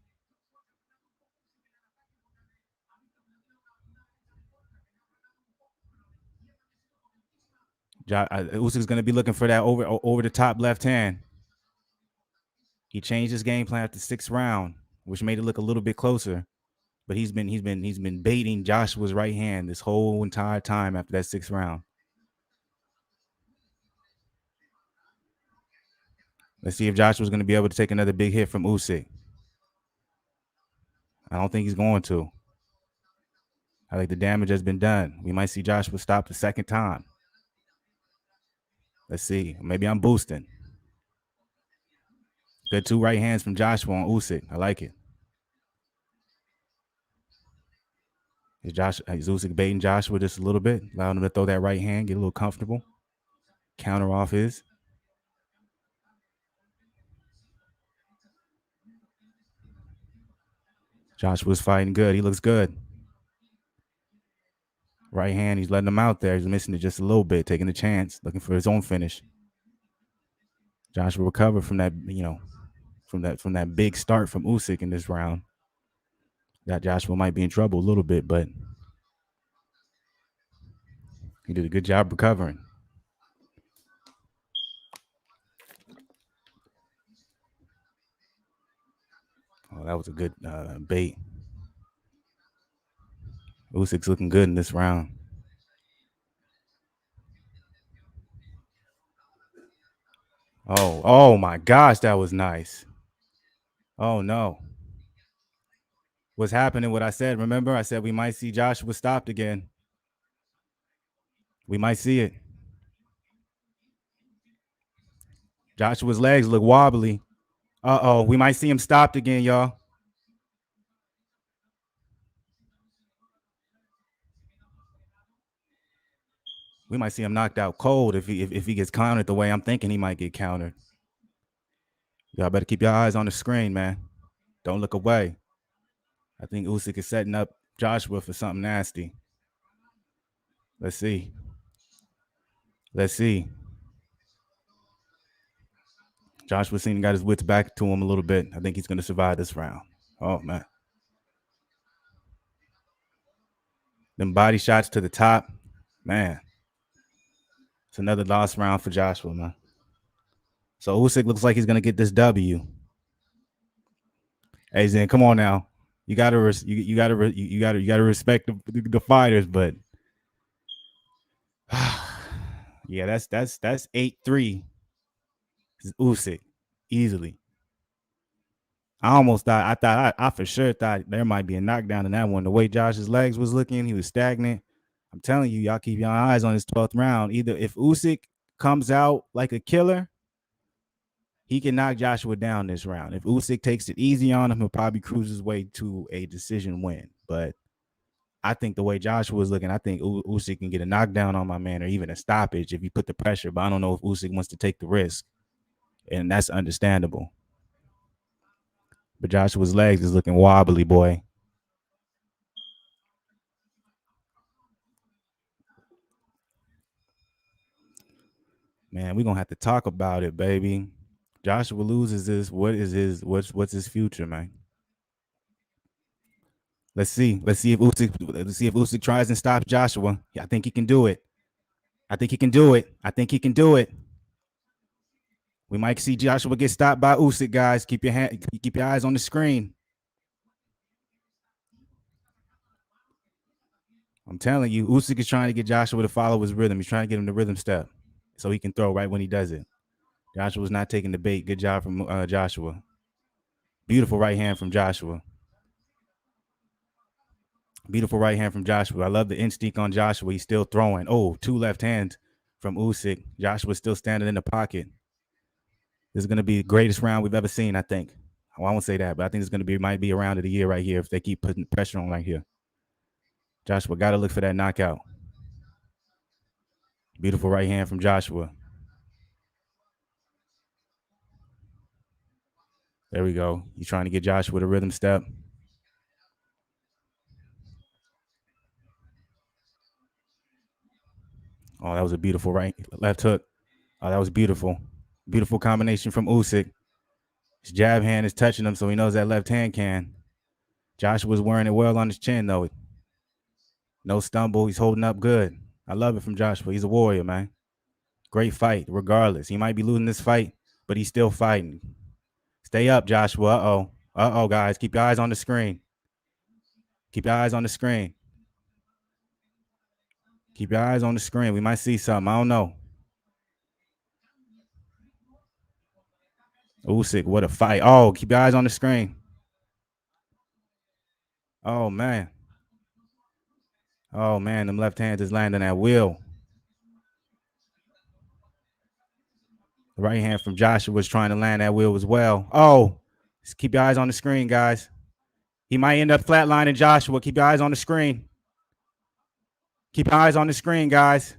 Usyk's going to be looking for that over the top left hand. He changed his game plan after the 6th round, which made it look a little bit closer. But he's been baiting Joshua's right hand this whole entire time after that 6th round. Let's see if Joshua's going to be able to take another big hit from Usyk. I don't think he's going to. I think the damage has been done. We might see Joshua stop the 2nd time. Let's see. Maybe I'm boosting. Good 2 right hands from Joshua on Usyk. I like it. Is Usyk baiting Joshua just a little bit? Allowing him to throw that right hand, get a little comfortable. Counter off his. Joshua's fighting good. He looks good. Right hand, he's letting him out there. He's missing it just a little bit, taking a chance, looking for his own finish. Joshua recovered from that, from that big start from Usyk in this round. That Joshua might be in trouble a little bit, but he did a good job recovering. Oh, that was a good bait. Usyk's looking good in this round. Oh my gosh, that was nice. Oh no. What's happening? What I said, remember? I said we might see Joshua stopped again. We might see it. Joshua's legs look wobbly. Uh-oh, we might see him stopped again, y'all. We might see him knocked out cold if he gets countered the way I'm thinking he might get countered. Y'all better keep your eyes on the screen, man. Don't look away. I think Usyk is setting up Joshua for something nasty. Let's see. Let's see. Joshua seemed got his wits back to him a little bit. I think he's going to survive this round. Oh, man. Them body shots to the top. Man. It's another lost round for Joshua, man. So Usyk looks like he's going to get this W. Hey, Zen, come on now. You gotta respect the fighters, but yeah, that's 8-3. Usyk easily. I for sure thought there might be a knockdown in that one. The way Josh's legs was looking, he was stagnant. I'm telling you, y'all keep your eyes on his 12th round. Either if Usyk comes out like a killer, he can knock Joshua down this round. If Usyk takes it easy on him, he'll probably cruise his way to a decision win. But I think the way Joshua was looking, I think Usyk can get a knockdown on my man or even a stoppage if he put the pressure. But I don't know if Usyk wants to take the risk, and that's understandable. But Joshua's legs is looking wobbly, boy. Man, we're gonna have to talk about it, baby. Joshua loses this. What's his future, man? Let's see. Let's see if Usyk tries and stops Joshua. Yeah, I think he can do it. I think he can do it. I think he can do it. We might see Joshua get stopped by Usyk, guys. Keep your eyes on the screen. I'm telling you, Usyk is trying to get Joshua to follow his rhythm. He's trying to get him the rhythm step so he can throw right when he does it. Joshua's not taking the bait. Good job from Joshua. Beautiful right hand from Joshua. Beautiful right hand from Joshua. I love the instinct on Joshua. He's still throwing. Oh, 2 left hands from Usyk. Joshua's still standing in the pocket. This is going to be the greatest round we've ever seen, I think. Well, I won't say that, but I think it's going to be might be a round of the year right here if they keep putting pressure on right here. Joshua got to look for that knockout. Beautiful right hand from Joshua. There we go. He's trying to get Joshua the rhythm step. Oh, that was a beautiful left hook. Oh, that was beautiful. Beautiful combination from Usyk. His jab hand is touching him, so he knows that left hand can. Joshua's wearing it well on his chin, though. No stumble. He's holding up good. I love it from Joshua. He's a warrior, man. Great fight, regardless. He might be losing this fight, but he's still fighting. Stay up, Joshua. Uh-oh. Uh-oh, guys. Keep your eyes on the screen. Keep your eyes on the screen. Keep your eyes on the screen. We might see something. I don't know. Usyk, what a fight. Oh, keep your eyes on the screen. Oh, man. Oh, man. Them left hands is landing at will. The right hand from Joshua was trying to land that wheel as well. Oh, just keep your eyes on the screen, guys. He might end up flatlining Joshua. Keep your eyes on the screen. Keep your eyes on the screen, guys.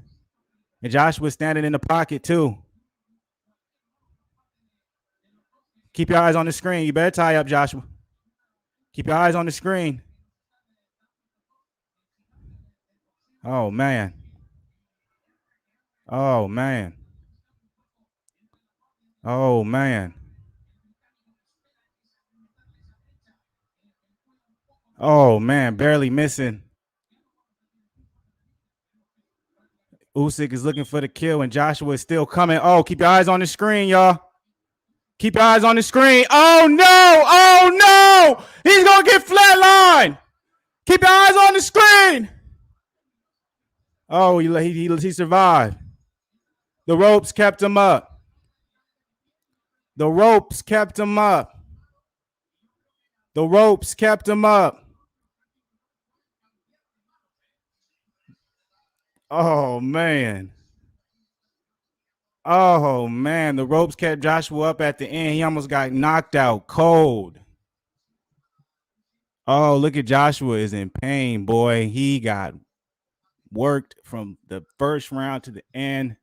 And Joshua's standing in the pocket, too. Keep your eyes on the screen. You better tie up, Joshua. Keep your eyes on the screen. Oh, man. Oh, man. Oh, man. Oh, man. Barely missing. Usyk is looking for the kill, and Joshua is still coming. Oh, keep your eyes on the screen, y'all. Keep your eyes on the screen. Oh, no. Oh, no. He's going to get flatlined. Keep your eyes on the screen. Oh, he survived. The ropes kept him up. The ropes kept him up. The ropes kept him up. Oh, man. Oh, man. The ropes kept Joshua up at the end. He almost got knocked out cold. Oh, look at Joshua is in pain, boy. He got worked from the first round to the end.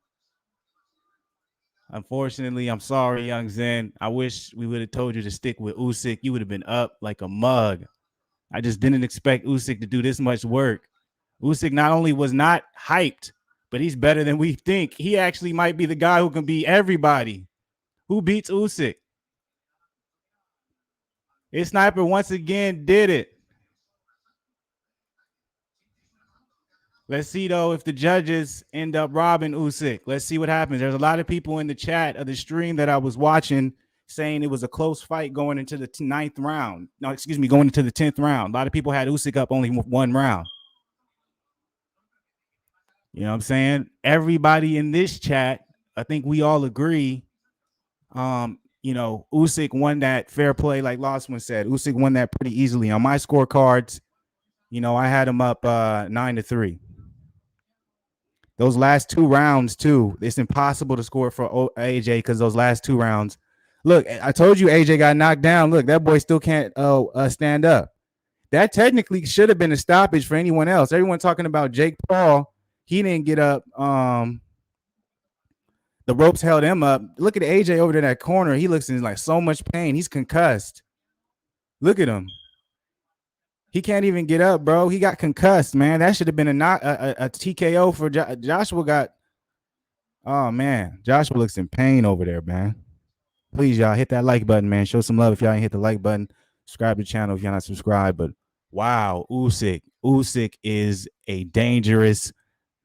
Unfortunately, I'm sorry, Young Zen. I wish we would have told you to stick with Usyk. You would have been up like a mug. I just didn't expect Usyk to do this much work. Usyk not only was not hyped, but he's better than we think. He actually might be the guy who can beat everybody. Who beats Usyk? His sniper once again did it. Let's see, though, if the judges end up robbing Usyk. Let's see what happens. There's a lot of people in the chat of the stream that I was watching saying it was a close fight going into the ninth round. No, excuse me, going into the 10th round. A lot of people had Usyk up only one round. You know what I'm saying? Everybody in this chat, I think we all agree, Usyk won that fair play, like Losman said. Usyk won that pretty easily. On my scorecards, I had him up 9-3. Those last 2 rounds, too, it's impossible to score for AJ because those last 2 rounds. Look, I told you AJ got knocked down. Look, that boy still can't stand up. That technically should have been a stoppage for anyone else. Everyone talking about Jake Paul. He didn't get up. The ropes held him up. Look at AJ over there in that corner. He looks in like so much pain. He's concussed. Look at him. He can't even get up, bro. He got concussed, man. That should have been a TKO for Joshua. Oh, man. Joshua looks in pain over there, man. Please, y'all, hit that like button, man. Show some love if y'all ain't hit the like button. Subscribe to the channel if y'all not subscribed. But, wow, Usyk. Usyk is a dangerous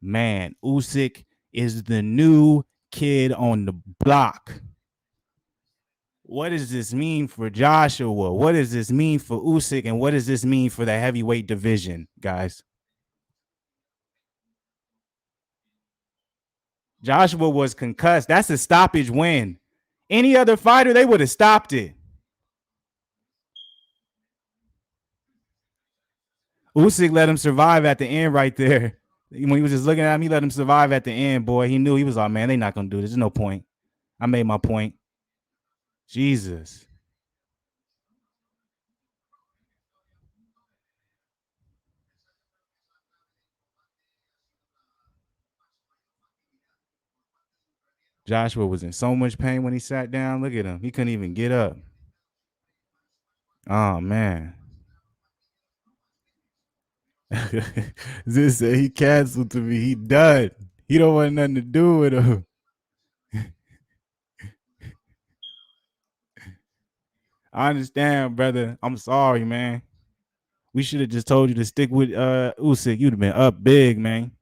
man. Usyk is the new kid on the block. What does this mean for Joshua? What does this mean for Usyk? And what does this mean for the heavyweight division, guys? Joshua was concussed. That's a stoppage win. Any other fighter, they would have stopped it. Usyk let him survive at the end right there. When he was just looking at him, he let him survive at the end, boy. He knew he was like, man, they're not going to do this. There's no point. I made my point. Jesus. Joshua was in so much pain when he sat down. Look at him. He couldn't even get up. Oh, man. This he canceled to me. He done. He don't want nothing to do with him. I understand, brother. I'm sorry, man. We should have just told you to stick with Usyk. You'd have been up big, man.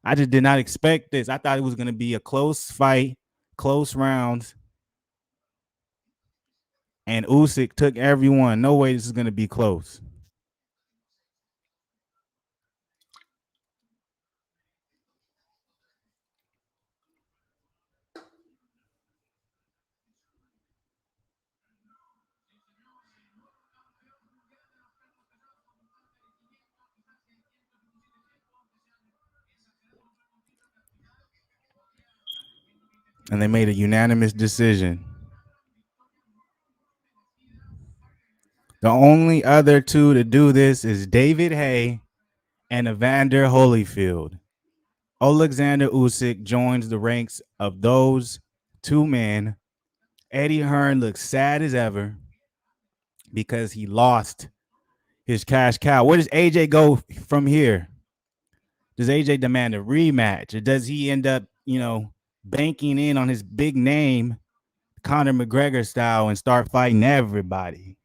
I just did not expect this. I thought it was going to be a close fight, close rounds. And Usyk took everyone. No way this is going to be close. And they made a unanimous decision. The only other two to do this is David Haye and Evander Holyfield. Oleksandr Usyk joins the ranks of those 2 men. Eddie Hearn looks sad as ever because he lost his cash cow. Where does AJ go from here? Does AJ demand a rematch? Or does he end up, banking in on his big name, Conor McGregor style, and start fighting everybody?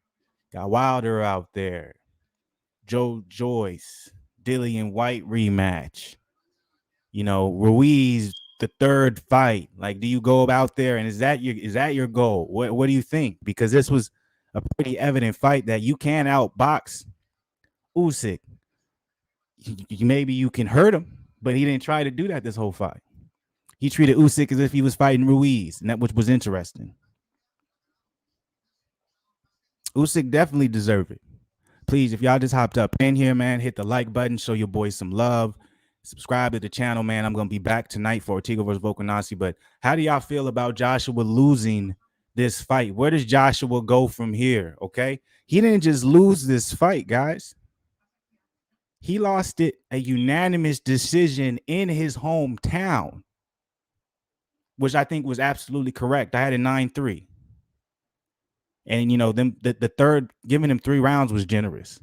Got Wilder out there. Joe Joyce, Dillian White rematch. Ruiz, the 3rd fight. Like, do you go out there and is that your goal? What do you think? Because this was a pretty evident fight that you can outbox Usyk. Maybe you can hurt him, but he didn't try to do that this whole fight. He treated Usyk as if he was fighting Ruiz, and that which was interesting. Usyk definitely deserved it. Please, if y'all just hopped up in here, man, hit the like button, show your boys some love. Subscribe to the channel, man. I'm going to be back tonight for Ortega versus Volkanovski. But how do y'all feel about Joshua losing this fight? Where does Joshua go from here? Okay. He didn't just lose this fight, guys. He lost it a unanimous decision in his hometown, which I think was absolutely correct. I had a 9-3. And, the third, giving him 3 rounds was generous.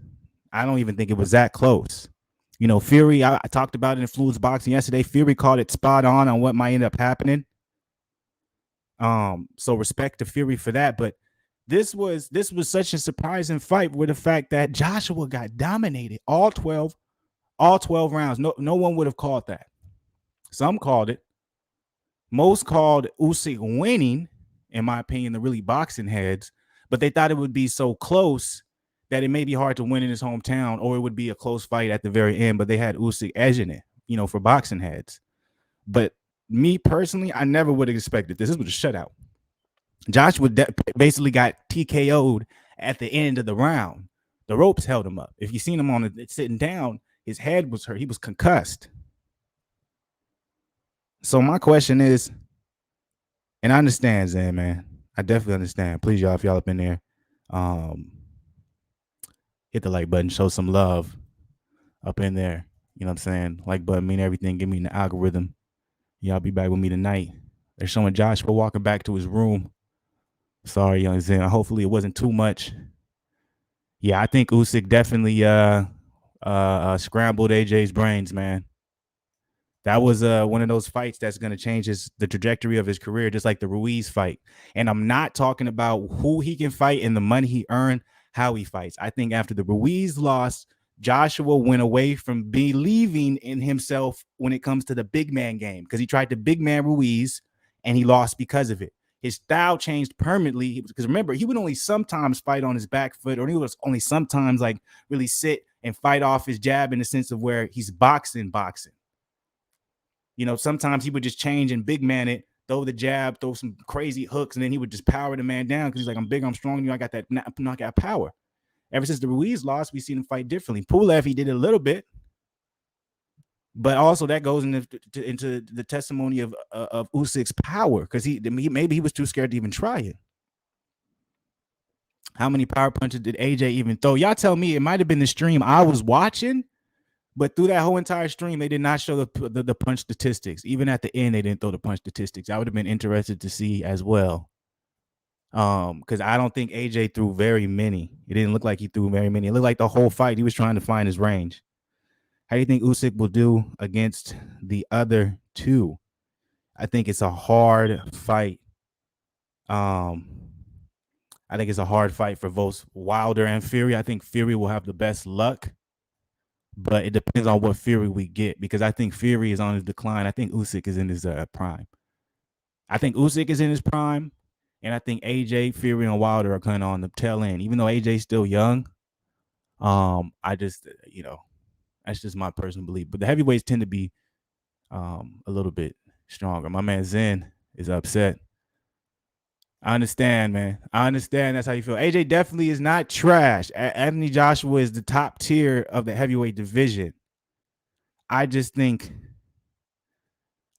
I don't even think it was that close. Fury, I talked about it in Fluence Boxing yesterday. Fury called it spot on what might end up happening. So respect to Fury for that. But this was such a surprising fight with the fact that Joshua got dominated all 12 rounds. No one would have called that. Some called it. Most called Usyk winning, in my opinion, the really boxing heads. But they thought it would be so close that it may be hard to win in his hometown, or it would be a close fight at the very end. But they had Usyk edging it, for boxing heads. But me personally, I never would have expected this. This was a shutout. Joshua basically got TKO'd at the end of the round. The ropes held him up. If you seen him on it sitting down, his head was hurt. He was concussed. So my question is, and I understand, Zan, man. I definitely understand. Please, y'all, if y'all up in there, hit the like button, show some love up in there. You know what I'm saying? Like button mean everything. Give me the algorithm. Y'all be back with me tonight. They're showing Joshua walking back to his room. Sorry, young Zen. Hopefully it wasn't too much. Yeah, I think Usyk definitely scrambled AJ's brains, man. That was one of those fights that's going to change the trajectory of his career, just like the Ruiz fight. And I'm not talking about who he can fight and the money he earned, how he fights. I think after the Ruiz loss, Joshua went away from believing in himself when it comes to the big man game, because he tried to big man Ruiz and he lost because of it. His style changed permanently, because remember, he would only sometimes fight on his back foot, or he was only sometimes like really sit and fight off his jab, in the sense of where he's boxing. You know, sometimes he would just change and big man it, throw the jab, throw some crazy hooks, and then he would just power the man down, because he's like, I'm big, I'm strong, you know, I got that knockout power. Ever since the Ruiz loss, we've seen him fight differently. Pulev, he did it a little bit, but also that goes into the testimony of Usyk's power, because maybe he was too scared to even try it. How many power punches did AJ even throw? Y'all tell me. It might have been the stream I was watching, but through that whole entire stream, they did not show the punch statistics. Even at the end, they didn't throw the punch statistics. I would have been interested to see as well. Because I don't think AJ threw very many. It didn't look like he threw very many. It looked like the whole fight he was trying to find his range. How do you think Usyk will do against the other two? I think it's a hard fight. I think it's a hard fight for both Wilder and Fury. I think Fury will have the best luck, but it depends on what Fury we get, because I think Fury is on his decline. I think Usyk is in his prime. I think Usyk is in his prime, and I think AJ, Fury, and Wilder are kind of on the tail end. Even though AJ's still young, I just, you know, that's just my personal belief. But the heavyweights tend to be a little bit stronger. My man Zen is upset. I understand, man. I understand that's how you feel. AJ definitely is not trash. Anthony Joshua is the top tier of the heavyweight division. I just think,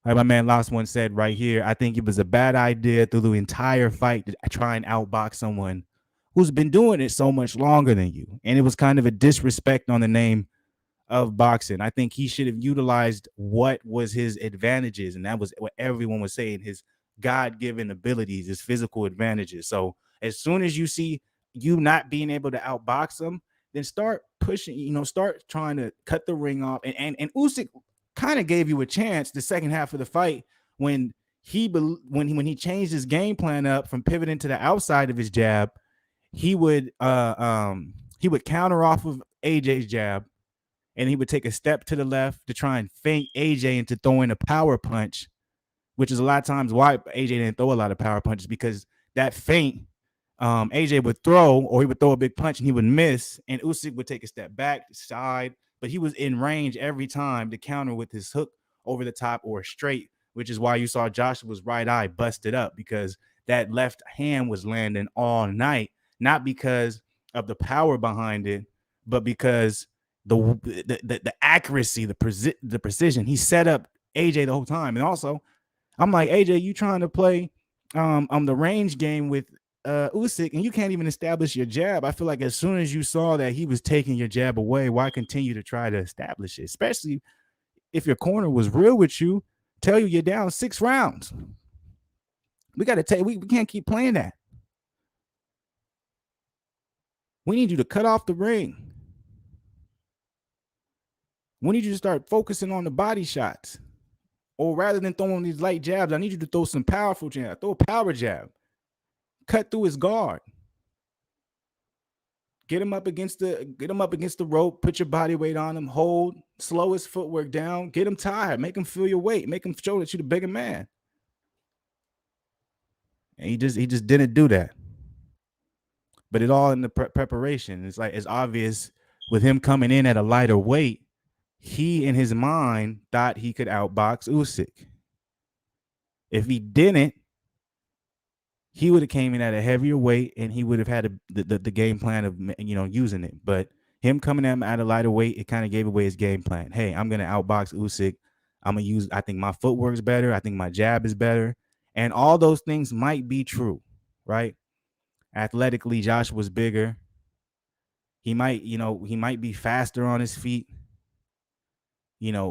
like my man Last One said right here, I think it was a bad idea through the entire fight to try and outbox someone who's been doing it so much longer than you. And it was kind of a disrespect on the name of boxing. I think he should have utilized what was his advantages, and that was what everyone was saying, his God-given abilities, his physical advantages. So as soon as you see you not being able to outbox him, then start pushing, you know, start trying to cut the ring off. And Usyk kind of gave you a chance the second half of the fight when he changed his game plan up from pivoting to the outside of his jab. He would counter off of AJ's jab, and he would take a step to the left to try and feint AJ into throwing a power punch, which is a lot of times why AJ didn't throw a lot of power punches, because that feint, AJ would throw, or he would throw a big punch and he would miss, and Usyk would take a step back, side, but he was in range every time to counter with his hook over the top or straight, which is why you saw Joshua's right eye busted up, because that left hand was landing all night, not because of the power behind it, but because the accuracy, the precision. He set up AJ the whole time. And also, I'm like, AJ, you trying to play the range game with Usyk, and you can't even establish your jab. I feel like as soon as you saw that he was taking your jab away, why continue to try to establish it? Especially if your corner was real with you, tell you you're down 6 rounds. We got to take. We can't keep playing that. We need you to cut off the ring. We need you to start focusing on the body shots. Or rather than throwing these light jabs, I need you to throw some powerful jabs. Throw a power jab. Cut through his guard. Get him up against the rope. Put your body weight on him. Hold. Slow his footwork down. Get him tired. Make him feel your weight. Make him show that you're the bigger man. And he just didn't do that. But it all in the preparation. It's like, it's obvious with him coming in at a lighter weight, he in his mind thought he could outbox Usyk. If he didn't, he would have came in at a heavier weight and he would have had the game plan of using it. But him coming at a lighter weight, it kind of gave away his game plan. Hey, I'm gonna outbox Usyk. I'm gonna use. I think my footwork's better. I think my jab is better, and all those things might be true, right? Athletically, Josh was bigger. He might be faster on his feet.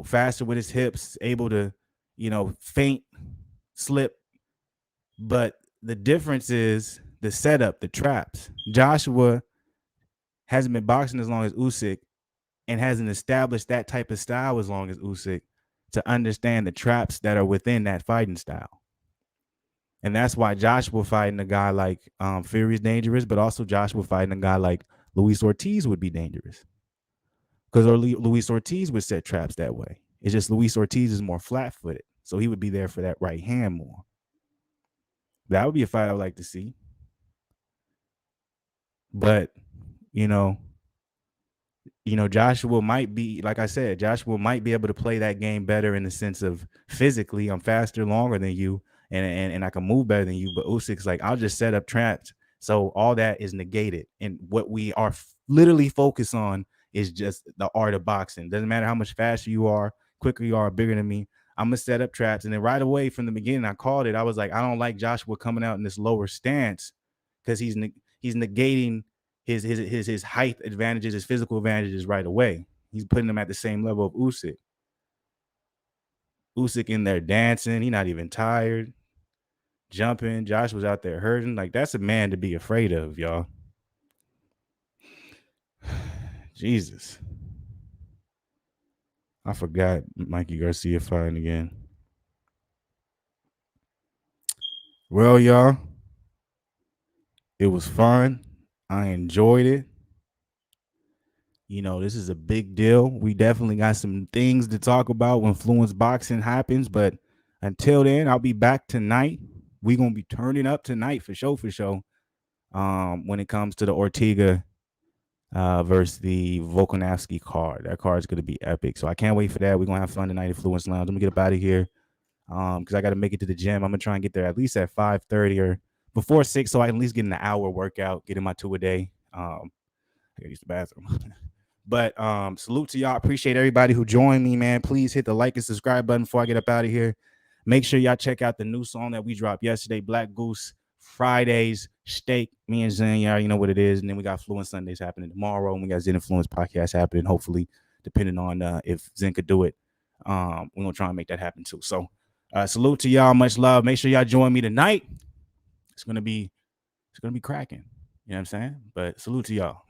Faster with his hips, able to, feint, slip. But the difference is the setup, the traps. Joshua hasn't been boxing as long as Usyk and hasn't established that type of style as long as Usyk to understand the traps that are within that fighting style. And that's why Joshua fighting a guy like Fury is dangerous, but also Joshua fighting a guy like Luis Ortiz would be dangerous. Because Luis Ortiz would set traps that way. It's just Luis Ortiz is more flat-footed, so he would be there for that right hand more. That would be a fight I'd like to see. But, Joshua might be, like I said, Joshua might be able to play that game better in the sense of physically, I'm faster, longer than you, and I can move better than you. But Usyk's like, I'll just set up traps. So all that is negated. And what we are literally focused on is just the art of boxing. Doesn't matter how much faster you are, quicker you are, bigger than me. I'm going to set up traps. And then right away from the beginning, I called it. I was like, I don't like Joshua coming out in this lower stance because he's negating his height advantages, his physical advantages right away. He's putting them at the same level of Usyk. Usyk in there dancing. He's not even tired. Jumping. Josh was out there hurting. Like, that's a man to be afraid of, y'all. Jesus. I forgot Mikey Garcia fighting again. Well, y'all, it was fun. I enjoyed it. This is a big deal. We definitely got some things to talk about when Fluence Boxing happens. But until then, I'll be back tonight. We're going to be turning up tonight for sure. When it comes to the Ortega versus the Volkanovski card. That card is going to be epic. So I can't wait for that. We're going to have fun tonight at Fluence Lounge. I'm going to get up out of here because I got to make it to the gym. I'm going to try and get there at least at 5:30 or before 6 so I can at least get an hour workout, get in my 2 a day. I got to use the bathroom. But salute to y'all. Appreciate everybody who joined me, man. Please hit the like and subscribe button before I get up out of here. Make sure y'all check out the new song that we dropped yesterday, Black Goose Fridays, Steak. Me and Zen, you already know what it is. And then we got Fluence Sundays happening tomorrow. And we got Zen Influence podcast happening, hopefully, depending on if Zen could do it. We're going to try and make that happen too. So salute to y'all. Much love. Make sure y'all join me tonight. It's going to be cracking. You know what I'm saying? But salute to y'all.